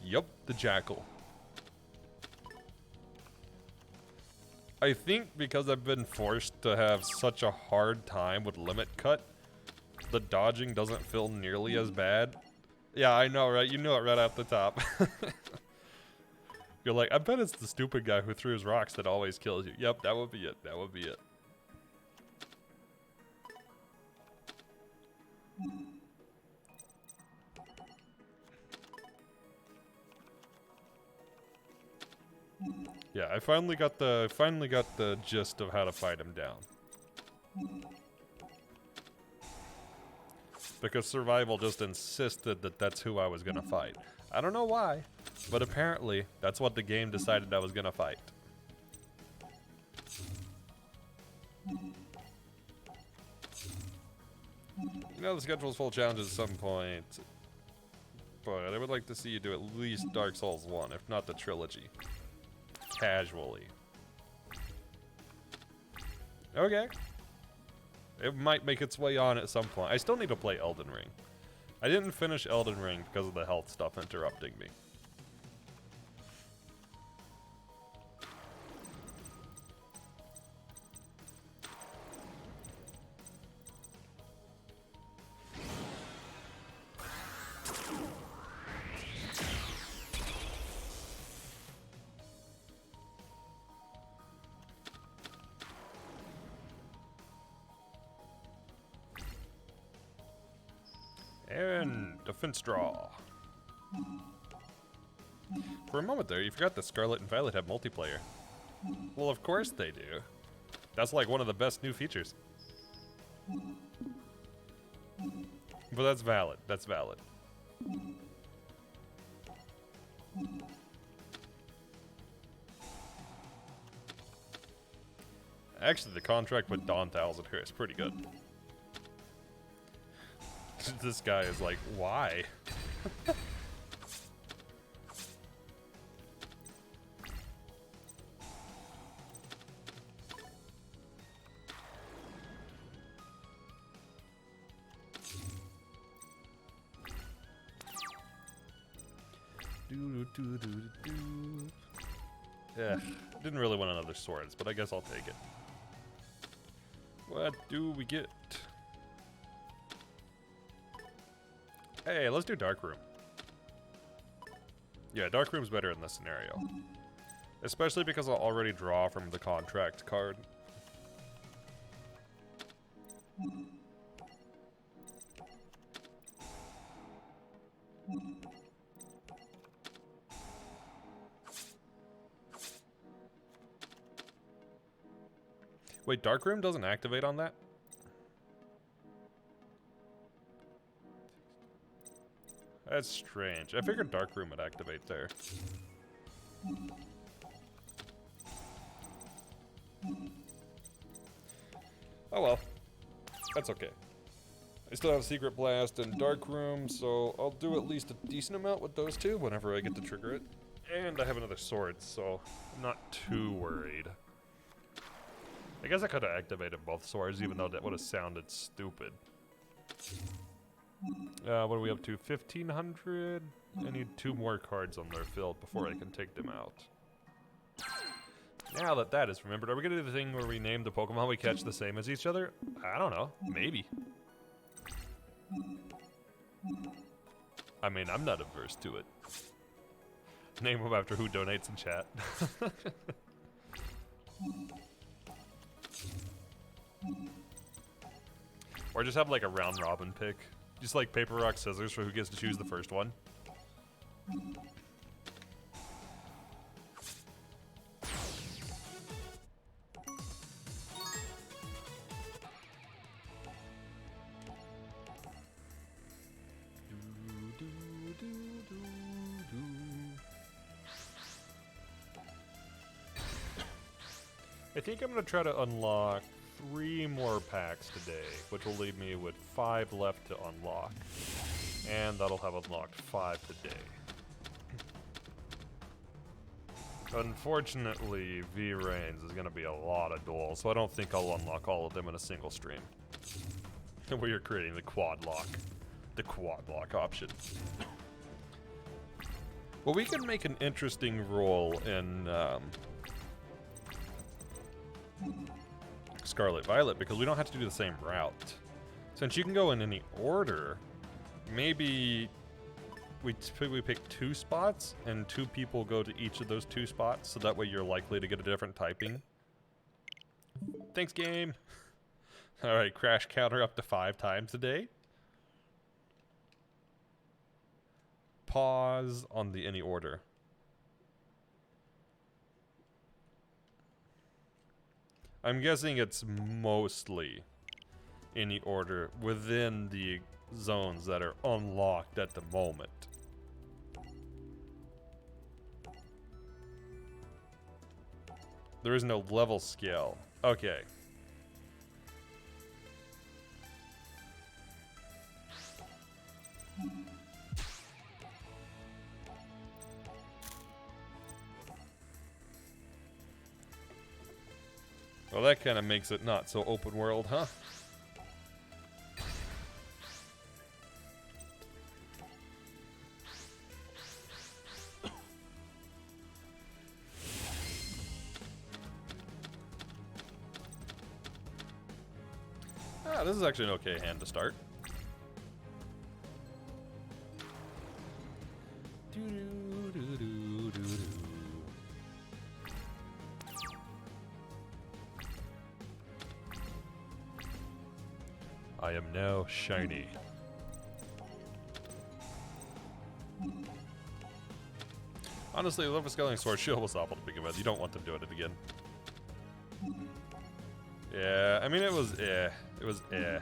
Yup, the Jackal. I think because I've been forced to have such a hard time with limit cut, the dodging doesn't feel nearly as bad. Yeah, I know, right? You know it right off the top. You're like, I bet it's the stupid guy who throws rocks that always kills you. Yep, that would be it. That would be it. Yeah, I finally got the gist of how to fight him down. Because survival just insisted that that's who I was gonna fight. I don't know why, but apparently that's what the game decided I was gonna fight. You know the schedule's full of challenges at some point, but I would like to see you do at least Dark Souls 1, if not the trilogy. Casually. Okay. It might make its way on at some point. I still need to play Elden Ring. I didn't finish Elden Ring because of the health stuff interrupting me. And defense draw. For a moment there, you forgot that Scarlet and Violet have multiplayer. Well, of course they do. That's like one of the best new features. But that's valid. That's valid. Actually, the contract with Dawn Thousand here is pretty good. This guy is like, why? Yeah, didn't really want another swords, but I guess I'll take it. What do we get? Hey, let's do Dark Room. Yeah, Dark Room's better in this scenario. Especially because I'll already draw from the contract card. Wait, Dark Room doesn't activate on that? That's strange. I figured Dark Room would activate there. Oh well. That's okay. I still have Secret Blast and Dark Room, so I'll do at least a decent amount with those two whenever I get to trigger it. And I have another sword, so I'm not too worried. I guess I could have activated both swords, even though that would have sounded stupid. What are we up to? 1,500? I need 2 more cards on their field before I can take them out. Now that that is remembered, are we going to do the thing where we name the Pokemon we catch the same as each other? I don't know. Maybe. I mean, I'm not averse to it. Name them after who donates in chat. Or just have like a round robin pick. Just like paper, rock, scissors for who gets to choose the first one. I think I'm going to try to unlock 3 more packs today, which will leave me with 5 left to unlock. And that'll have unlocked 5 today. Unfortunately, V-Rains is going to be a lot of duels, so I don't think I'll unlock all of them in a single stream. We are creating the quad lock. The quad lock option. Well, we can make an interesting role in Scarlet Violet because we don't have to do the same route. Since you can go in any order, maybe we pick 2 spots and 2 people go to each of those 2 spots, so that way you're likely to get a different typing. Thanks, game. All right, crash counter up to 5 times a day. Pause on the any order. I'm guessing it's mostly any order within the zones that are unlocked at the moment. There is no level scale. Okay. Well, that kind of makes it not so open world, huh? Ah, this is actually an okay hand to start. I am now shiny. Honestly, Love Scaling Sword Shield was awful to begin with. You don't want them doing it again. Yeah, I mean, it was eh. It was eh.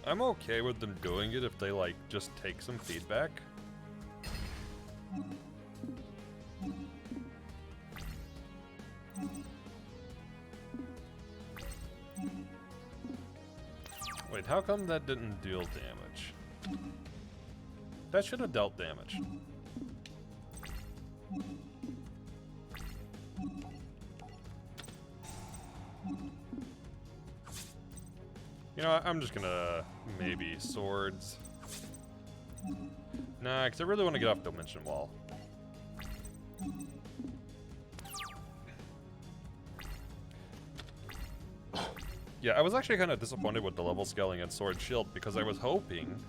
I'm okay with them doing it if they, like, just take some feedback. Wait, how come that didn't deal damage? That should have dealt damage. You know what, I'm just gonna maybe swords. Nah, because I really want to get off Dimension Wall. Yeah, I was actually kind of disappointed with the level scaling in Sword Shield because I was hoping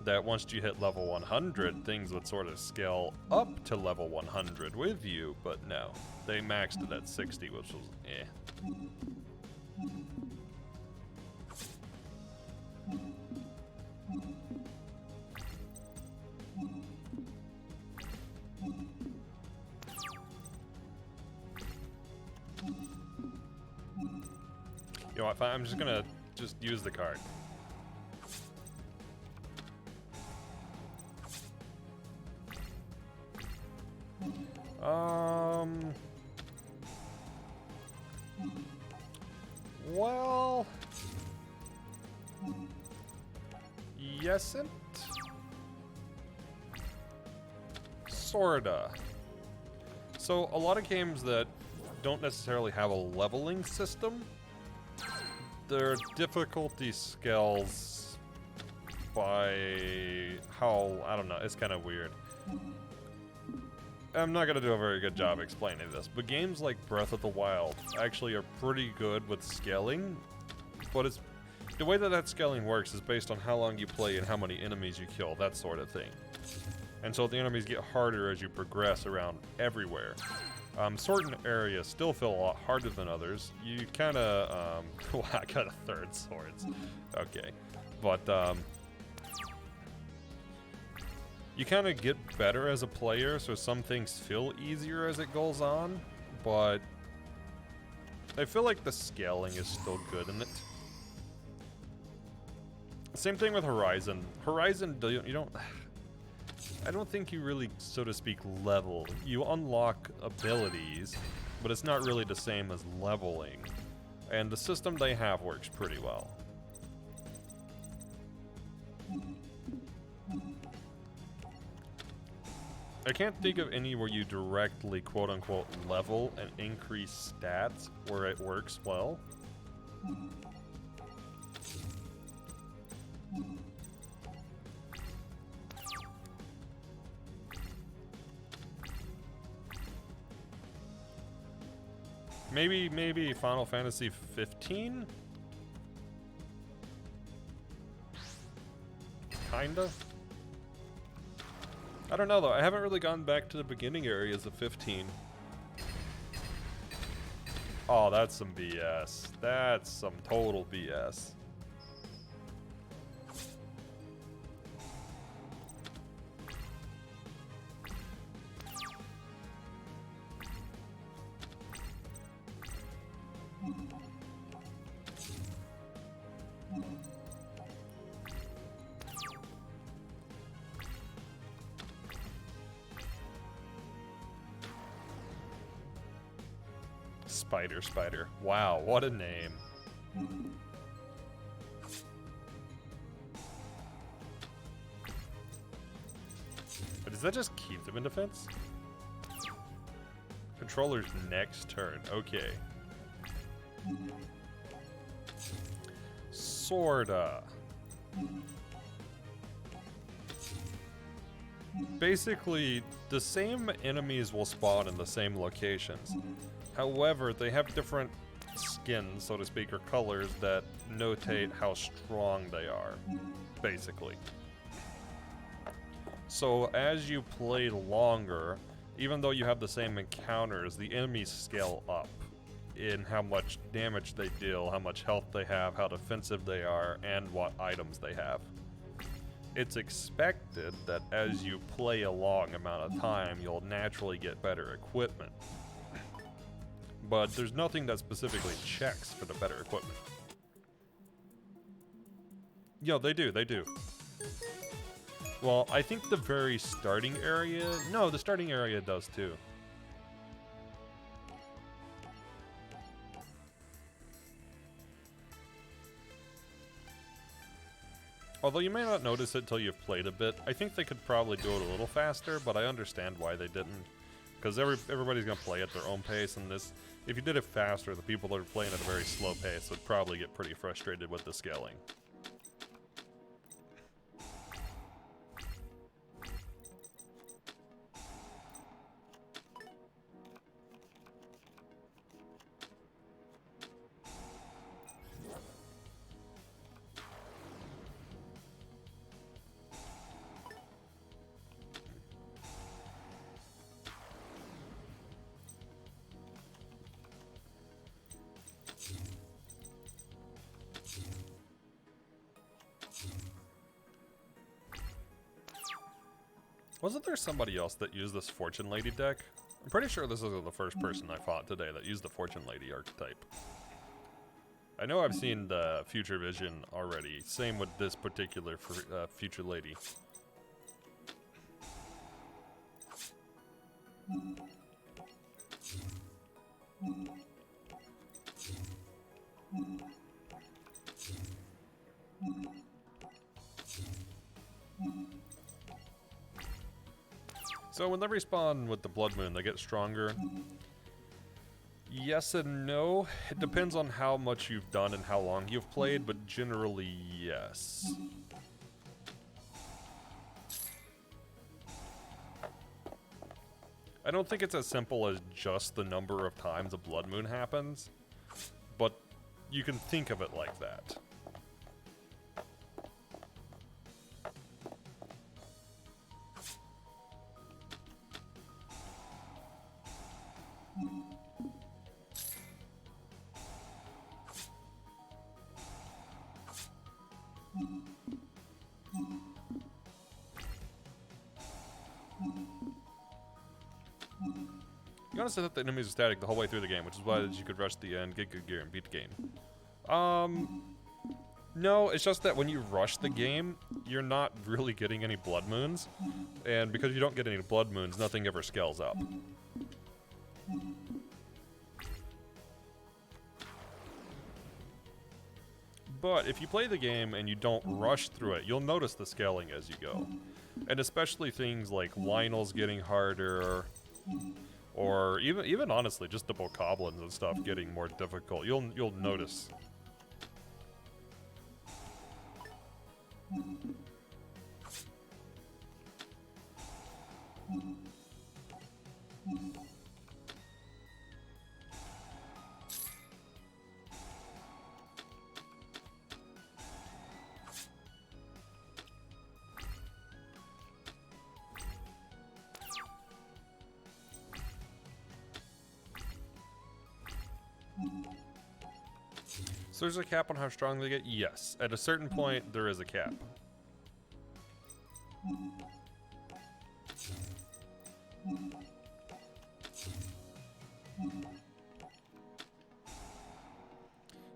that once you hit level 100, things would sort of scale up to level 100 with you, but no. They maxed it at 60, which was eh. You know what, fine, I'm just gonna use the card. Well, yesn't. Sorta. So a lot of games that don't necessarily have a leveling system, their difficulty scales by how, I don't know, it's kind of weird. I'm not going to do a very good job explaining this, but games like Breath of the Wild actually are pretty good with scaling, but it's the way that that scaling works is based on how long you play and how many enemies you kill, that sort of thing. And so the enemies get harder as you progress around everywhere. Certain areas still feel a lot harder than others. You kind of, well, I got a third swords. Okay. But, you kind of get better as a player, so some things feel easier as it goes on, but I feel like the scaling is still good in it. Same thing with Horizon. Horizon, you don't... I don't think you really, so to speak, level. You unlock abilities, but it's not really the same as leveling. And the system they have works pretty well. I can't think of any where you directly, quote-unquote, level and increase stats where it works well. Maybe Final Fantasy 15? Kinda. I don't know though, I haven't really gone back to the beginning areas of 15. Oh, that's some BS. That's some total BS. Spider. Wow, what a name. But does that just keep them in defense? Controller's next turn. Okay. Sorta. Basically, the same enemies will spawn in the same locations. However, they have different skins, so to speak, or colors that notate how strong they are, basically. So as you play longer, even though you have the same encounters, the enemies scale up in how much damage they deal, how much health they have, how defensive they are, and what items they have. It's expected that as you play a long amount of time, you'll naturally get better equipment. But there's nothing that specifically checks for the better equipment. Yo, they do. Well, I think the very starting area... No, the starting area does too. Although you may not notice it till you've played a bit. I think they could probably do it a little faster, but I understand why they didn't. Because everybody's going to play at their own pace, and this... If you did it faster, the people that are playing at a very slow pace would probably get pretty frustrated with the scaling. Wasn't there somebody else that used this Fortune Lady deck? I'm pretty sure this isn't the first person I fought today that used the Fortune Lady archetype. I know I've seen the Future Vision already. Same with this particular Future Lady. So when they respawn with the Blood Moon, they get stronger. Yes and no. It depends on how much you've done and how long you've played, but generally, yes. I don't think it's as simple as just the number of times a Blood Moon happens, but you can think of it like that. You honestly thought the enemies are static the whole way through the game, which is why you could rush the end, get good gear, and beat the game. No, it's just that when you rush the game, you're not really getting any Blood Moons, and because you don't get any Blood Moons, nothing ever scales up. But if you play the game and you don't rush through it, you'll notice the scaling as you go. And especially things like Lionel's getting harder, or even honestly, just the bokoblins and stuff getting more difficult. You'll notice. So there's a cap on how strong they get? Yes. At a certain point, there is a cap.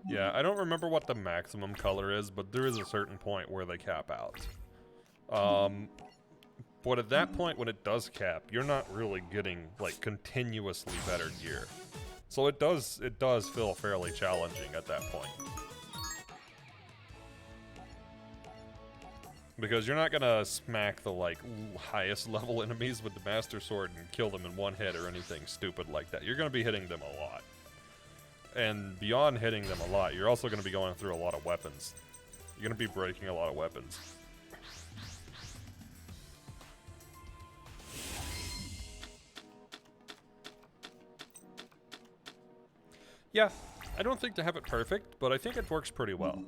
Yeah, I don't remember what the maximum color is, but there is a certain point where they cap out. But at that point, when it does cap, you're not really getting, like, continuously better gear. So it does feel fairly challenging at that point. Because you're not gonna smack the, like, highest level enemies with the Master Sword and kill them in one hit or anything stupid like that. You're gonna be hitting them a lot. And beyond hitting them a lot, you're also gonna be going through a lot of weapons. You're gonna be breaking a lot of weapons. Yeah, I don't think they have it perfect, but I think it works pretty well.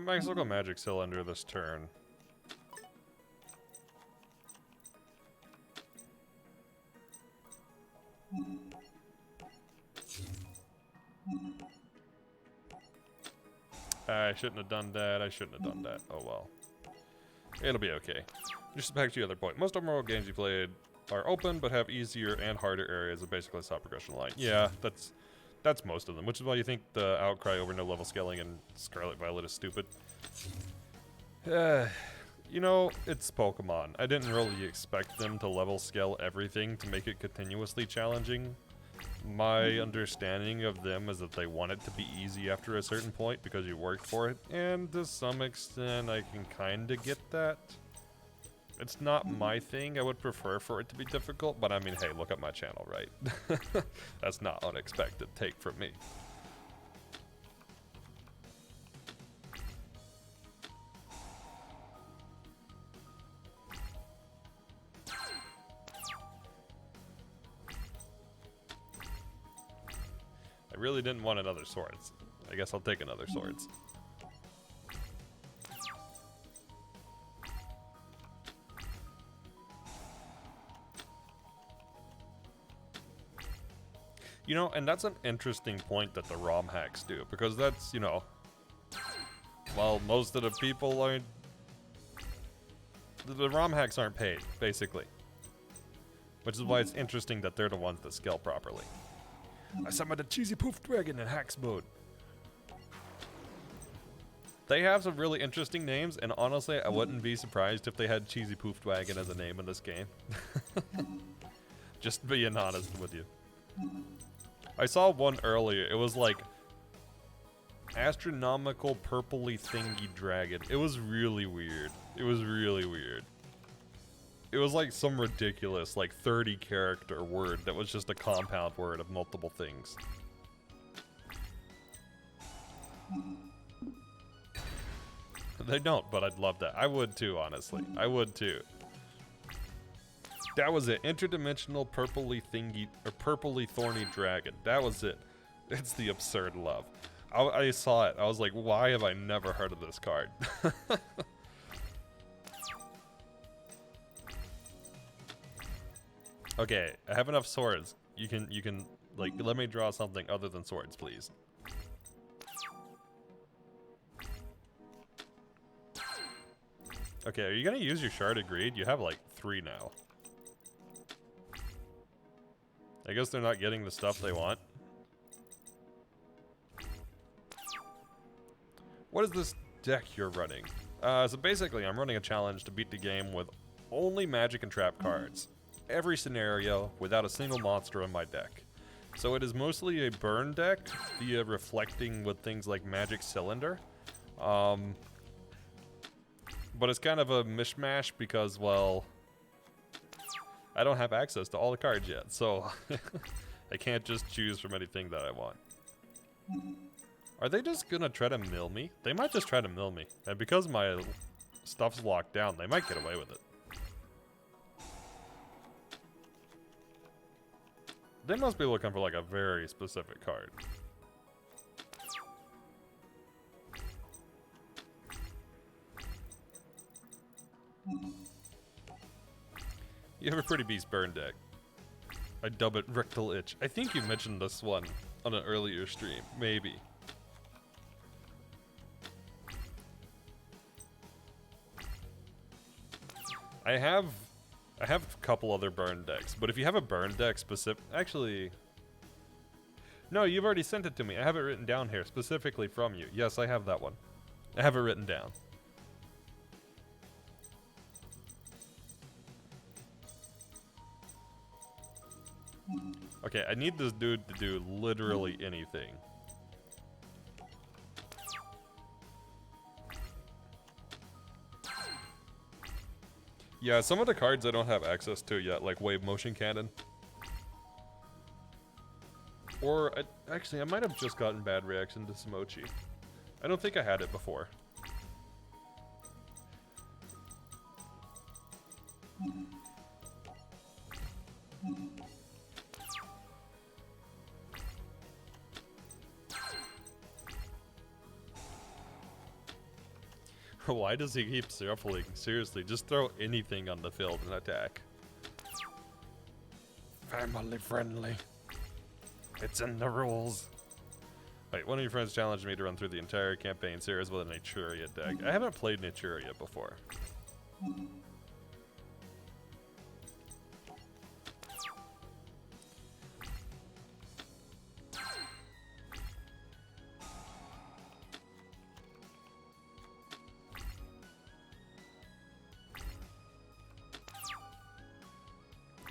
I guess I'll go Magic Cylinder this turn. I shouldn't have done that. I shouldn't have done that. Oh well. It'll be okay. Just back to the other point. Most open world games you played are open, but have easier and harder areas of basically stop progression line. Yeah, that's most of them, which is why you think the outcry over no level scaling in Scarlet Violet is stupid. You know, it's Pokemon. I didn't really expect them to level scale everything to make it continuously challenging. My understanding of them is that they want it to be easy after a certain point because you worked for it, and to some extent I can kinda get that. It's not my thing. I would prefer for it to be difficult, but I mean, hey, look at my channel, right? That's not unexpected take from me. I really didn't want another swords. I guess I'll take another swords. You know, and that's an interesting point that the ROM hacks do, because that's, you know, well, most of the people aren't, the ROM hacks aren't paid, basically. Which is why it's interesting that they're the ones that scale properly. I summoned a cheesy poof dragon in Hax mode. They have some really interesting names, and honestly, I wouldn't be surprised if they had cheesy poof dragon as a name in this game. Just being honest with you. I saw one earlier. It was like astronomical purpley thingy dragon. It was really weird. It was really weird. It was like some ridiculous, like 30 character word that was just a compound word of multiple things. They don't, but I'd love that. I would too, honestly. I would too. That was it. Interdimensional purpley thingy, or purpley thorny dragon. That was it. It's the absurd love. I saw it. I was like, why have I never heard of this card? Okay, I have enough swords. You can, like, let me draw something other than swords, please. Okay, are you gonna use your Shard of Greed? You have like 3 now. I guess they're not getting the stuff they want. What is this deck you're running? So basically, I'm running a challenge to beat the game with only magic and trap cards. Every scenario without a single monster in my deck. So it is mostly a burn deck via reflecting with things like Magic Cylinder. But it's kind of a mishmash because, well, I don't have access to all the cards yet, so I can't just choose from anything that I want. Are they just gonna try to mill me? They might just try to mill me. And because my stuff's locked down, they might get away with it. They must be looking for like a very specific card. You have a pretty beast burn deck. I dub it Rectal Itch. I think you mentioned this one on an earlier stream. Maybe. I have a couple other burn decks, but if you have a burn deck specific... Actually... No, you've already sent it to me. I have it written down here, specifically from you. Yes, I have that one. I have it written down. Okay, I need this dude to do literally anything. Yeah, some of the cards I don't have access to yet, like Wave Motion Cannon. Or, actually, I might have just gotten Bad Reaction to Smochi. I don't think I had it before. Why does he keep shuffling? Seriously, just throw anything on the field and attack. Family friendly. It's in the rules. Wait, one of your friends challenged me to run through the entire campaign series with a Naturia deck. I haven't played Naturia before.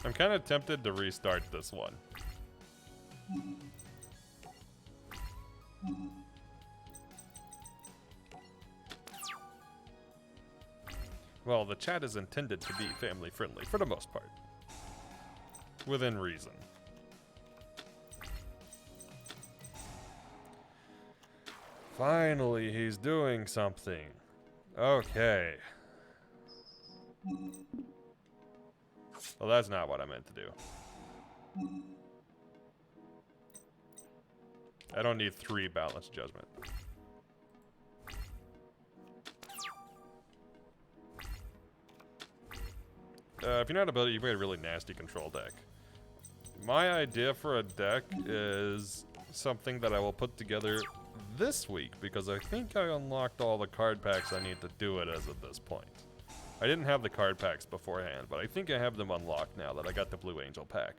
I'm kind of tempted to restart this one. Well, the chat is intended to be family friendly for the most part. Within reason. Finally, he's doing something. Okay. Well, that's not what I meant to do. I don't need 3 Balanced Judgment. If you're not about it, you made a really nasty control deck. My idea for a deck is something that I will put together this week, because I think I unlocked all the card packs I need to do it as of this point. I didn't have the card packs beforehand, but I think I have them unlocked now that I got the Blue Angel pack.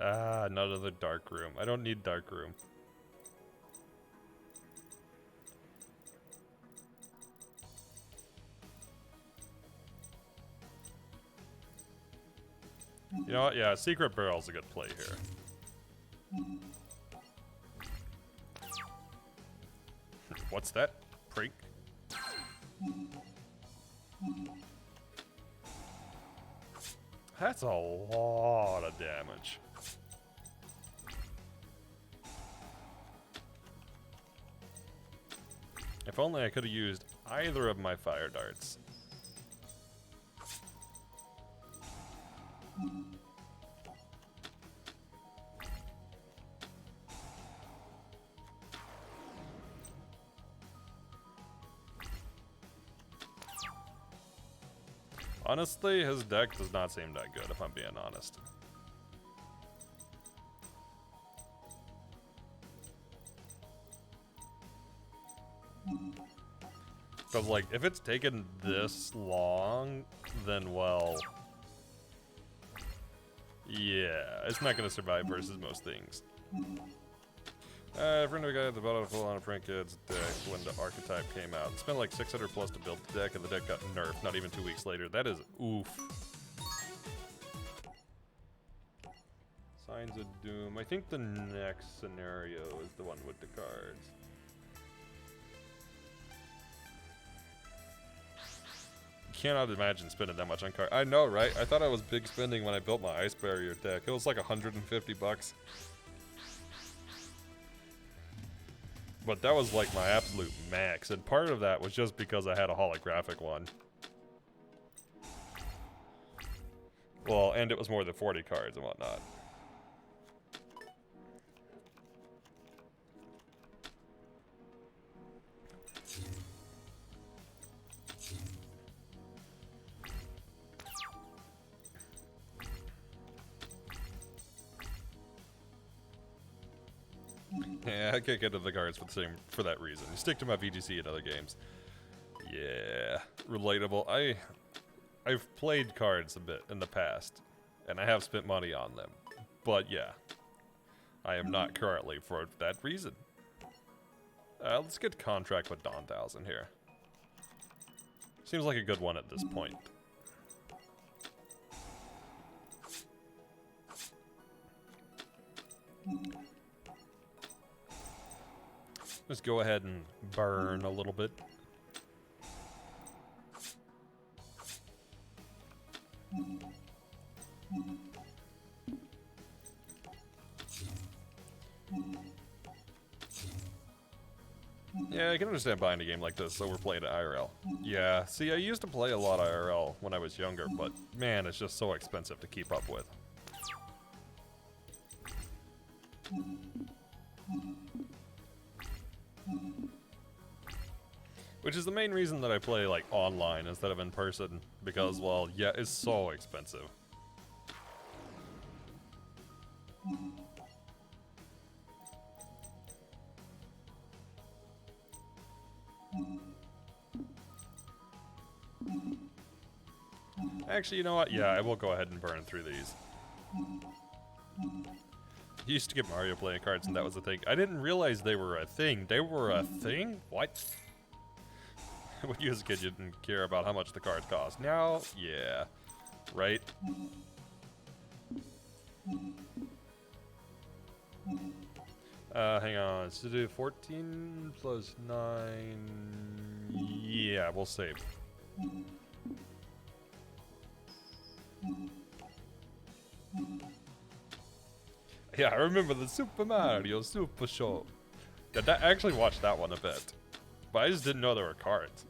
Ah, another dark room. I don't need dark room. You know what? Yeah, Secret Barrel's a good play here. What's that? Prank? That's a lot of damage. If only I could have used either of my fire darts. Honestly, his deck does not seem that good, if I'm being honest. Because, like, if it's taken this long, then, well... yeah, it's not going to survive versus most things. Friend of a guy at the bottom of full-on Frank Kid's deck when the archetype came out. Spent like 600 plus to build the deck, and the deck got nerfed not even 2 weeks later. That is oof. Signs of Doom. I think the next scenario is the one with the cards. Cannot imagine spending that much on cards. I know, right? I thought I was big spending when I built my Ice Barrier deck. It was like 150 bucks. But that was like my absolute max, and part of that was just because I had a holographic one. Well, and it was more than 40 cards and whatnot. Yeah, I can't get into the cards for that reason. You stick to my VGC in other games. Yeah, relatable. I've played cards a bit in the past, and I have spent money on them. But yeah, I am not currently for that reason. Let's get contract with Dawn Thousand here. Seems like a good one at this point. Let's go ahead and burn a little bit. Yeah, I can understand buying a game like this, so we're playing it IRL. Yeah, see, I used to play a lot of IRL when I was younger, but man, it's just so expensive to keep up with. Which is the main reason that I play, like, online instead of in person, because, well, yeah, it's so expensive. Actually, you know what? Yeah, I will go ahead and burn through these. You used to get Mario playing cards, and that was a thing. I didn't realize they were a thing. They were a thing? What? When you was a kid, you didn't care about how much the cards cost. Now, yeah. Right? Hang on. Let's do 14 plus 9. Yeah, we'll save. Yeah, I remember the Super Mario Super Show. I actually watched that one a bit. But I just didn't know there were cards.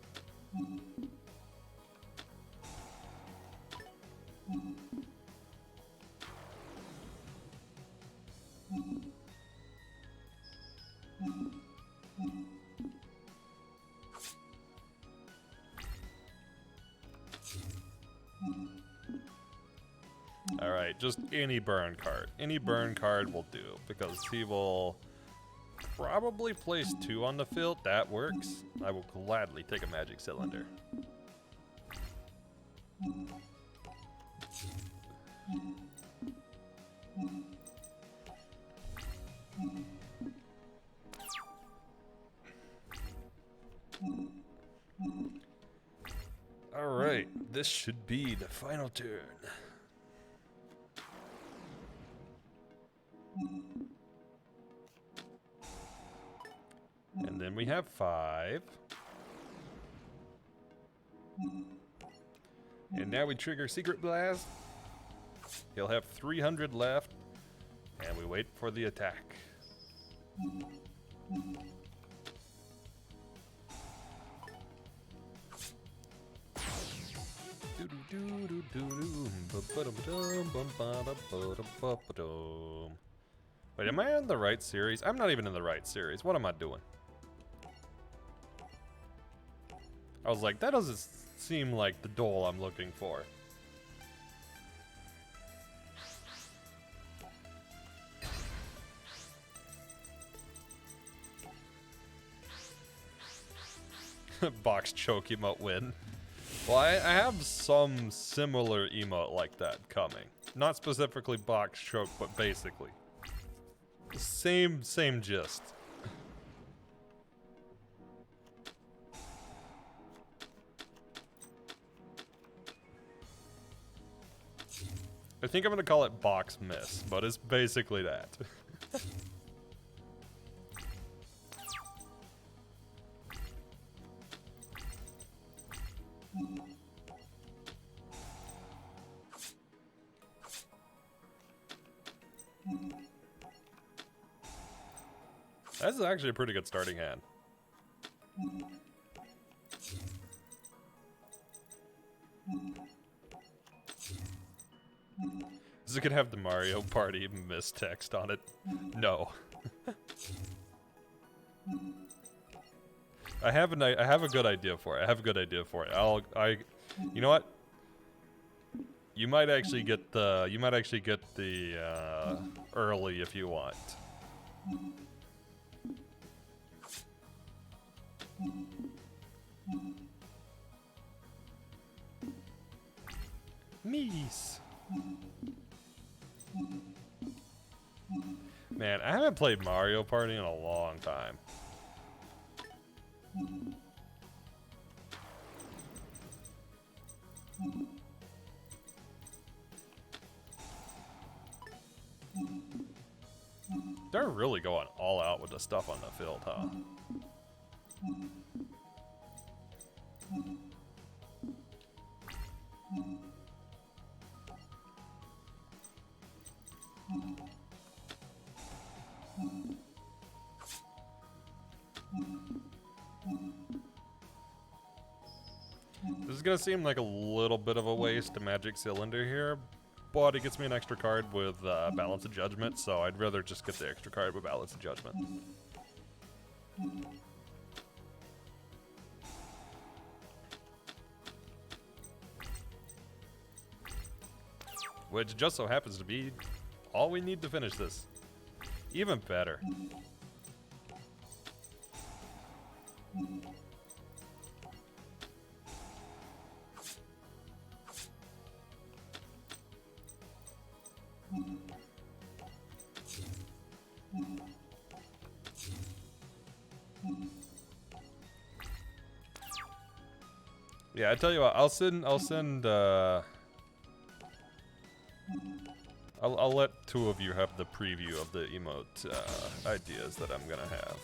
Alright, just any burn card. Any burn card will do, because he will probably place 2 on the field. That works. I will gladly take a magic cylinder. Alright, this should be the final turn. And then we have 5. And now we trigger Secret Blast. He'll have 300 left. And we wait for the attack. Wait, am I in the right series? I'm not even in the right series. What am I doing? I was like, that doesn't seem like the duel I'm looking for. Box choke emote win. Well, I have some similar emote like that coming. Not specifically box choke, but basically. Same gist. I think I'm gonna call it box miss, but it's basically that. This is actually a pretty good starting hand. Is it gonna have the Mario Party miss text on it? No. I have a good idea for it. You know what? You might actually get the early if you want. Mies. Man, I haven't played Mario Party in a long time. They're really going all out with the stuff on the field, huh? This is gonna seem like a little bit of a waste to Magic Cylinder here, but it gets me an extra card with Balance of Judgment, so I'd rather just get the extra card with Balance of Judgment. Which just so happens to be all we need to finish this. Even better. Yeah, I tell you what, I'll let 2 of you have the preview of the emote ideas that I'm gonna have.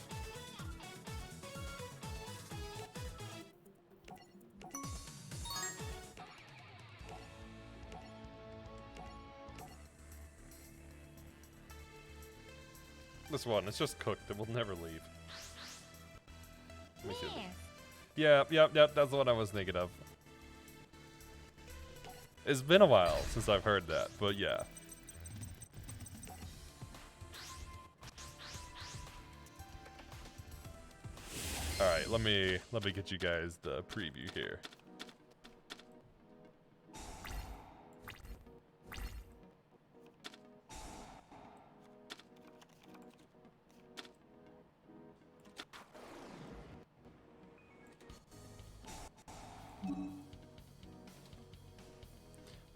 This one, it's just cooked. It will never leave. Let me see. Yep, that's what I was thinking of. It's been a while since I've heard that, but yeah. Alright, let me get you guys the preview here.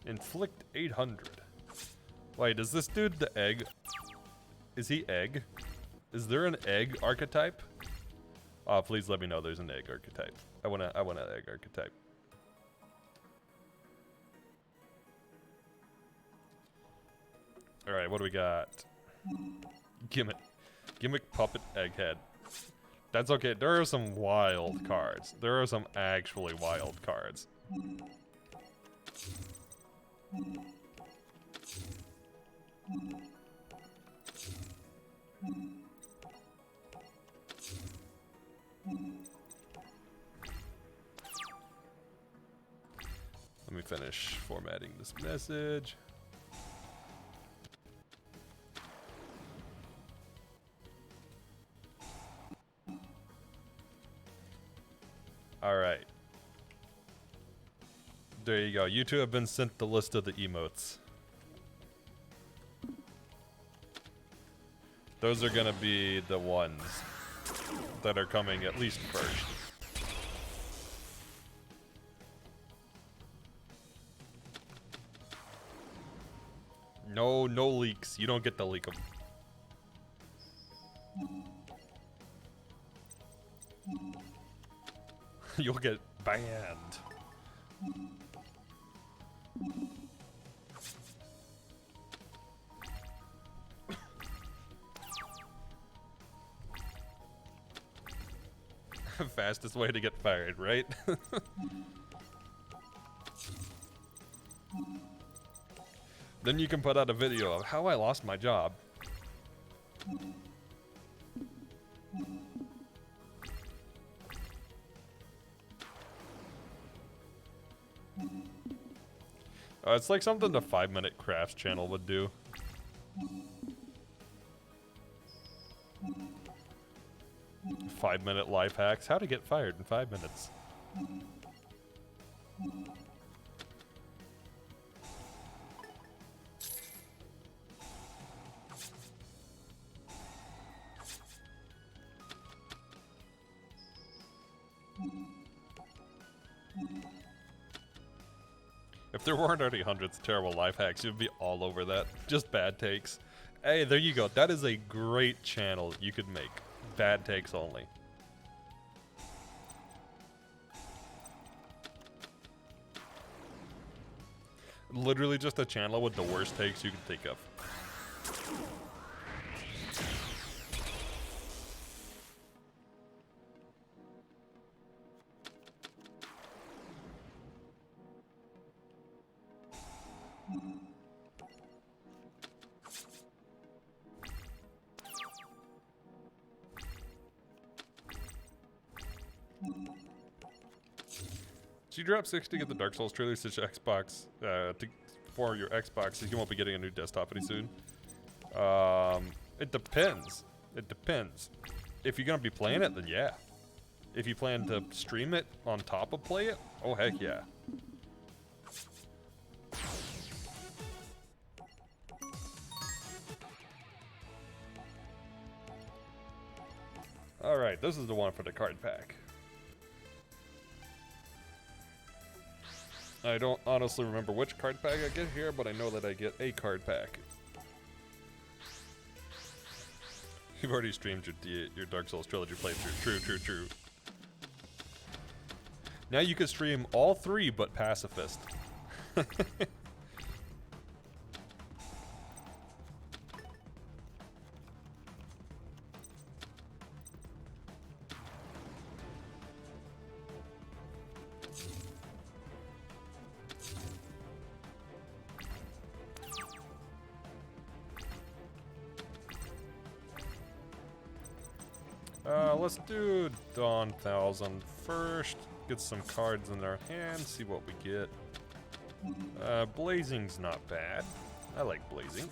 Inflict 800. Wait, is this dude the egg? Is he egg? Is there an egg archetype? Oh, please let me know there's an egg archetype. I want an egg archetype. All right, what do we got? Gimmick puppet egghead. That's okay. There are some wild cards. There are some actually wild cards. Let me finish formatting this message. All right. There you go. You two have been sent the list of the emotes. Those are gonna be the ones that are coming at least first. No leaks. You don't get to leak them. You'll get banned. Fastest way to get fired, right? Then you can put out a video of how I lost my job. It's like something the 5-minute crafts channel would do. Five-minute life hacks. How to get fired in 5 minutes. If there weren't already hundreds of terrible life hacks, you'd be all over that. Just bad takes. Hey, there you go. That is a great channel you could make. Bad takes only. Literally just a channel with the worst takes you can think of. So you drop 60 to get the Dark Souls trailer to Xbox for your Xbox. You won't be getting a new desktop any soon. It depends. It depends. If you're gonna be playing it, then yeah. If you plan to stream it on top of play it, oh heck yeah. All right, this is the one for the card pack. I don't honestly remember which card pack I get here, but I know that I get a card pack. You've already streamed your Dark Souls trilogy playthrough. True. Now you can stream all three but Pacifist. Let's do Dawn 1000 first. Get some cards in their hand, see what we get. Blazing's not bad. I like Blazing.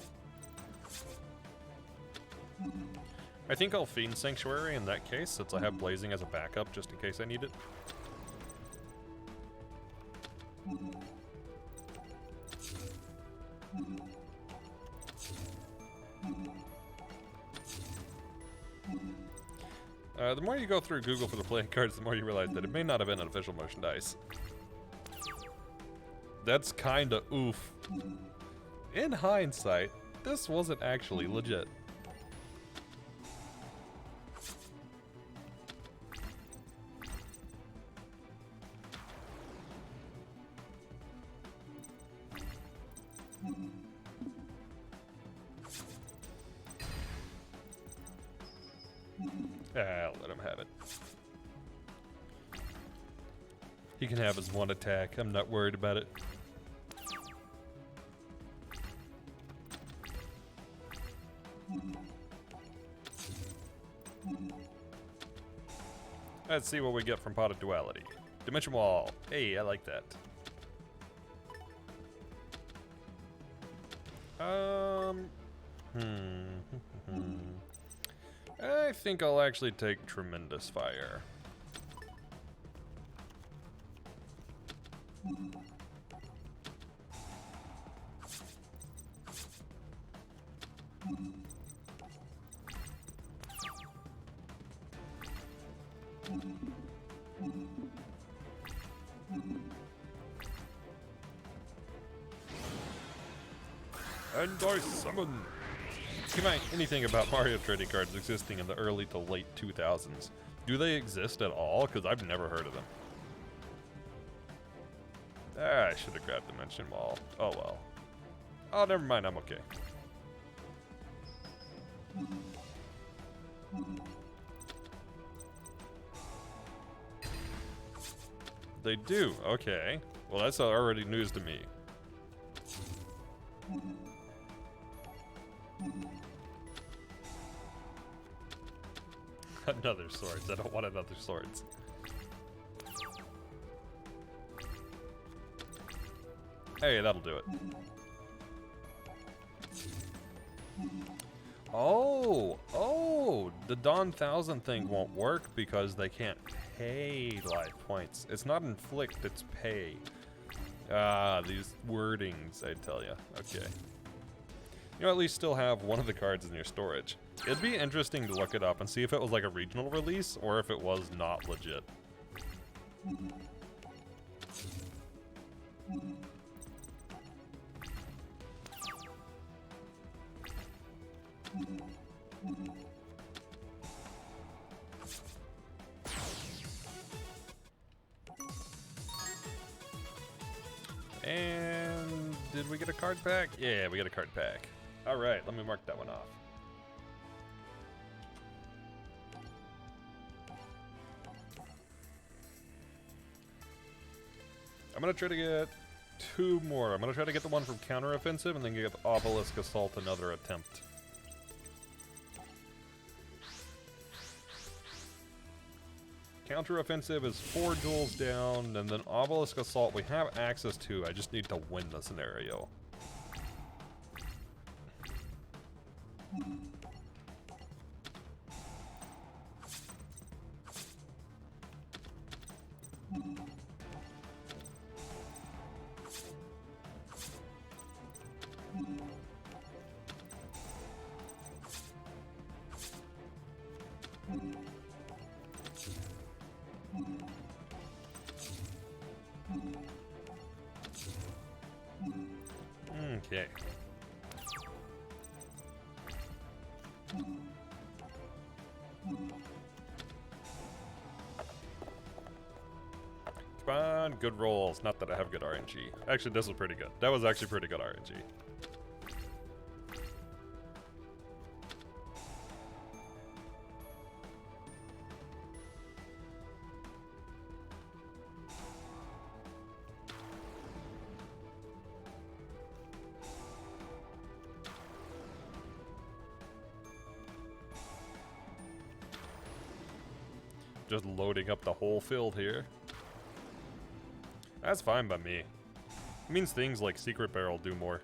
I think I'll Fiend Sanctuary in that case, since I have Blazing as a backup, just in case I need it. The more you go through Google for the playing cards, the more you realize that it may not have been an official merchandise. That's kinda oof. In hindsight, this wasn't actually legit. I'll let him have it. He can have his one attack. I'm not worried about it. Let's see what we get from Pot of Duality. Dimension Wall. Hey, I like that. I think I'll actually take Tremendous Fire. And I summon. Can I anything about Mario trading cards existing in the early to late 2000s? Do they exist at all? Because I've never heard of them. Ah, I should have grabbed Dimension Wall. Oh well. Oh, never mind. I'm okay. They do. Okay. Well, that's already news to me. Another swords. I don't want another swords. Hey, that'll do it. Oh, the Dawn 1000 thing won't work because they can't pay life points. It's not inflict, it's pay. Ah, these wordings, I tell ya. Okay. You at least still have one of the cards in your storage. It'd be interesting to look it up and see if it was like a regional release or if it was not legit. And did we get a card pack? Yeah, we got a card pack. All right, let me mark that one off. I'm gonna try to get two more. I'm gonna try to get the one from Counteroffensive and then get the Obelisk Assault another attempt. Counteroffensive is 4 duels down, and then Obelisk Assault we have access to. I just need to win the scenario. Okay. Come on, good rolls. Not that I have good RNG. Actually, this was pretty good. That was actually pretty good RNG. Just loading up the whole field here. That's fine by me. It means things like Secret Barrel do more.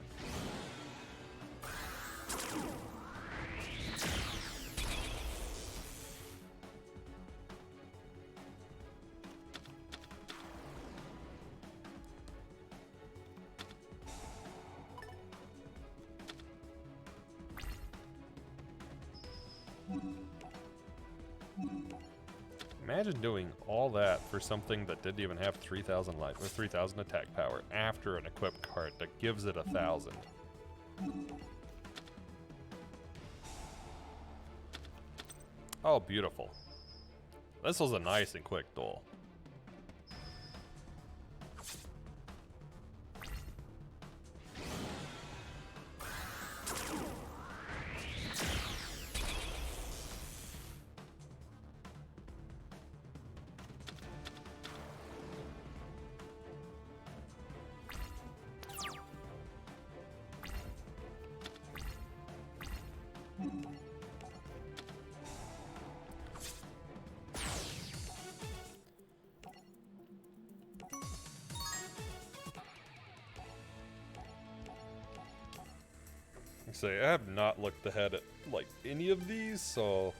Imagine doing all that for something that didn't even have 3,000 life or 3,000 attack power after an equipped card that gives it 1,000. Oh, beautiful. This was a nice and quick duel. Say, I have not looked ahead at, like, any of these, so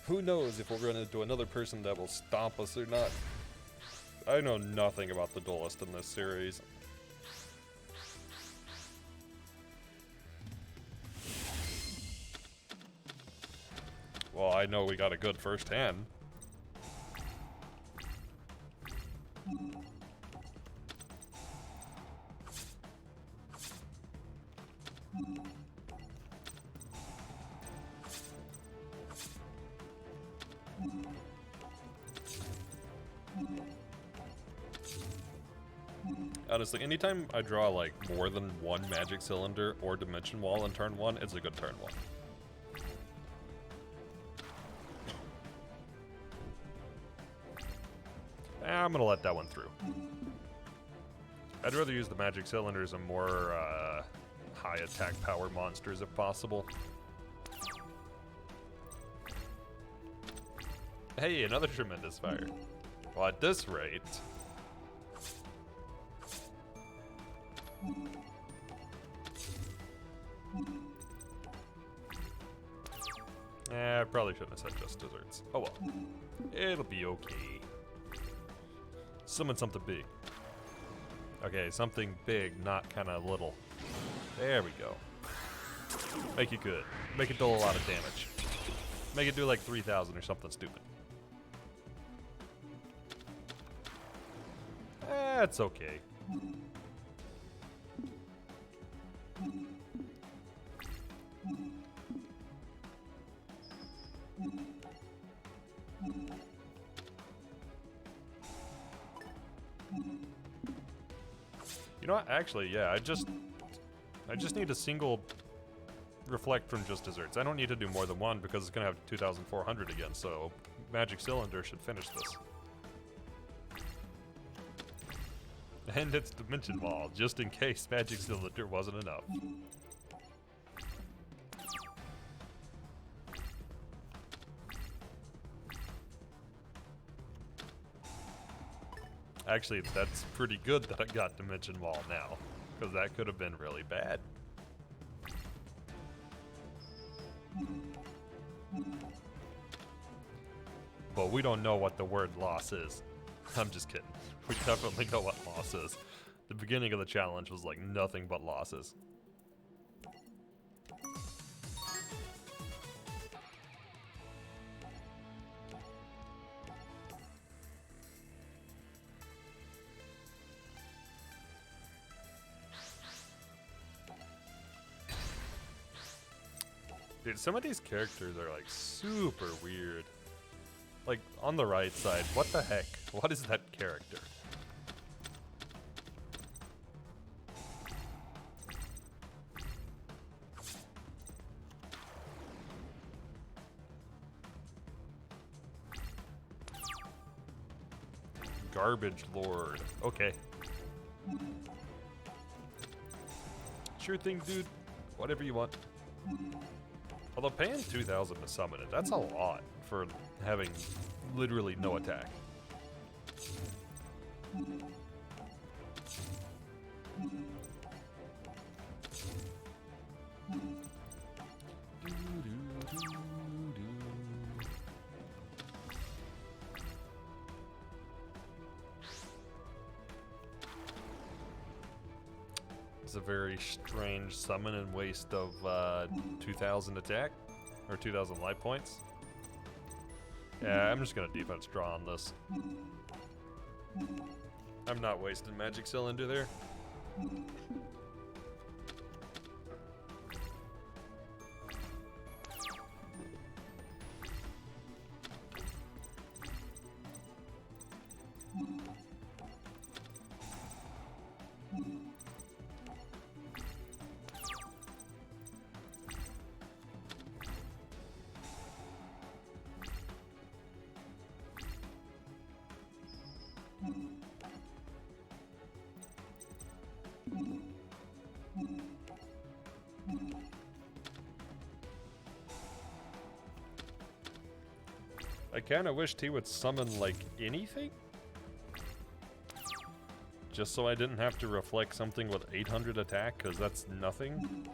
who knows if we're going to do another person that will stomp us or not. I know nothing about the Duelist in this series. Well, I know we got a good first hand. Honestly, anytime I draw like more than one magic cylinder or dimension wall in turn 1, it's a good turn 1. I'm gonna let that one through. I'd rather use the magic cylinders and more high attack power monsters if possible. Hey, another tremendous fire. Well, at this rate... I probably shouldn't have said just desserts. Oh well. It'll be okay. Summon something big. Okay, something big, not kind of little. There we go. Make it good. Make it do a lot of damage. Make it do like 3,000 or something stupid. That's okay. You know what? Actually, yeah, I just need a single reflect from just desserts. I don't need to do more than one because it's gonna have 2,400 again. So magic cylinder should finish this. And it's dimension wall, just in case magic cylinder wasn't enough. Actually, that's pretty good that I got dimension wall now, because that could have been really bad. But we don't know what the word loss is. I'm just kidding. We definitely know what loss is. The beginning of the challenge was like nothing but losses. Dude, some of these characters are like super weird. Like on the right side, what the heck? What is that character? Garbage Lord. Okay. Sure thing, dude. Whatever you want. Although paying 2,000 to summon it, that's a lot for having literally no attack. It's a very strange summon and waste of 2,000 attack, or 2,000 life points. Yeah, I'm just gonna defense draw on this. I'm not wasting Magic Cylinder there. I kinda wished he would summon, like, anything? Just so I didn't have to reflect something with 800 attack, because that's nothing.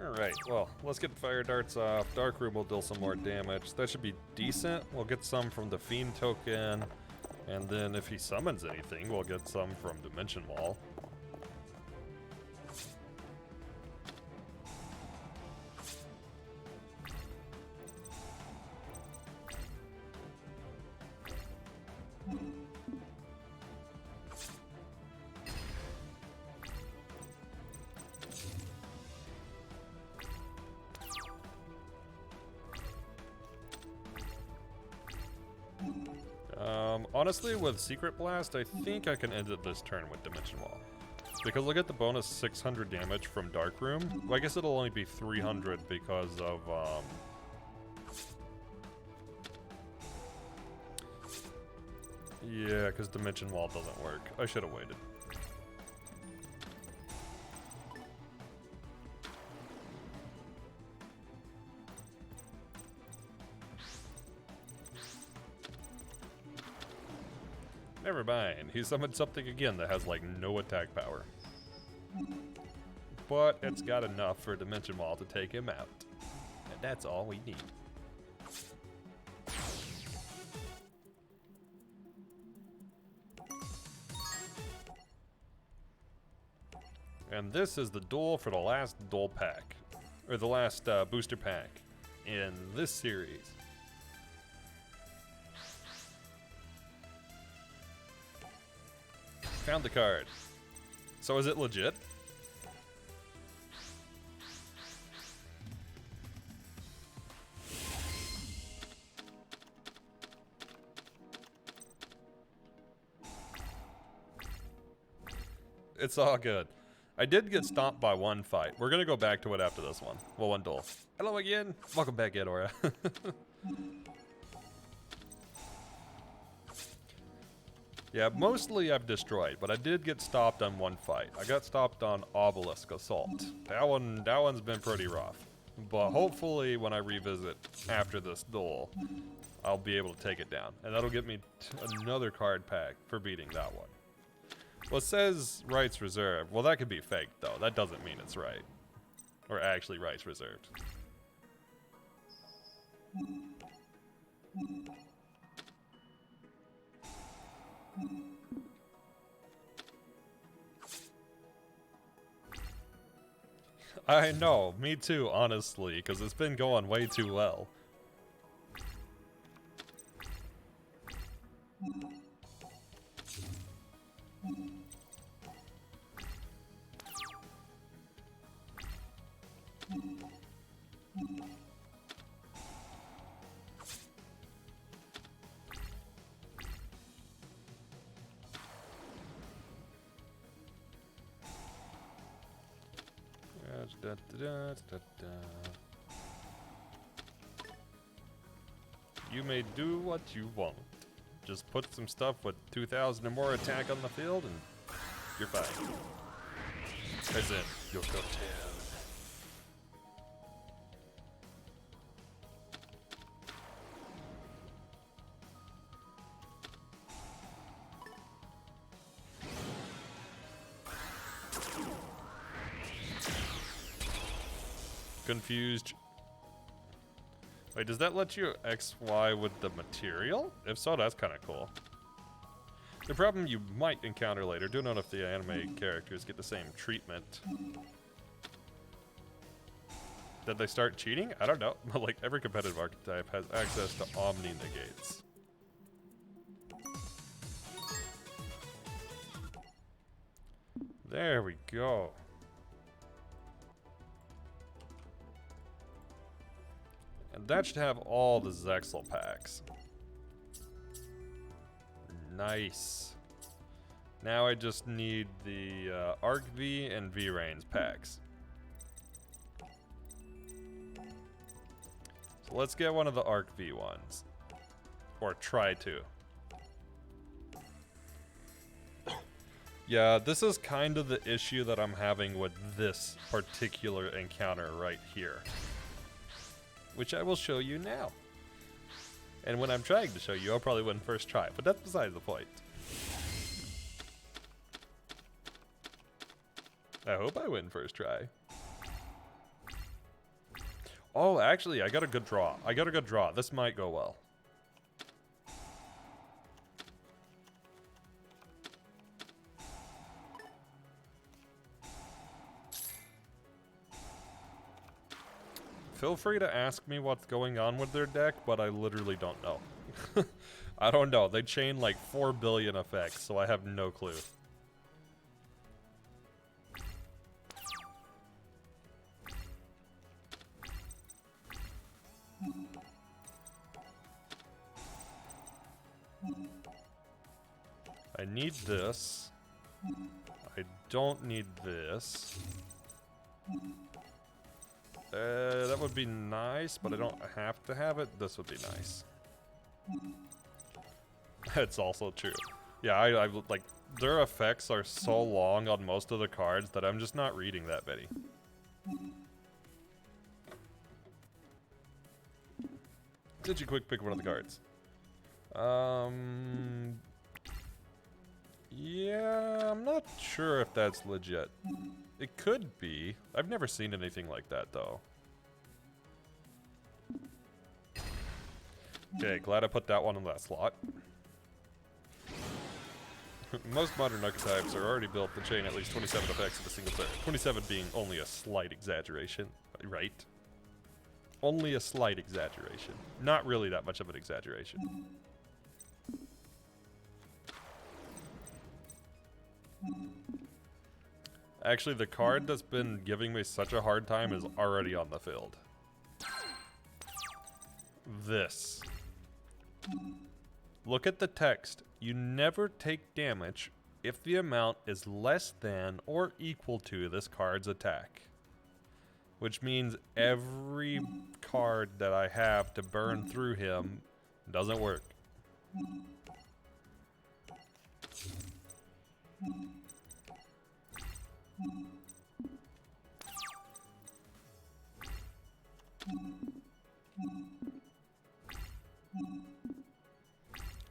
Alright, well, let's get Fire Darts off. Dark Room will deal some more damage. That should be decent. We'll get some from the Fiend token. And then if he summons anything, we'll get some from Dimension Wall. Honestly, with Secret Blast, I think I can end it this turn with Dimension Wall. Because look at the bonus 600 damage from Dark Room. Well, I guess it'll only be 300 because of, yeah, because Dimension Wall doesn't work. I should have waited. Never mind, he summoned something again that has like no attack power. But it's got enough for Dimension Wall to take him out. And that's all we need. And this is the duel for the last duel pack. Or the last booster pack in this series. Found the card. So is it legit? It's all good. I did get stomped by one fight. We're gonna go back to it after this one. Well, one duel. Hello again. Welcome back, Edora. Yeah, mostly I've destroyed, but I did get stopped on one fight. I got stopped on Obelisk Assault. That one's been pretty rough. But hopefully when I revisit after this duel, I'll be able to take it down. And that'll get me another card pack for beating that one. Well, it says rights reserved. Well, that could be fake, though. That doesn't mean it's right. Or actually rights reserved. I know, me too, honestly, because it's been going way too well. You may do what you want. Just put some stuff with 2,000 or more attack on the field and you're fine. As in, you'll go 10. Confused. Wait, does that let you XY with the material? If so, that's kind of cool. The problem you might encounter later, do not know if the anime characters get the same treatment. Did they start cheating? I don't know. Like, every competitive archetype has access to Omni negates. There we go. And that should have all the Zexal packs. Nice. Now I just need the Arc V and V-Rains packs. So let's get one of the Arc V ones. Or try to. Yeah, this is kind of the issue that I'm having with this particular encounter right here. Which I will show you now. And when I'm trying to show you, I'll probably win first try, but that's beside the point. I hope I win first try. Oh, actually, I got a good draw. This might go well. Feel free to ask me what's going on with their deck, but I literally don't know. I don't know. They chain like 4 billion effects, so I have no clue. I need this. I don't need this. That would be nice, but I don't have to have it. This would be nice. It's also true. Yeah, I like, their effects are so long on most of the cards that I'm just not reading that many. Did you quick pick one of the cards? Yeah, I'm not sure if that's legit. It could be. I've never seen anything like that, though. Okay, glad I put that one in that slot. Most modern archetypes are already built to chain at least 27 effects in a single turn. 27 being only a slight exaggeration, right? Only a slight exaggeration. Not really that much of an exaggeration. Actually, the card that's been giving me such a hard time is already on the field. This. Look at the text. You never take damage if the amount is less than or equal to this card's attack. Which means every card that I have to burn through him doesn't work.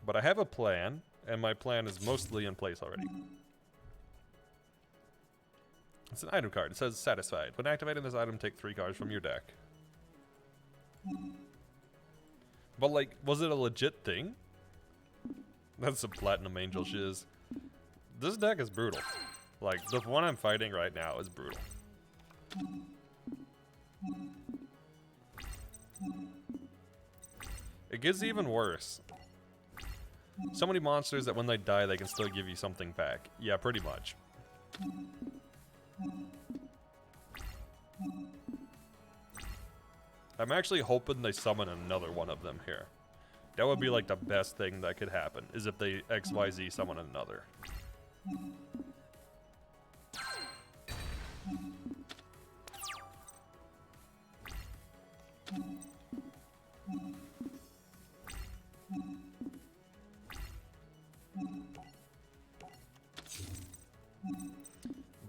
But I have a plan, and my plan is mostly in place already. It's an item card. It says satisfied. When activating this item, take 3 cards from your deck. But like, was it a legit thing? That's some Platinum Angel shiz. This deck is brutal. Like, the one I'm fighting right now is brutal. It gets even worse. So many monsters that when they die, they can still give you something back. Yeah, pretty much. I'm actually hoping they summon another one of them here. That would be like the best thing that could happen, is if they XYZ summon another.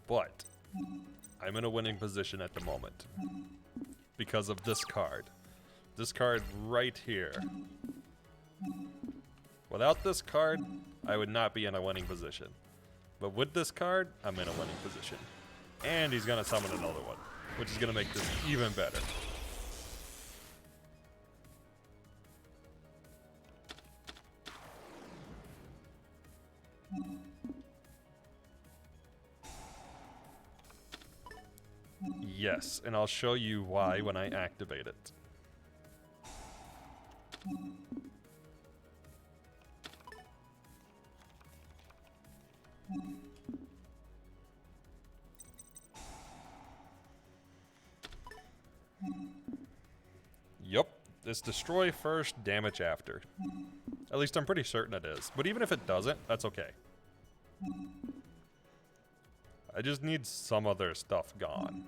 But I'm in a winning position at the moment because of this card. This card right here. Without this card, I would not be in a winning position. But with this card, I'm in a winning position. And he's gonna summon another one. which is going to make this even better. Yes, and I'll show you why when I activate it. Yup, it's destroy first, damage after. At least I'm pretty certain it is. But even if it doesn't, that's okay. I just need some other stuff gone.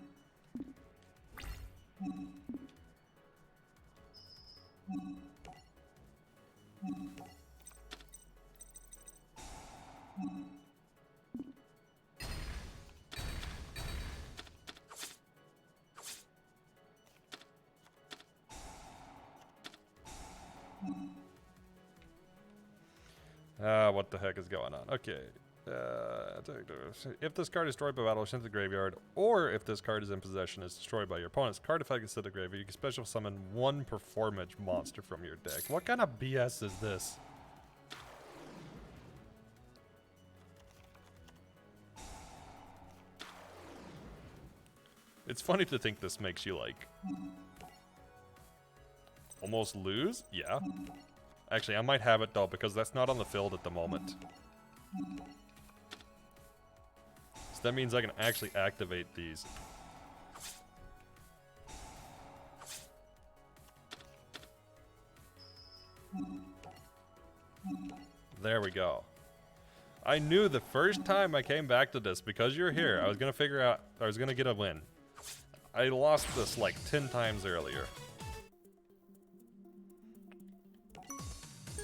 What the heck is going on? Okay. If this card is destroyed by battle, sent to the graveyard, or if this card is in possession, is destroyed by your opponent's card effect is to the graveyard, you can special summon one performance monster from your deck. What kind of BS is this? It's funny to think this makes you, like, almost lose? Yeah. Actually, I might have it, though, because that's not on the field at the moment. So that means I can actually activate these. There we go. I knew the first time I came back to this, because you're here, I was going to figure out, I was going to get a win. I lost this like 10 times earlier.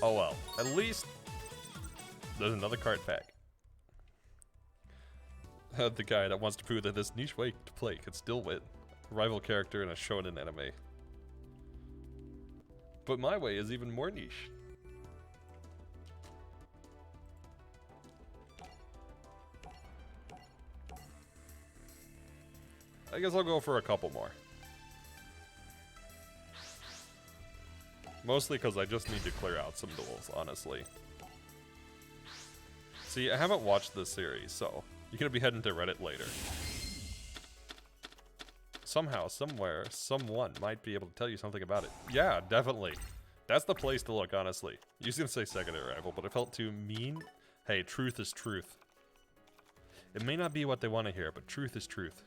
Oh well, at least there's another card pack. The guy that wants to prove that this niche way to play could still win. Rival character in a shonen anime. But my way is even more niche. I guess I'll go for a couple more. Mostly because I just need to clear out some duels, honestly. See, I haven't watched this series, so you're going to be heading to Reddit later. Somehow, somewhere, someone might be able to tell you something about it. Yeah, definitely. That's the place to look, honestly. You was going to say secondary rival, but it felt too mean. Hey, truth is truth. It may not be what they want to hear, but truth is truth.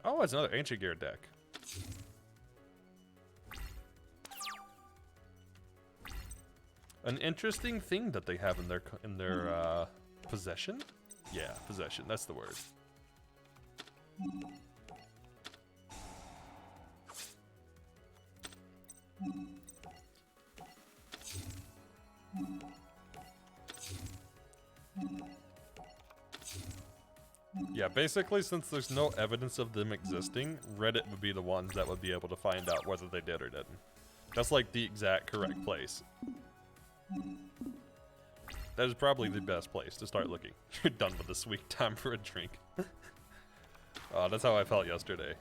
Oh, it's another Ancient Gear deck. An interesting thing that they have in their possession? Yeah, possession, that's the word. Yeah, basically, since there's no evidence of them existing, Reddit would be the ones that would be able to find out whether they did or didn't. That's like the exact correct place. That is probably the best place to start looking. You're done with this week, time for a drink. Oh, that's how I felt yesterday.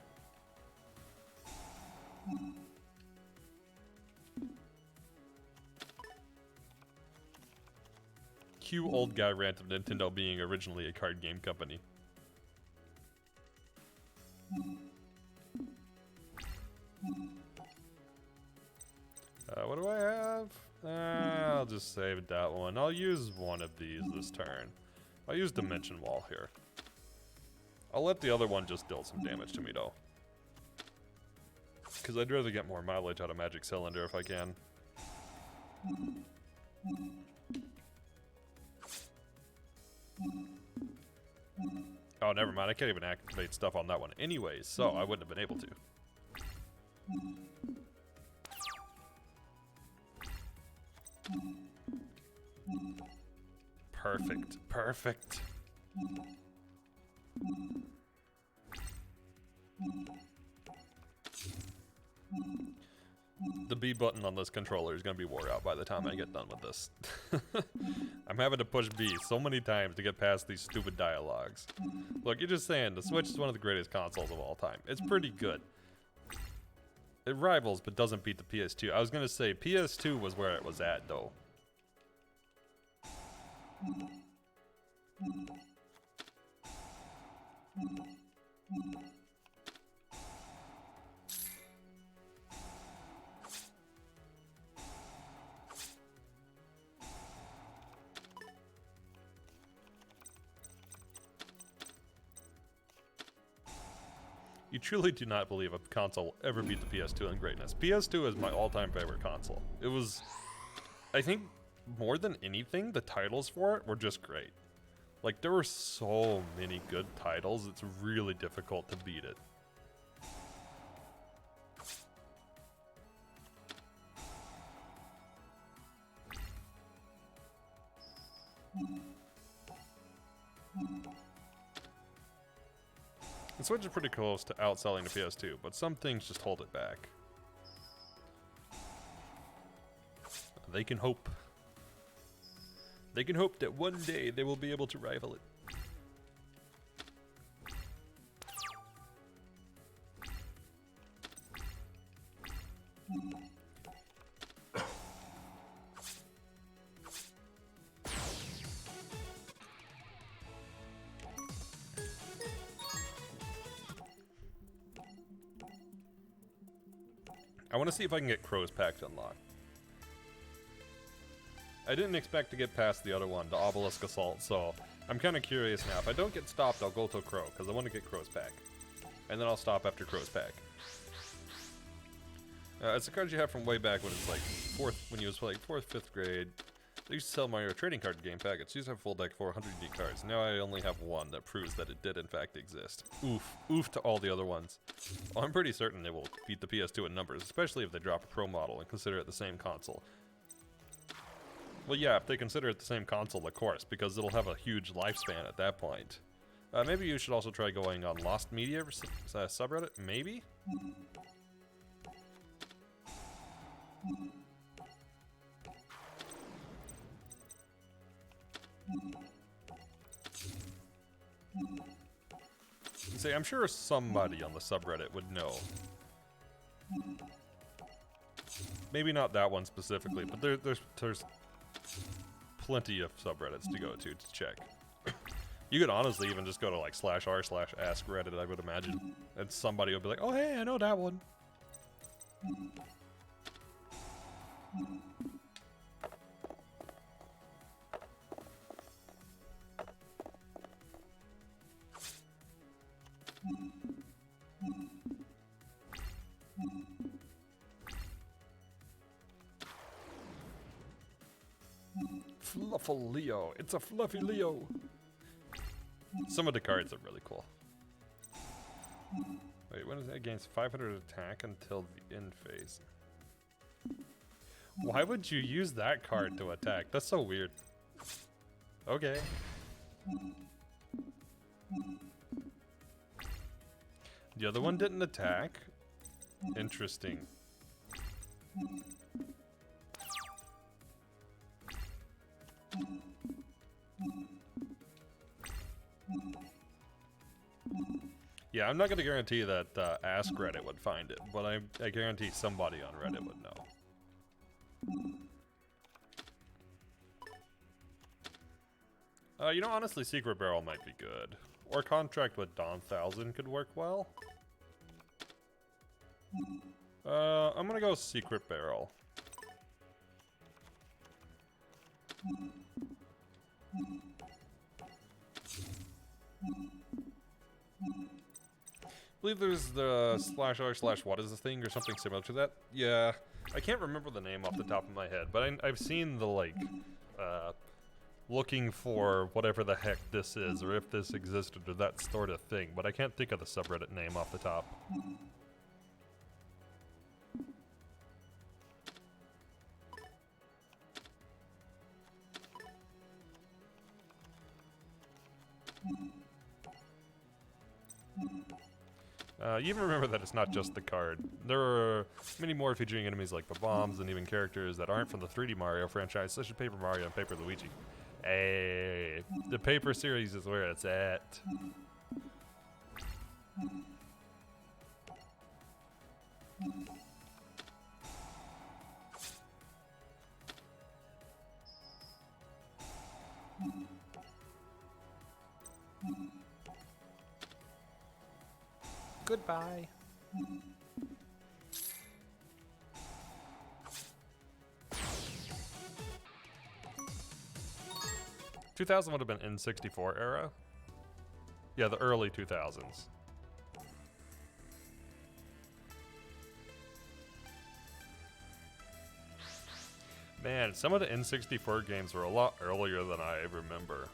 Cue old guy rant of Nintendo being originally a card game company. What do I have? I'll just save that one. I'll use one of these this turn. I'll use Dimension Wall here. I'll let the other one just deal some damage to me, though. Because I'd rather get more mileage out of Magic Cylinder if I can. Oh, never mind. I can't even activate stuff on that one anyways, so I wouldn't have been able to. Perfect. Perfect. The B button on this controller is going to be wore out by the time I get done with this. I'm having to push B so many times to get past these stupid dialogues. Look, you're just saying, the Switch is one of the greatest consoles of all time. It's pretty good. It rivals, but doesn't beat the PS2. I was gonna say, PS2 was where it was at, though. You truly do not believe a console will ever beat the PS2 in greatness. PS2 is my all-time favorite console. It was, I think, more than anything, the titles for it were just great. Like, there were so many good titles, it's really difficult to beat it. The Switch is pretty close to outselling the PS2, but some things just hold it back. They can hope. They can hope that one day they will be able to rival it. I want to see if I can get Crow's Pact unlocked. I didn't expect to get past the other one, the Obelisk Assault, so I'm kind of curious now. If I don't get stopped, I'll go to Crow, because I want to get Crow's Pact. And then I'll stop after Crow's Pact. It's a card you have from way back when it's like when you was like 4th, 5th grade. They used to sell Mario trading card game packets. Used to have a full deck 400 unique cards. Now I only have one that proves that it did in fact exist. Oof. Oof to all the other ones. Well, I'm pretty certain they will beat the PS2 in numbers, especially if they drop a Pro model and consider it the same console. Well, yeah, if they consider it the same console, of course, because it'll have a huge lifespan at that point. Maybe you should also try going on Lost Media subreddit? Maybe? See, I'm sure somebody on the subreddit would know. Maybe not that one specifically, but there's plenty of subreddits to go to check. You could honestly even just go to like /r/ask Reddit, I would imagine, and somebody would be like, "Oh hey, I know that one." Fluffy Leo. It's a fluffy Leo. Some of the cards are really cool. Wait, when is that? Against 500 attack until the end phase. Why would you use that card to attack? That's so weird. Okay. The other one didn't attack? Interesting. Yeah, I'm not going to guarantee that Ask Reddit would find it, but I guarantee somebody on Reddit would know. You know, honestly, Secret Barrel might be good. Or Contract with Dawn 1000 could work well. I'm going to go Secret Barrel. I believe there's the /r/what is the thing or something similar to that. Yeah, I can't remember the name off the top of my head, but I've seen the like looking for whatever the heck this is or if this existed or that sort of thing, but I can't think of the subreddit name off the top. You even remember that it's not just the card. There are many more featuring enemies like the bombs and even characters that aren't from the 3D Mario franchise, such as Paper Mario and Paper Luigi. Hey, the paper series is where it's at. Goodbye. 2000 would have been N64 era. Yeah, the early 2000s. Man, some of the N64 games were a lot earlier than I remember.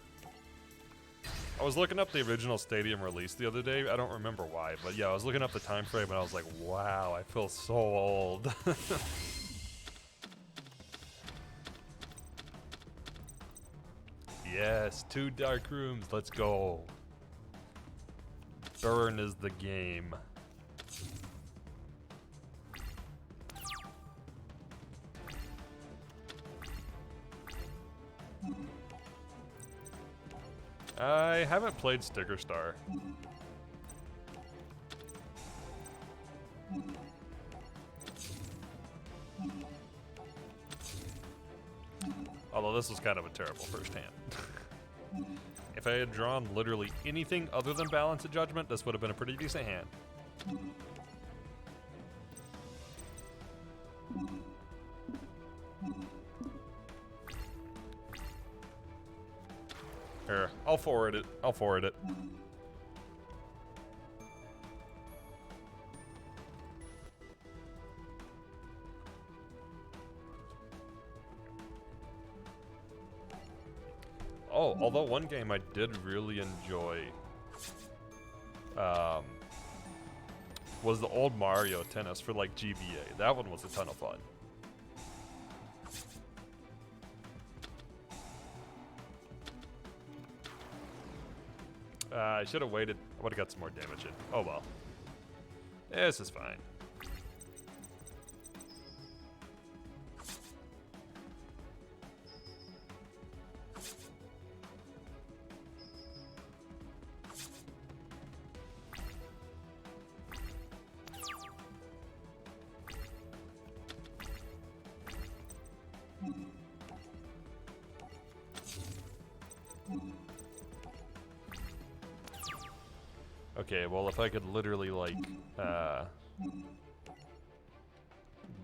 I was looking up the original Stadium release the other day. I don't remember why, but yeah, I was looking up the time frame and I was like, wow, I feel so old. Yes, 2 dark rooms, let's go. Burn is the game. I haven't played Sticker Star. Although this was kind of a terrible first hand. If I had drawn literally anything other than Balance of Judgment, this would have been a pretty decent hand. Here, I'll forward it. I'll forward it. Oh, although one game I did really enjoy was the old Mario Tennis for like GBA. That one was a ton of fun. I should have waited. I would have got some more damage in. Oh well. This is fine. Okay, well, if I could literally, like,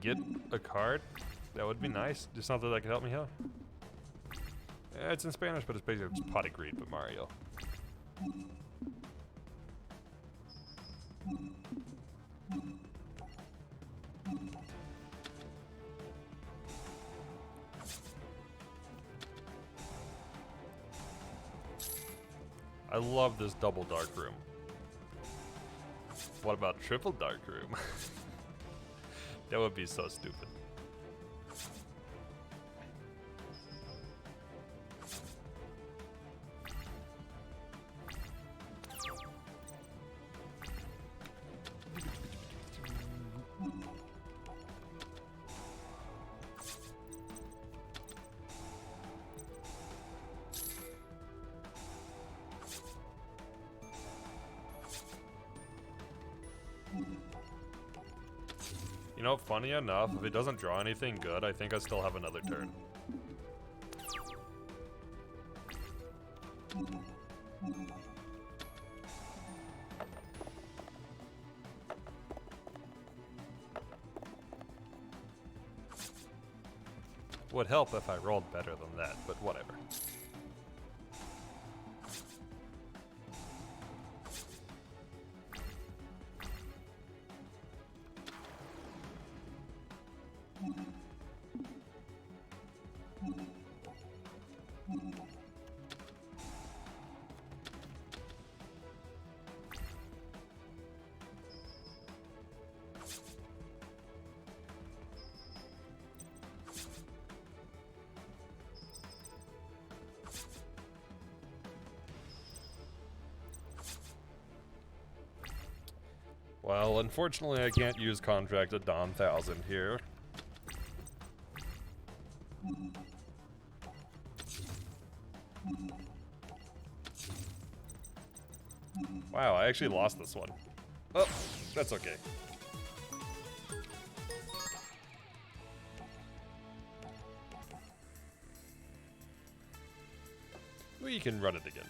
get a card, that would be nice. Just something that could help me out. It's in Spanish, but it's basically just Pot of Greed, but Mario. I love this double dark room. What about triple dark room? That would be so stupid. You know, funny enough, if it doesn't draw anything good, I think I still have another turn. Would help if I rolled better than that, but whatever. Well, unfortunately, I can't use Contract at Dawn 1000 here. Wow, I actually lost this one. Oh, that's okay. We can run it again.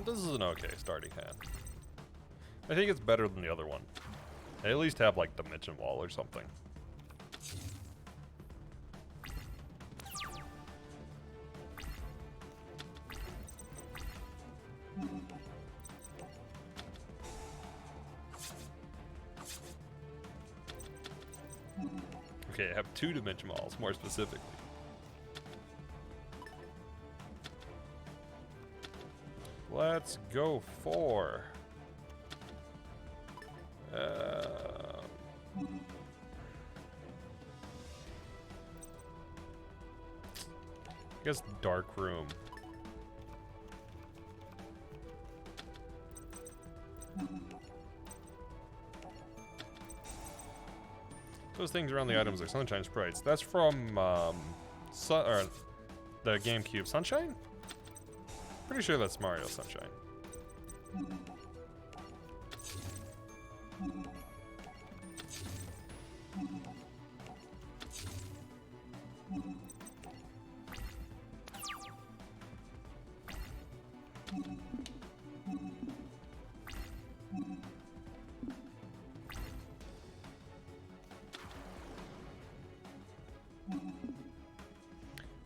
This is an okay starting hand. I think it's better than the other one. They at least have like Dimension Wall or something. Okay, I have 2 Dimension Walls, more specifically. Let's go for... I guess Dark Room. Those things around the items are Sunshine Sprites. That's from the GameCube. Sunshine? Pretty sure that's Mario Sunshine.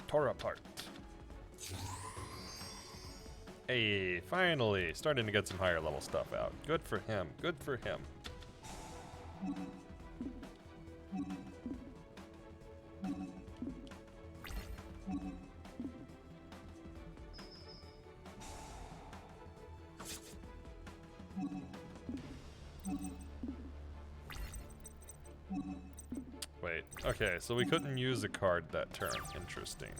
Tore apart. Hey, finally, starting to get some higher level stuff out. Good for him. Good for him. Wait, okay, so we couldn't use a card that turn. Interesting.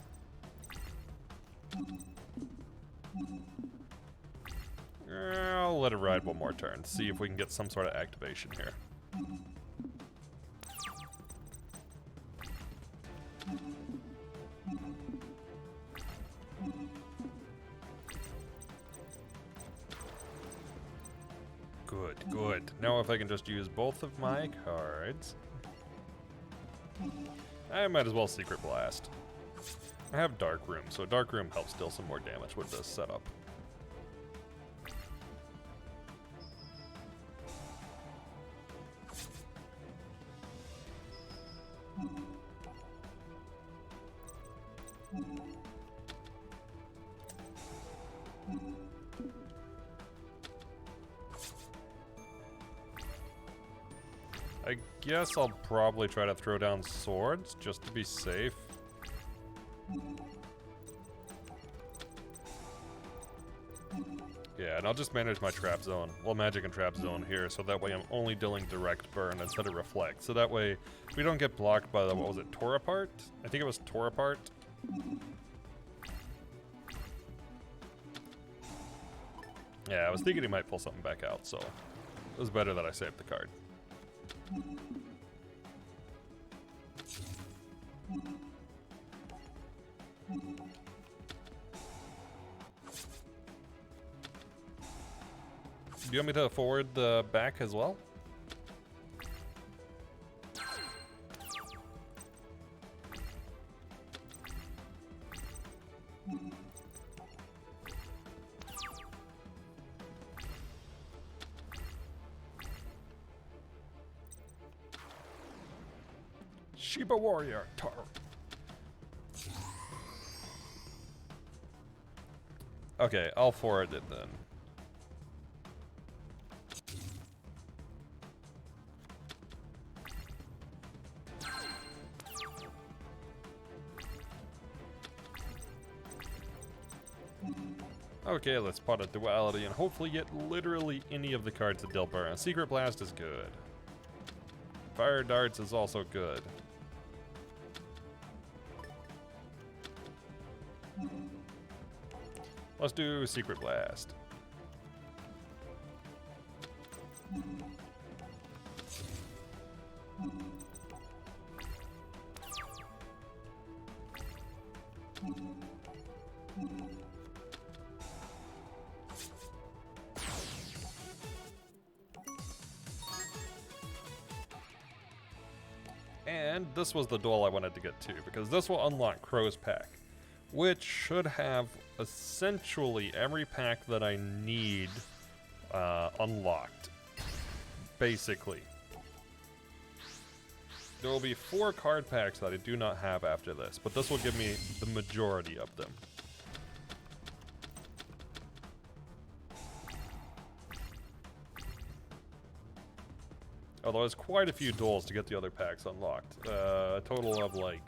I'll let it ride one more turn, see if we can get some sort of activation here. Good, good. Now if I can just use both of my cards, I might as well Secret Blast. I have Dark Room, so Dark Room helps deal some more damage with this setup. I guess I'll probably try to throw down swords just to be safe. Yeah, and I'll just manage my trap zone. Well, magic and trap zone here, so that way I'm only dealing direct burn instead of reflect. So that way we don't get blocked by the, what was it, Tore Apart? I think it was Tore Apart. Yeah, I was thinking he might pull something back out, so it was better that I saved the card. Do you want me to forward the back as well? Shiba Warrior, tar. Okay, I'll forward it then. Okay, let's pot a duality and hopefully get literally any of the cards that deal burn. Secret Blast is good. Fire Darts is also good. Let's do Secret Blast. And this was the duel I wanted to get to, because this will unlock Crow's Pack, which should have essentially every pack that I need unlocked, basically. There will be 4 card packs that I do not have after this, but this will give me the majority of them. Although there's quite a few duels to get the other packs unlocked. A total of like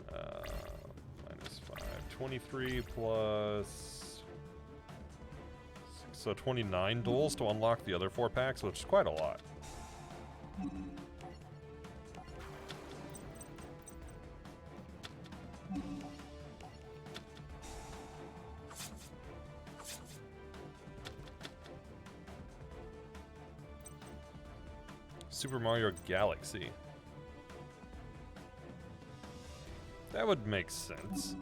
minus 5, 23 plus 6, so 29 duels to unlock the other 4 packs, which is quite a lot. Super Mario Galaxy. That would make sense.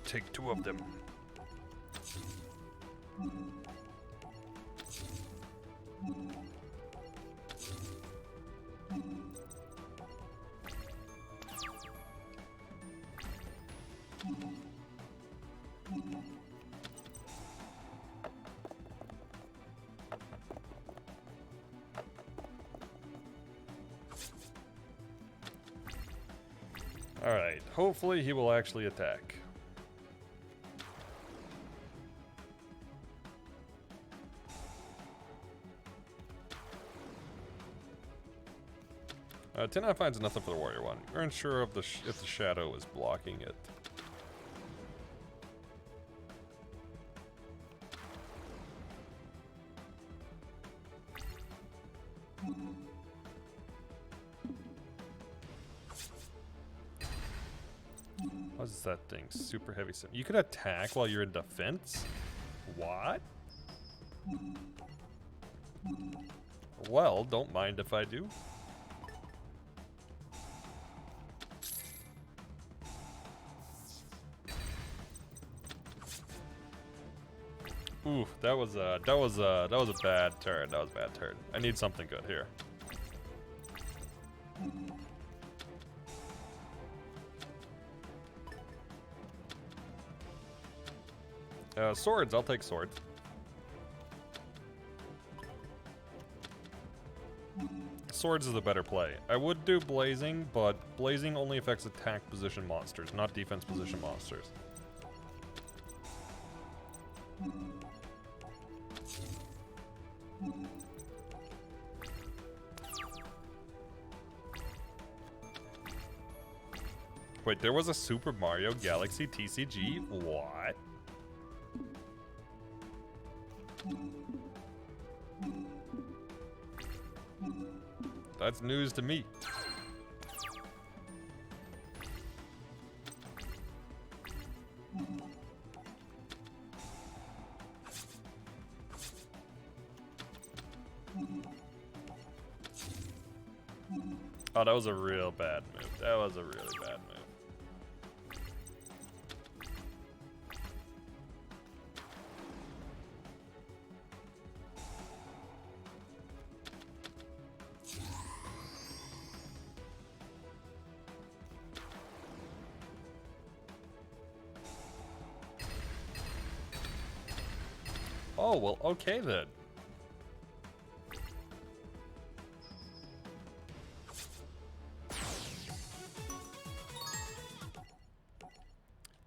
Take 2 of them. Alright, hopefully he will actually attack. Ten out of 5 is nothing for the Warrior one. You're unsure of if the shadow is blocking it. What's that thing? Super heavy. You can attack while you're in defense? What? Well, don't mind if I do. Ooh, that was a bad turn. That was a bad turn. I need something good here. Swords, I'll take swords. Swords is a better play. I would do blazing, but blazing only affects attack position monsters, not defense position monsters. Wait, there was a Super Mario Galaxy TCG? What? That's news to me. Oh, that was a real bad move. That was a really bad move. Oh, well, okay then.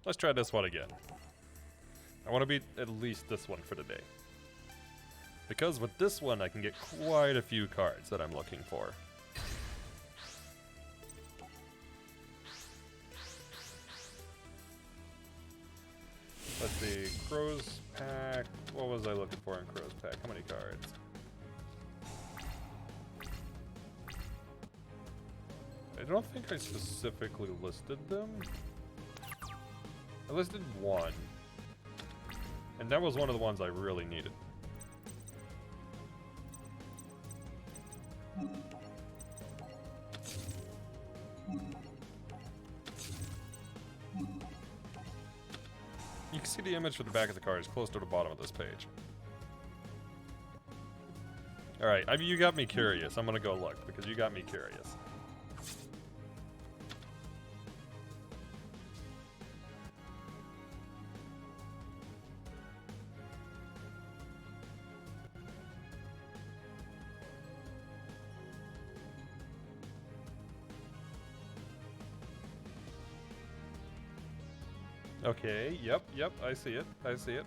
Let's try this one again. I want to beat at least this one for today. Because with this one, I can get quite a few cards that I'm looking for. Let's see, Crow's Pack. What was I looking for in Crow's Pack? How many cards? I don't think I specifically listed them. I listed one. And that was one of the ones I really needed. You can see the image for the back of the card is close to the bottom of this page. Alright, I mean, you got me curious. I'm gonna go look, because you got me curious. Okay, yep, I see it, I see it.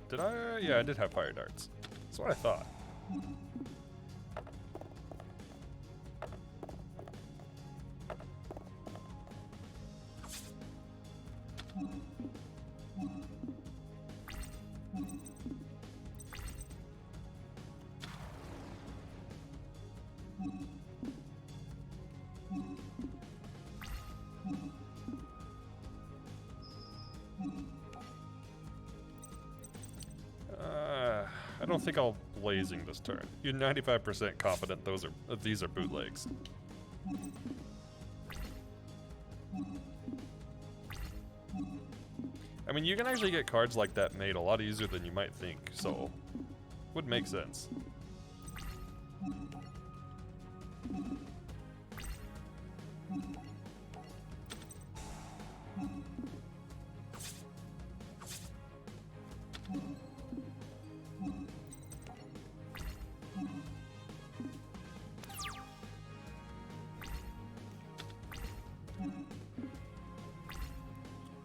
Did I? Yeah, I did have fire darts. That's what I thought. I don't think I'll blazing this turn. You're 95% confident these are bootlegs. I mean, you can actually get cards like that made a lot easier than you might think, so would make sense.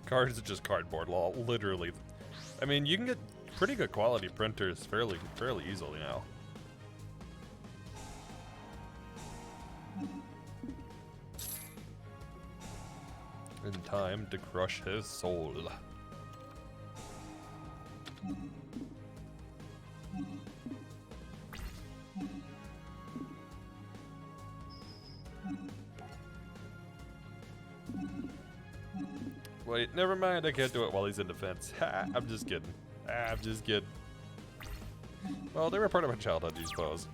Cards are just cardboard, literally. I mean, you can get pretty good quality printers fairly easily now. In time to crush his soul. Wait, never mind, I can't do it while he's in defense. Ha, I'm just kidding. I'm just kidding. Well, they were part of my childhood, you suppose.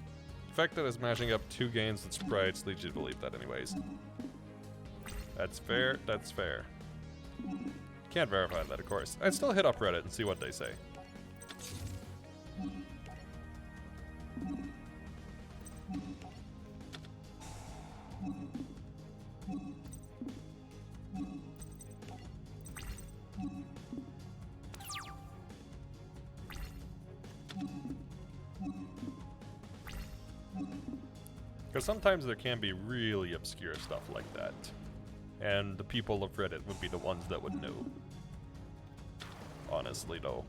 The fact that it's mashing up 2 games with sprites leads you to believe that anyways. That's fair, that's fair. Can't verify that, of course. I'd still hit up Reddit and see what they say. Because sometimes there can be really obscure stuff like that. And the people of Reddit would be the ones that would know. Honestly, though.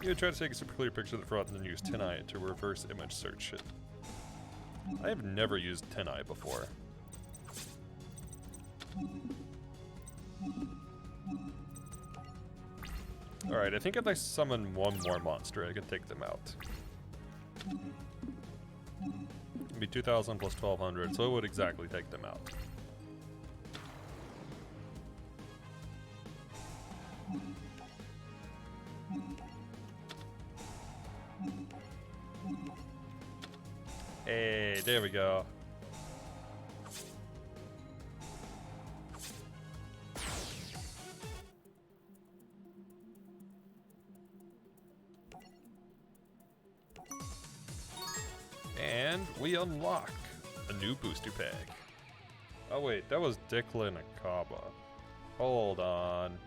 You try to take a super clear picture of the front and then use 10i to reverse image search it. I have never used 10i before. Alright, I think if I summon one more monster, I can take them out. It'd be 2,000 plus 1,200, so it would exactly take them out. Hey, there we go. And we unlock a new booster pack. Oh wait, that was Declan Akaba. Hold on.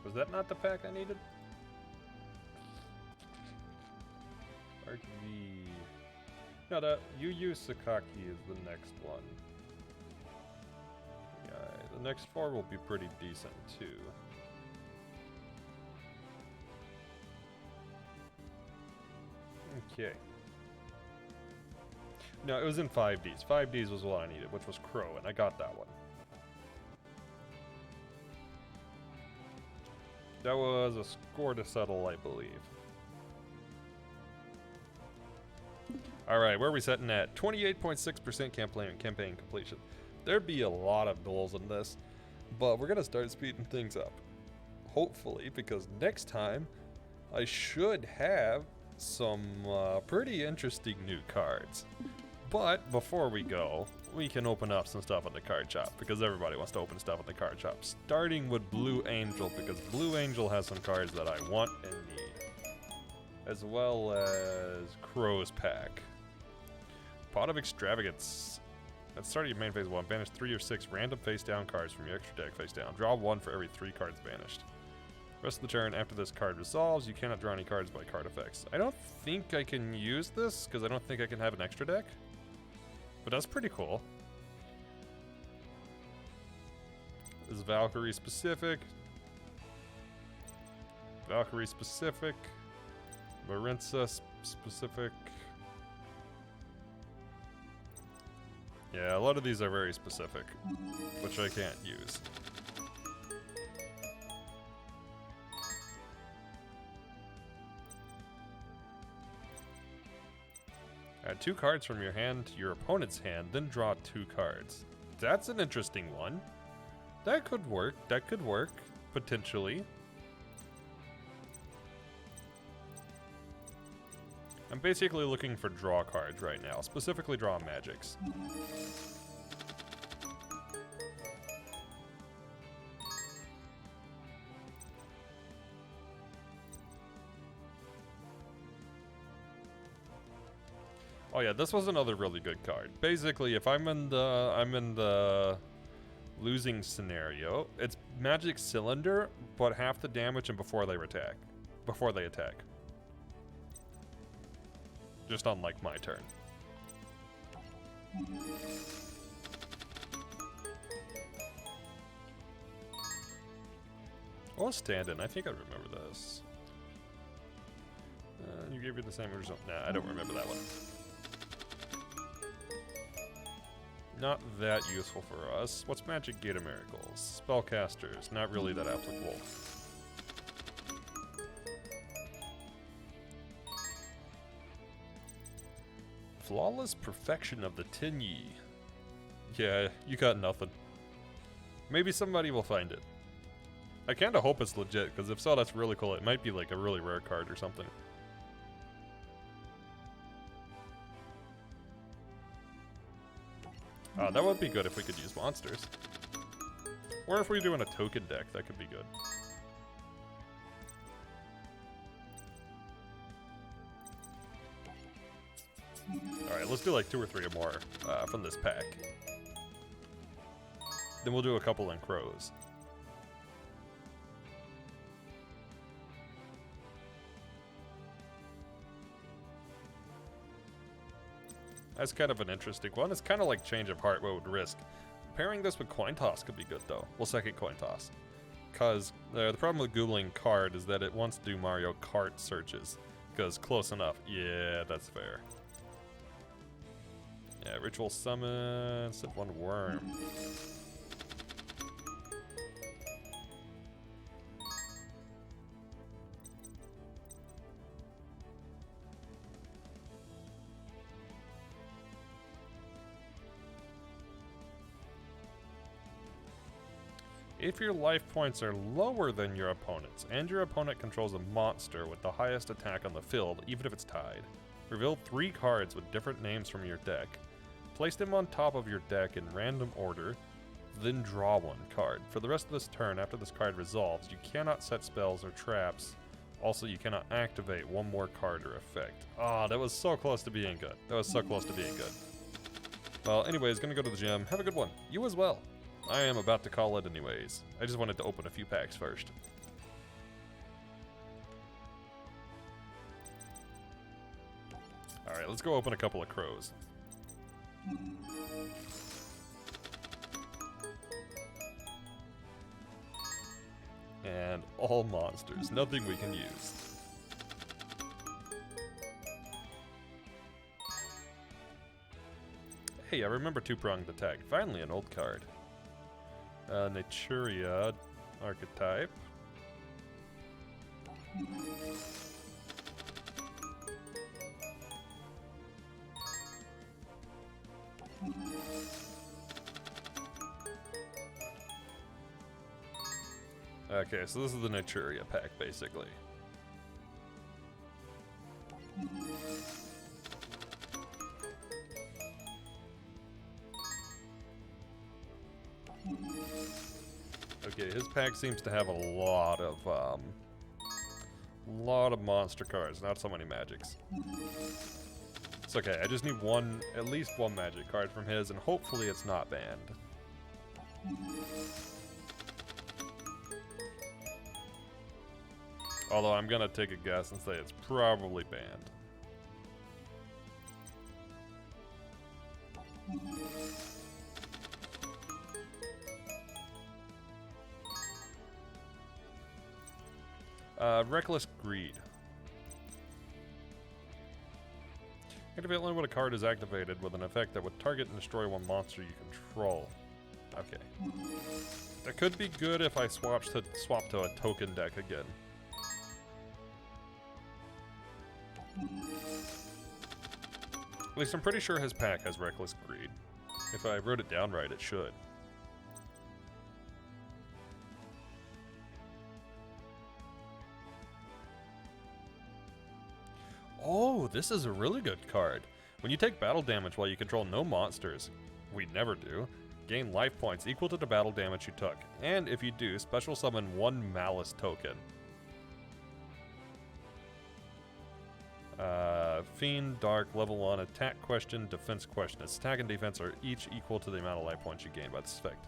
Was that not the pack I needed? RV. No, Yu Yu Sakaki is the next one. Yeah, the next 4 will be pretty decent too. Okay. No, it was in 5Ds. 5Ds was what I needed, which was Crow, and I got that one. That was a score to settle, I believe. Alright, where are we setting at? 28.6% campaign completion. There'd be a lot of goals in this, but we're going to start speeding things up. Hopefully, because next time I should have some pretty interesting new cards. But before we go, we can open up some stuff on the card shop, because everybody wants to open stuff on the card shop. Starting with Blue Angel, because Blue Angel has some cards that I want and need. As well as Crow's Pack. Pot of Extravagance. At the start of your main phase 1, banish 3 or 6 random face down cards from your extra deck face down. Draw 1 for every 3 cards banished. Rest of the turn, after this card resolves, you cannot draw any cards by card effects. I don't think I can use this, because I don't think I can have an extra deck. But that's pretty cool. This is Valkyrie specific. Valkyrie specific. Marinsa specific. Yeah, a lot of these are very specific, which I can't use. Add 2 cards from your hand to your opponent's hand, then draw 2 cards. That's an interesting one. That could work. That could work, potentially. I'm basically looking for draw cards right now, specifically draw magics. Oh yeah, this was another really good card. Basically, if I'm in the losing scenario, it's Magic Cylinder, but half the damage and before they attack. Just on like my turn. Oh, stand-in. I think I remember this. You gave me the same result. Nah, I don't remember that one. Not that useful for us. What's Magic Gate of Miracles? Spellcasters, not really that applicable. Flawless Perfection of the Tinyi. Yeah, you got nothing. Maybe somebody will find it. I kinda hope it's legit, because if so, that's really cool. It might be like a really rare card or something. That would be good if we could use monsters. Or if we're doing a token deck, that could be good. Alright, let's do like 2 or 3 or more from this pack. Then we'll do a couple in Crows. That's kind of an interesting one. It's kind of like Change of Heart, what would risk. Pairing this with Coin Toss could be good, though. Well, second Coin Toss. Because the problem with Googling card is that it wants to do Mario Kart searches. Because close enough. Yeah, that's fair. Yeah, Ritual Summon, set 1 Worm. If your life points are lower than your opponent's, and your opponent controls a monster with the highest attack on the field, even if it's tied, reveal 3 cards with different names from your deck. Place them on top of your deck in random order, then draw 1 card. For the rest of this turn, after this card resolves, you cannot set spells or traps. Also, you cannot activate 1 more card or effect. Ah, that was so close to being good. That was so close to being good. Well, anyways, gonna go to the gym. Have a good one. You as well. I am about to call it anyways. I just wanted to open a few packs first. Alright, let's go open a couple of crows. And all monsters. Nothing we can use. Hey, I remember two-pronged attack. Finally, an old card. Naturia archetype. Okay, so this is the Naturia pack, basically. Okay, his pack seems to have a lot of monster cards, not so many magics. It's okay, I just need at least one magic card from his, and hopefully it's not banned. Although I'm gonna take a guess and say it's probably banned. Reckless Greed. Activate only when a card is activated with an effect that would target and destroy one monster you control. Okay. That could be good if I swap to a token deck again. At least I'm pretty sure his pack has Reckless Greed. If I wrote it down right, it should. Oh, this is a really good card. When you take battle damage while you control no monsters, we never do, gain life points equal to the battle damage you took. And if you do, special summon one Malice token. Fiend, Dark, level 1, attack question, defense question. Its attack and defense are each equal to the amount of life points you gain by this effect.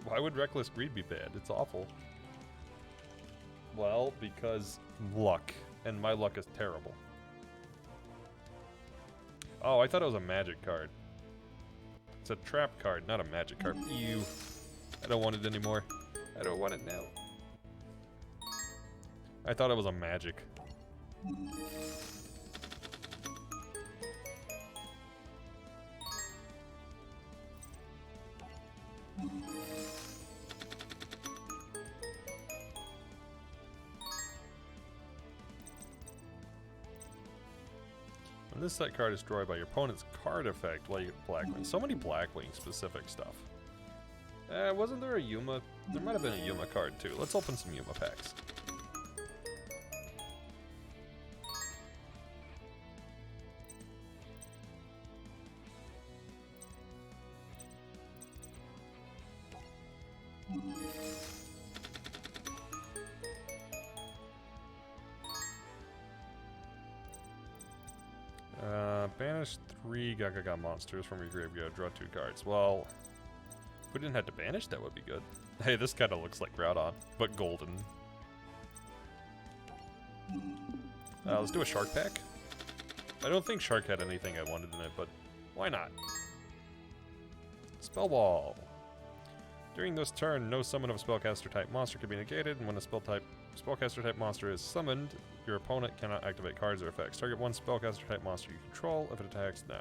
Why would Reckless Greed be bad? It's awful. Well, because luck. And my luck is terrible. Oh, I thought it was a magic card. It's a trap card, not a magic card. Ew. I don't want it anymore. I don't want it now. I thought it was a magic. When this set card is destroyed by your opponent's card effect while you get Blackwing. So many Blackwing specific stuff. Wasn't there a Yuma? There might have been a Yuma card too. Let's open some Yuma packs. Banish 3 Gaga monsters from your graveyard, draw 2 cards. Well, if we didn't have to banish, that would be good. Hey, this kind of looks like Groudon, but golden. Let's do a Shark pack. I don't think Shark had anything I wanted in it, but why not? Spell Wall. During this turn, no summon of a spellcaster type monster can be negated, and when a spellcaster type monster is summoned, your opponent cannot activate cards or effects. Target one spellcaster type monster you control. If it attacks, no.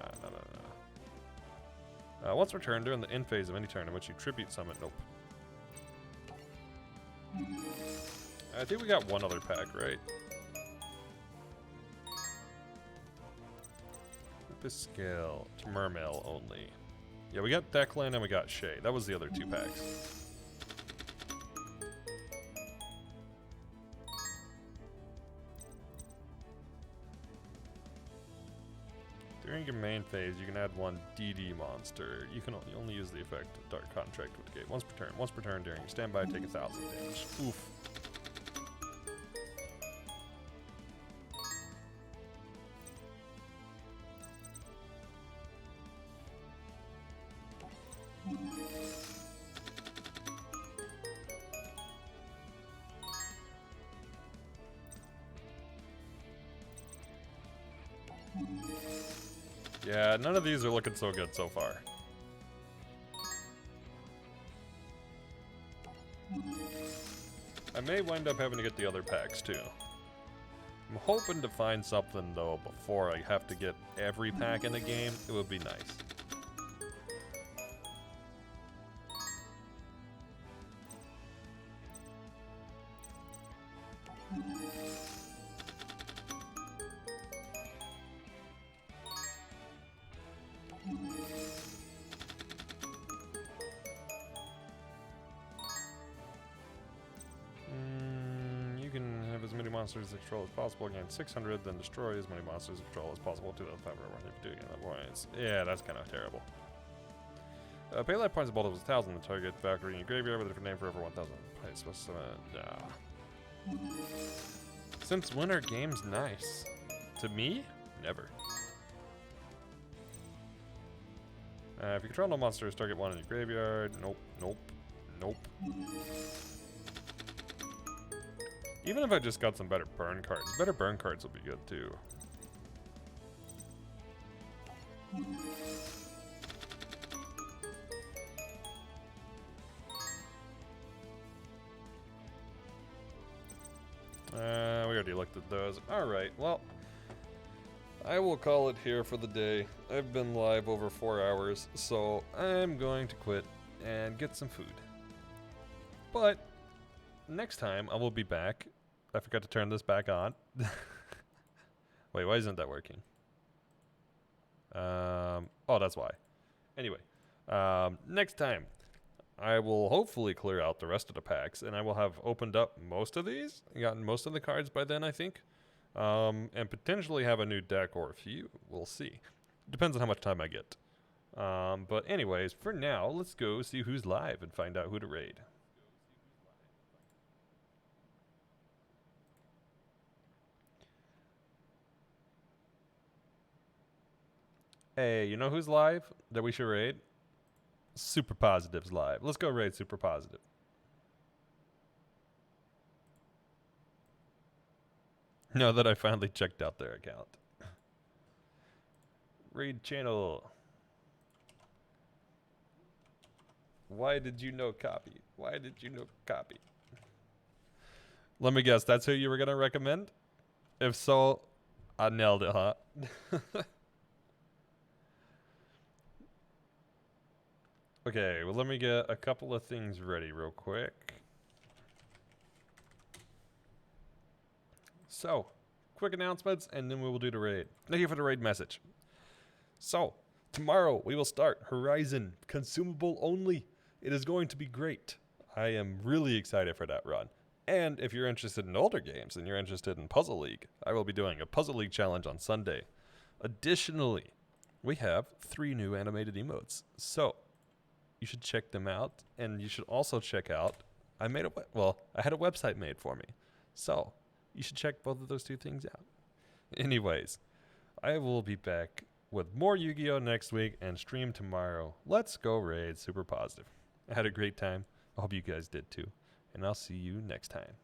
Once returned during the end phase of any turn in which you tribute summon, nope. I think we got one other pack, right? Purpose Scale, to Mermail only. Yeah, we got Declan and we got Shay. That was the other 2 packs. During your main phase, you can add one DD monster. You can only use the effect of Dark Contract with the gate once per turn. Once per turn during your standby, take 1,000 damage. Oof. Yeah, none of these are looking so good so far. I may wind up having to get the other packs too. I'm hoping to find something though before I have to get every pack in the game. It would be nice. You can have as many monsters as control as possible, gain 600, then destroy as many monsters as control as possible to the 500 if you do gain that points. Yeah, that's kind of terrible. Pay life points of both of 1,000. The target Valkyrie in your graveyard with a different name for every 1,000. Since when are games nice? To me? Never. If you control no monsters, target one in your graveyard. Nope, nope, nope. Even if I just got some better burn cards will be good too. We already looked at those. Alright, well, I will call it here for the day. I've been live over 4 hours, so I'm going to quit and get some food. But next time I will be back. I forgot to turn this back on. Wait, why isn't that working? Oh, that's why. Anyway, next time I will hopefully clear out the rest of the packs, and I will have opened up most of these, gotten most of the cards by then, I think, and potentially have a new deck or a few. We'll see. Depends on how much time I get. But anyways, for now, let's go see who's live and find out who to raid. Hey, you know who's live that we should raid? Super Positive's live. Let's go raid Super Positive. Now that I finally checked out their account. Raid channel. Why did you no copy? Why did you no copy? Let me guess, that's who you were going to recommend? If so, I nailed it, huh? Okay, well, let me get a couple of things ready real quick. So, quick announcements, and then we will do the raid. Thank you for the raid message. So, tomorrow we will start Horizon, consumable only. It is going to be great. I am really excited for that run. And if you're interested in older games and you're interested in Puzzle League, I will be doing a Puzzle League challenge on Sunday. Additionally, we have 3 new animated emotes. So, you should check them out, and you should also check out, I had a website made for me. So, you should check both of those 2 things out. Anyways, I will be back with more Yu-Gi-Oh! Next week and stream tomorrow. Let's go raid Super Positive. I had a great time. I hope you guys did too. And I'll see you next time.